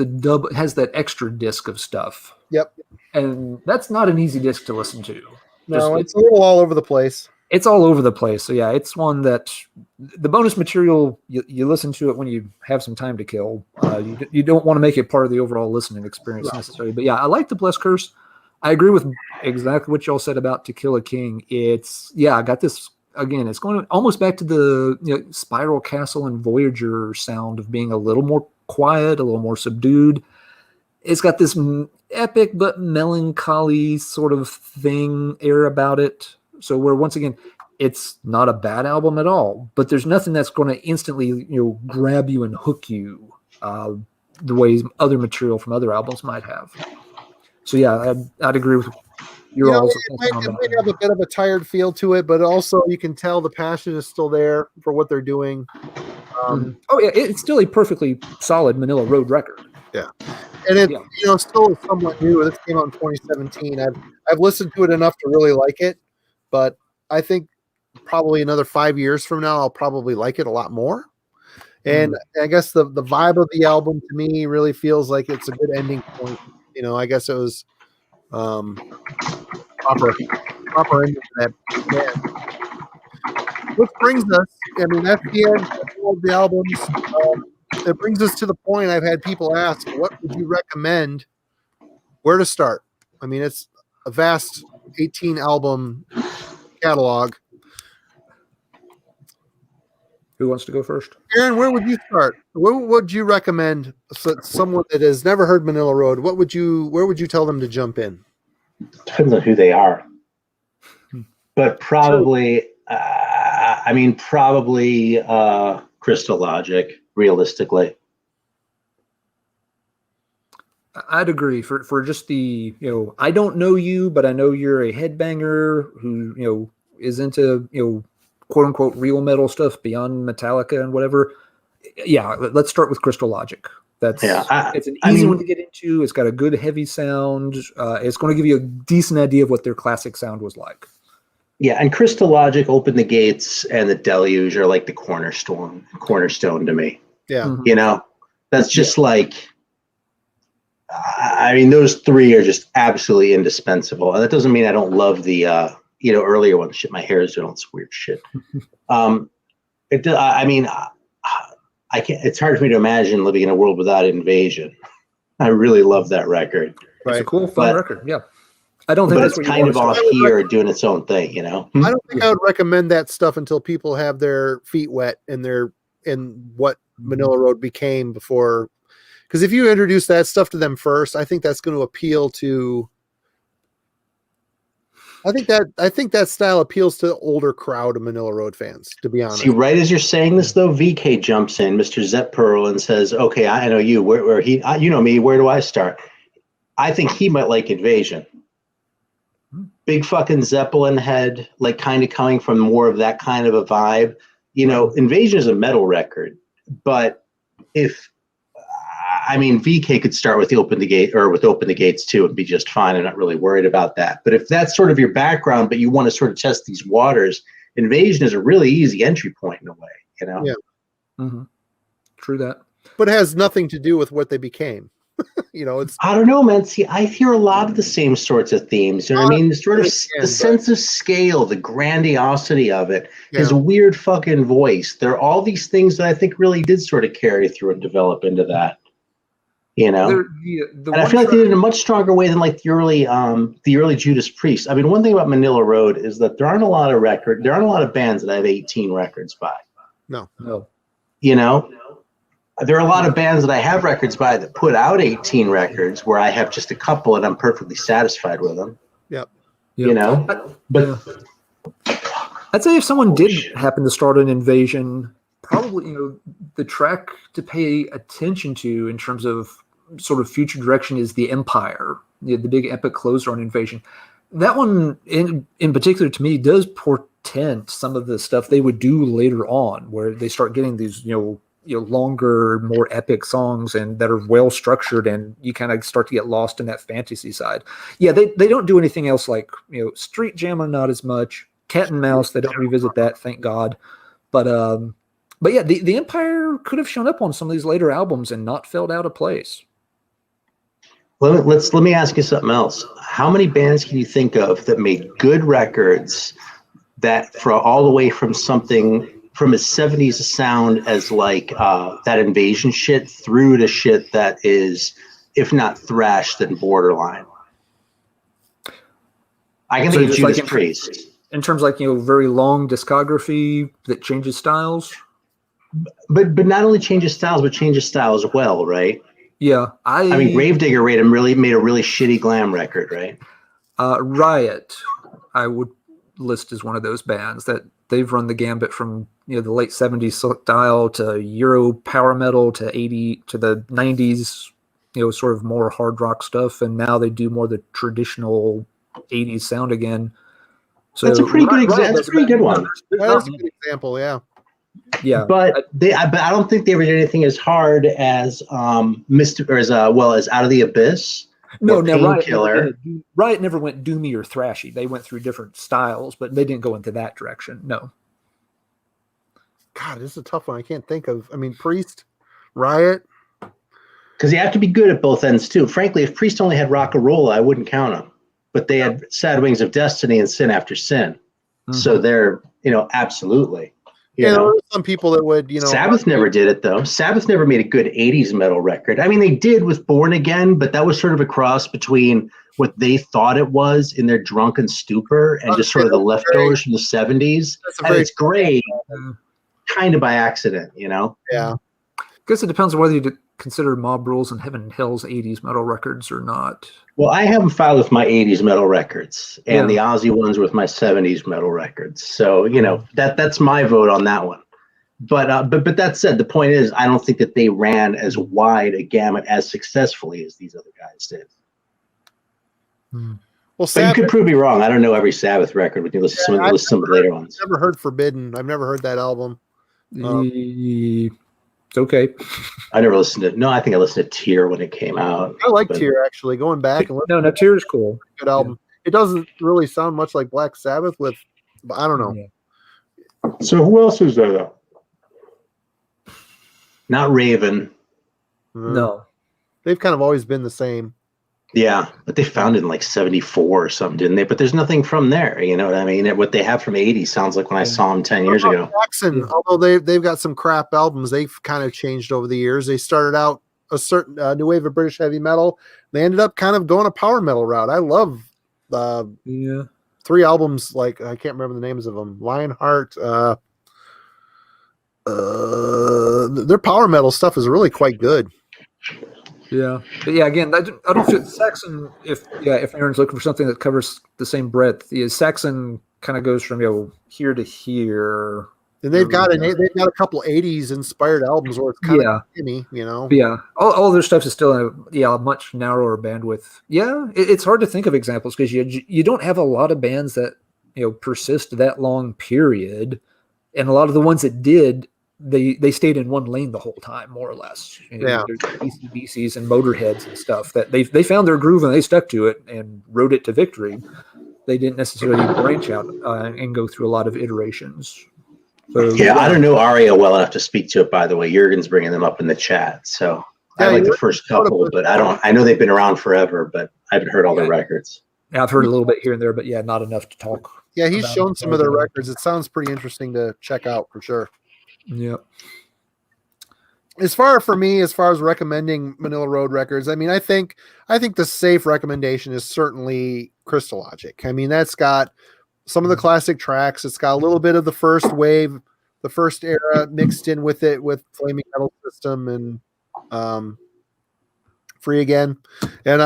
has that extra disc of stuff. Yep. And that's not an easy disc to listen to. No, it's a little all over the place. It's all over the place. So yeah, it's one that the bonus material, you listen to it when you have some time to kill. You don't want to make it part of the overall listening experience necessarily. But yeah, I like the Blessed Curse. I agree with exactly what y'all said about To Kill a King. I got this. Again, it's going almost back to the Spiral Castle and Voyager sound of being a little more quiet, a little more subdued. It's got this epic but melancholy sort of air about it. So where once again, it's not a bad album at all, but there's nothing that's going to instantly grab you and hook you the ways other material from other albums might have. So yeah, I'd agree with you. It might have a bit of a tired feel to it, but also you can tell the passion is still there for what they're doing. It's still a perfectly solid Manila Road record. Yeah, and it still somewhat new. This came out in 2017. I've listened to it enough to really like it, but I think probably another 5 years from now I'll probably like it a lot more. And I guess the vibe of the album to me really feels like it's a good ending point. I guess it was proper ending to that band. Which brings us, that's the end of the albums. It brings us to the point I've had people ask, what would you recommend? Where to start? It's a vast 18 album catalog. Who wants to go first? Aaron, where would you start? What would you recommend someone that has never heard Manilla Road? Where would you tell them to jump in? Depends on who they are. But probably, Crystal Logic, realistically. I'd agree for just the, I don't know you, but I know you're a headbanger who, is into, quote unquote real metal stuff beyond Metallica and whatever. Yeah. Let's start with Crystal Logic. It's an easy one to get into. It's got a good heavy sound. It's going to give you a decent idea of what their classic sound was like. Yeah. And Crystal Logic, Open the Gates, and The Deluge are like the cornerstone to me. Yeah. Mm-hmm. That's just like, those three are just absolutely indispensable. And that doesn't mean I don't love the, earlier ones. Shit, my hair is doing all this weird shit. I can't. It's hard for me to imagine living in a world without Invasion. I really love that record. Right. It's a cool, fun record. Yeah. I don't think that's it's kind of off here doing its own thing, I don't think I would recommend that stuff until people have their feet wet in what Manilla Road became before. Because if you introduce that stuff to them first, I think that's going to appeal to. I think that style appeals to the older crowd of Manilla Road fans, to be honest. See, right as you're saying this, though, VK jumps in, Mr. Zep Pearl, and says, "Okay, I know you. Where he, you know me. Where do I start?" I think he might like Invasion. Big fucking Zeppelin head, like kind of coming from more of that kind of a vibe. Invasion is a metal record, but if I mean, VK could start with Open the Gates too and be just fine. I'm not really worried about that. But if that's sort of your background, but you want to sort of test these waters, Invasion is a really easy entry point in a way, you know? Yeah. Mm-hmm. True that. But it has nothing to do with what they became. You know, it's. I don't know, man. See, I hear a lot of the same sorts of themes. You know what I mean? The sort of the sense of scale, the grandiosity of it, his weird fucking voice. There are all these things that I think really did sort of carry through and develop into that. You know, and I feel like they did it in a much stronger way than like the early Judas Priest. I mean, one thing about Manila Road is that there aren't a lot of bands that have 18 records by. No. You know, there are a lot of bands that I have records by that put out 18 records where I have just a couple and I'm perfectly satisfied with them. Yep. You know, but I'd say if someone did happen to start an Invasion, probably, you know, the track to pay attention to in terms of sort of future direction is The Empire, the big epic closer on Invasion. That one in particular to me does portend some of the stuff they would do later on, where they start getting these, you know, longer, more epic songs and that are well structured, and you kind of start to get lost in that fantasy side. Yeah, they don't do anything else like, you know, Street Jammer, not as much. Cat and Mouse, they don't revisit that, thank God. But yeah, the Empire could have shown up on some of these later albums and not felt out of place. Let me ask you something else. How many bands can you think of that made good records that for all the way from something from a 70s sound as like that Invasion shit through to shit that is, if not thrash, then borderline? I can think of Judas Priest. In terms of like, you know, very long discography that changes styles? But not only changes styles, but changes style as well, right? Yeah. I mean, Gravedigger made a really shitty glam record, right? Riot, I would list as one of those bands that they've run the gambit from, you know, the late 70s style to Euro power metal to the 90s, you know, sort of more hard rock stuff, and now they do more the traditional 80s sound again. So that's a pretty good example. That's a pretty good one. That's a good example, yeah. Yeah, but I don't think they ever did anything as hard as as Out of the Abyss. No, Riot never went doomy or thrashy. They went through different styles, but they didn't go into that direction. No. God, this is a tough one. I can't think of. I mean, Priest, Riot. Because you have to be good at both ends too. Frankly, if Priest only had Rock-a-Rolla, I wouldn't count them. But they had Sad Wings of Destiny and Sin After Sin. Mm-hmm. So they're, you know, absolutely. You know, there are some people that would, you know. Sabbath never did it, though. Sabbath never made a good 80s metal record. I mean, they did with Born Again, but that was sort of a cross between what they thought it was in their drunken stupor and just sort of the leftovers from the 70s. And it's great, kind of by accident, you know? Yeah. I guess it depends on whether you consider Mob Rules and Heaven and Hell's 80s metal records or not. Well, I have them filed with my 80s metal records and the Ozzy ones with my 70s metal records. So, you know, that's my vote on that one. But that said, the point is, I don't think that they ran as wide a gamut as successfully as these other guys did. Well, but you could prove me wrong. I don't know every Sabbath record. We can listen to some of the later ones. I've never heard Forbidden. I've never heard that album. It's okay. I never listened to. No, I think I listened to Tear when it came out. I like Tear actually. Going back and no, Tear is cool. Good album. Yeah. It doesn't really sound much like Black Sabbath but I don't know. Yeah. So who else is there though? Not Raven. No, they've kind of always been the same. Yeah, but they founded in like 74 or something, didn't they? But there's nothing from there. You know what I mean? What they have from 80 sounds like when I saw them 10 years ago. Jackson, although they've got some crap albums, they've kind of changed over the years. They started out a certain new wave of British heavy metal. They ended up kind of going a power metal route. I love 3 albums, like I can't remember the names of them. Lionheart. Their power metal stuff is really quite good. Yeah, but yeah. Again, I don't feel Saxon. If Aaron's looking for something that covers the same breadth, Saxon kind of goes from here to here. And they've got a couple '80s inspired albums where it's kind of skinny, you know. Yeah, all their stuff is still a much narrower bandwidth. Yeah, it's hard to think of examples because you don't have a lot of bands that persist that long period, and a lot of the ones that did, they stayed in one lane the whole time, more or less. Yeah. There's ACDCs and Motorheads and stuff that they found their groove and they stuck to it and rode it to victory. They didn't necessarily branch out and go through a lot of iterations. So, yeah, I don't know Aria well enough to speak to it, by the way. Jurgen's bringing them up in the chat. So I like the first couple, but I know they've been around forever, but I haven't heard all their records. Yeah, I've heard a little bit here and there, but yeah, not enough to talk. Yeah, he's shown some of their records. It sounds pretty interesting to check out for sure. Yeah. As far as recommending Manila Road records, I mean, I think the safe recommendation is certainly Crystallogic. I mean, that's got some of the classic tracks. It's got a little bit of the first wave, the first era mixed in with it, with Flaming Metal System and Free Again, and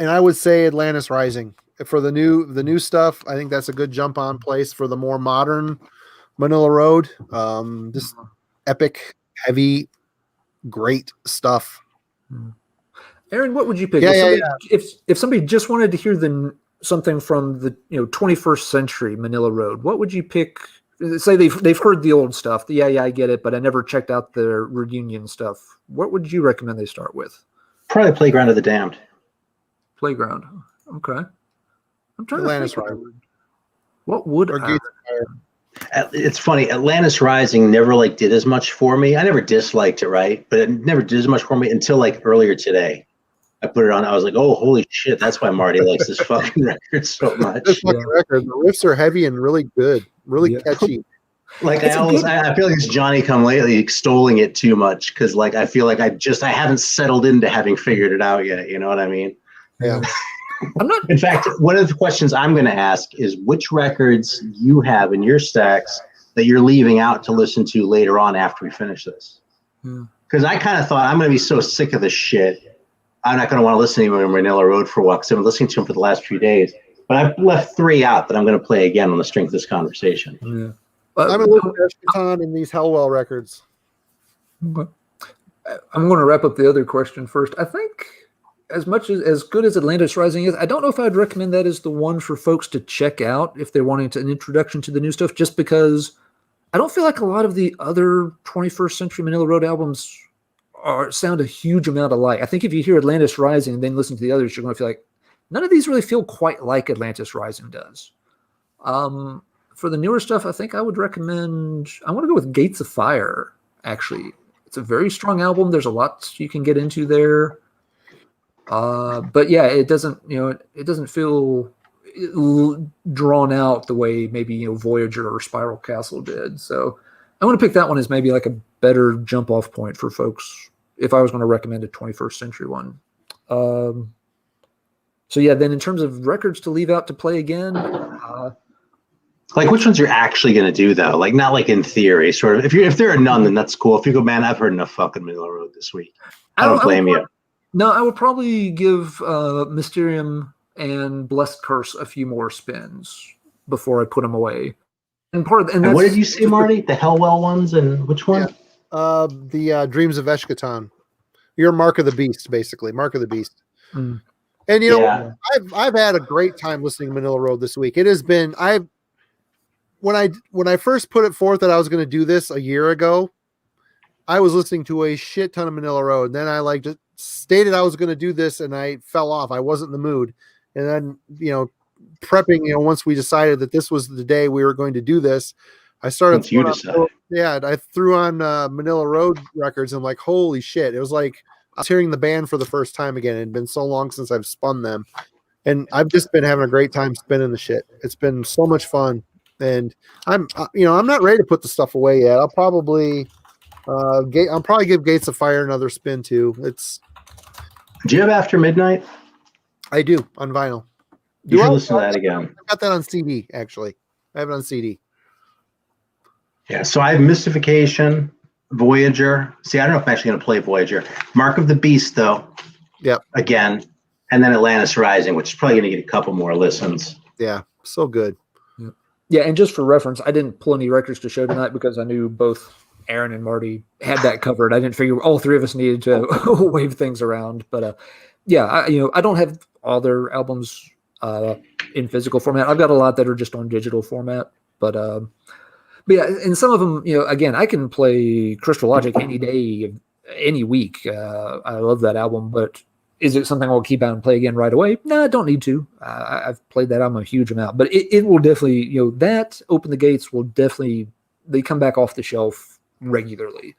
I would say Atlantis Rising for the new stuff. I think that's a good jump on place for the more modern Manila Road. Just epic, heavy, great stuff. Aaron, what would you pick? If somebody just wanted to hear something from the 21st century Manila Road, what would you pick? Say they've heard the old stuff. Yeah, I get it, but I never checked out the reunion stuff. What would you recommend they start with? Probably Playground of the Damned. Playground. Okay. I'm trying Atlantis to think. Rising. What would It's funny. Atlantis Rising never did as much for me. I never disliked it, right? But it never did as much for me until earlier today. I put it on. I was like, "Oh, holy shit! That's why Marty likes this fucking record so much." This fucking record. The riffs are heavy and really good, really catchy. I feel like it's Johnny Come Lately extolling it too much because I feel like I haven't settled into having figured it out yet. You know what I mean? Yeah. I'm not. In fact, one of the questions I'm going to ask is which records you have in your stacks that you're leaving out to listen to later on after we finish this. Because I kind of thought I'm going to be so sick of this shit. I'm not going to want to listen to Manila Road for a while because I've been listening to him for the last few days. But I've left 3 out that I'm going to play again on the strength of this conversation. Yeah. I'm going to look at Ashketon in these Hellwell records. Okay. I'm going to wrap up the other question first. I think as good as Atlantis Rising is, I don't know if I'd recommend that as the one for folks to check out if they're wanting an introduction to the new stuff, just because I don't feel like a lot of the other 21st century Manila Road albums sound a huge amount alike. I think if you hear Atlantis Rising and then listen to the others, you're going to feel like none of these really feel quite like Atlantis Rising does. For the newer stuff, I think I would recommend, I want to go with Gates of Fire, actually. It's a very strong album. There's a lot you can get into there. But yeah, it doesn't feel drawn out the way maybe Voyager or Spiral Castle did. So I want to pick that one as maybe a better jump off point for folks if I was going to recommend a 21st century one. So yeah, then in terms of records to leave out to play again, which ones you're actually going to do though? Not in theory, sort of. If there are none, then that's cool. If you go, man, I've heard enough fucking Manila Road this week. I don't blame you. No, I would probably give Mysterium and Blessed Curse a few more spins before I put them away. And what did you say, Marty? The Hellwell ones and which one? Yeah. The Dreams of Eshketon. Your Mark of the Beast, basically. Mark of the Beast. Mm. And I've had a great time listening to Manila Road this week. It has been when I first put it forth that I was going to do this a year ago, I was listening to a shit ton of Manila Road. And then I just stated I was going to do this and I fell off. I wasn't in the mood. And then, prepping, once we decided that this was the day we were going to do this, I started. I threw on Manila Road records and I'm like, holy shit. It was like I was hearing the band for the first time again. It had been so long since I've spun them. And I've just been having a great time spinning the shit. It's been so much fun. And I'm not ready to put the stuff away yet. I'll probably give Gates of Fire another spin too. Do you have After Midnight? I do on vinyl. You should listen to that again. I got that on CD, actually. I have it on CD. Yeah, so I have Mystification, Voyager. See, I don't know if I'm actually going to play Voyager. Mark of the Beast, though. Yep. Again. And then Atlantis Rising, which is probably going to get a couple more listens. Yeah, so good. Yeah, and just for reference, I didn't pull any records to show tonight because I knew both Aaron and Marty had that covered. I didn't figure all three of us needed to wave things around. But I don't have all their albums in physical format. I've got a lot that are just on digital format. But But yeah, and some of them, again, I can play Crystal Logic any day, any week. I love that album, but is it something I'll keep out and play again right away? No, I don't need to. I've played that album a huge amount, but it will definitely, that Open the Gates will definitely, they come back off the shelf regularly.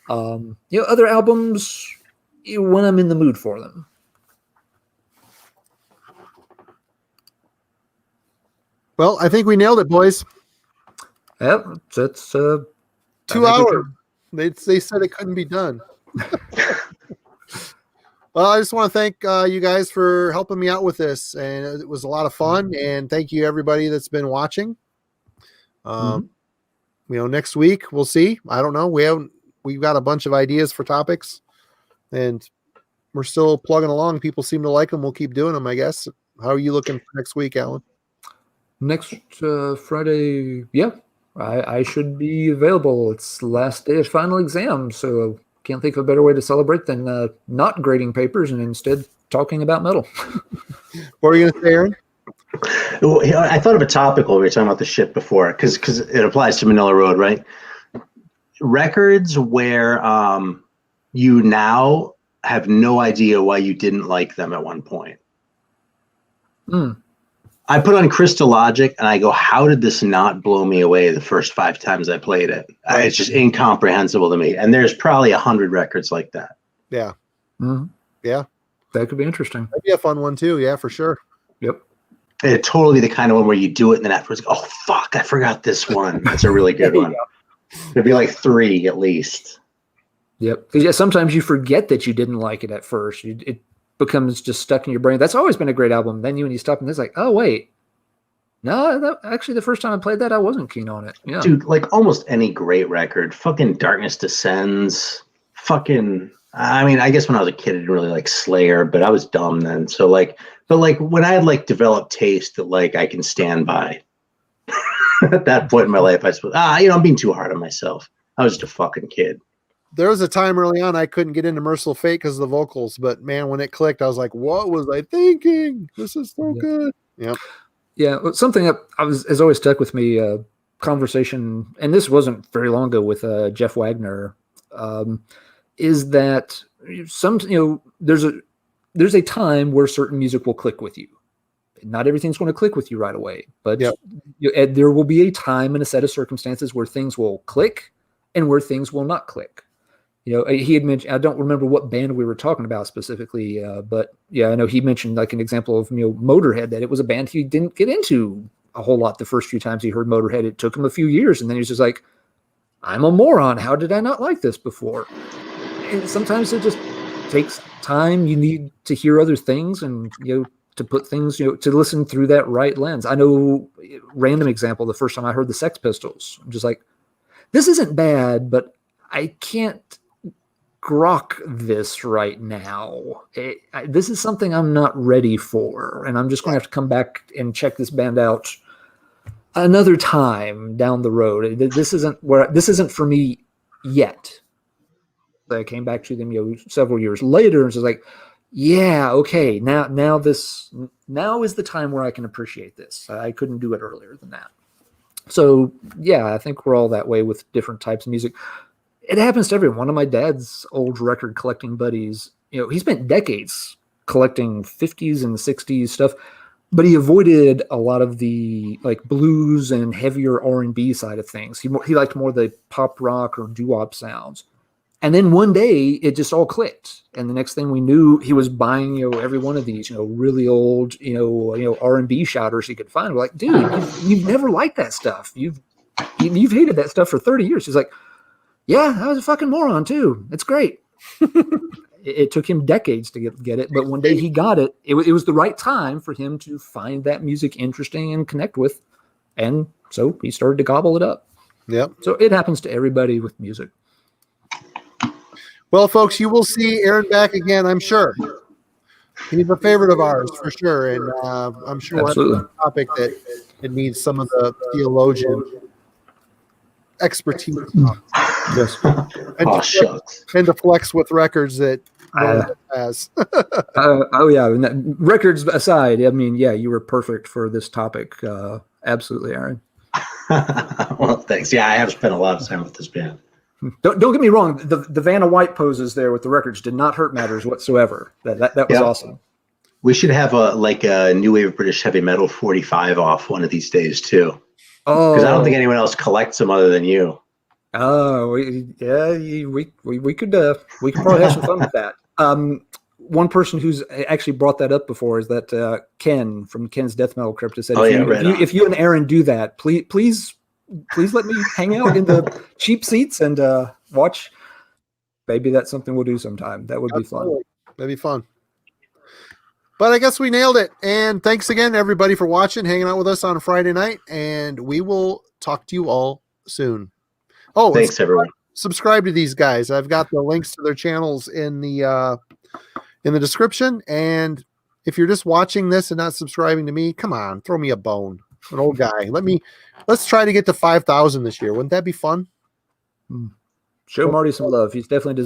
Other albums, when I'm in the mood for them. Well, I think we nailed it, boys. Yep, that's 2 hours. They said it couldn't be done. Well, I just want to thank you guys for helping me out with this, and it was a lot of fun. And thank you everybody that's been watching. Next week we'll see. I don't know. We've got a bunch of ideas for topics, and we're still plugging along. People seem to like them. We'll keep doing them, I guess. How are you looking for next week, Alan? Next Friday, yeah, I should be available. It's the last day of final exam, so can't think of a better way to celebrate than not grading papers and instead talking about metal. What are you going to say, Aaron? Well, I thought of a topic while we were talking about the shit before, because it applies to Manila Road, right? Records where you now have no idea why you didn't like them at one point. I put on Crystal Logic and I go, how did this not blow me away the first 5 times I played it? It's just incomprehensible to me. And there's probably 100 records like that. Yeah. Yeah. That could be interesting. That'd be a fun one too. Yeah, for sure. Yep. It'd totally be the kind of one where you do it and then afterwards, oh, fuck, I forgot this one. That's a really good one. There'd be like 3 at least. Yep. Because sometimes you forget that you didn't like it at first. It becomes just stuck in your brain. That's always been a great album. Then when you stop and it's like, oh wait, no, actually the first time I played that, I wasn't keen on it. Yeah, dude, like almost any great record, fucking Darkness Descends, fucking. I mean, I guess when I was a kid, I didn't really like Slayer, but I was dumb then. So but when I had developed taste that I can stand by. At that point in my life, I suppose, I'm being too hard on myself. I was just a fucking kid. There was a time early on I couldn't get into Merciful Fate because of the vocals, but man, when it clicked, I was like, what was I thinking? This is so good. Yep. Yeah. Something that has always stuck with me, conversation, and this wasn't very long ago with Jeff Wagner, is that there's a time where certain music will click with you. Not everything's going to click with you right away, but there will be a time and a set of circumstances where things will click and where things will not click. He had mentioned, I don't remember what band we were talking about specifically, but yeah, I know he mentioned an example of, Motorhead, that it was a band he didn't get into a whole lot the first few times he heard Motorhead. It took him a few years, and then he's just like, I'm a moron. How did I not like this before? And sometimes it just takes time. You need to hear other things and, to put things, to listen through that right lens. I know, random example, the first time I heard the Sex Pistols, I'm just like, this isn't bad, but I can't grok this right now. This is something I'm not ready for, and I'm just going to have to come back and check this band out another time down the road. This isn't for me yet. I came back to them, several years later, and was like, yeah, okay, now is the time where I can appreciate this. I couldn't do it earlier than that. So yeah, I think we're all that way with different types of music. It happens to everyone. One of my dad's old record collecting buddies, he spent decades collecting 50s and 60s stuff, but he avoided a lot of the blues and heavier R&B side of things. He liked more the pop rock or doo-wop sounds. And then one day it just all clicked. And the next thing we knew, he was buying, every one of these, really old, R&B shouters he could find. We're like, dude, you've never liked that stuff. You've hated that stuff for 30 years. He's like, yeah, I was a fucking moron too. It's great. It took him decades to get it, but one day he got it. It was the right time for him to find that music interesting and connect with. And so he started to gobble it up. Yep. So it happens to everybody with music. Well, folks, you will see Aaron back again, I'm sure. He's a favorite of ours for sure, and I'm sure we'll have a topic that it needs some of the theologian expertise. Yes. And to flex with records that no one has. Oh yeah, records aside, I mean, yeah, you were perfect for this topic. Absolutely, Aaron. Well, thanks. Yeah, I have spent a lot of time with this band. Don't get me wrong. The Vanna White poses there with the records did not hurt matters whatsoever. That was Yep. awesome. We should have a new wave of British heavy metal 45 off one of these days too, because I don't think anyone else collects them other than you. Oh, we could probably have some fun with that. One person who's actually brought that up before is that Ken from Ken's Death Metal Crypto said, if you and Aaron do that, please let me hang out in the cheap seats and watch. Maybe that's something we'll do sometime. That would be fun. That'd be fun. But I guess we nailed it. And thanks again, everybody, for watching, hanging out with us on a Friday night. And we will talk to you all soon. Oh, thanks, everyone. Subscribe to these guys. I've got the links to their channels in the description. And if you're just watching this and not subscribing to me, come on, throw me a bone. An old guy. Let's try to get to 5,000 this year. Wouldn't that be fun? Show Marty some love. He's definitely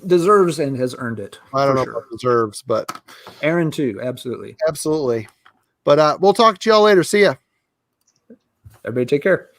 deserves and has earned it. I don't know if it deserves, but Aaron too. Absolutely. Absolutely. But we'll talk to y'all later. See ya. Everybody take care.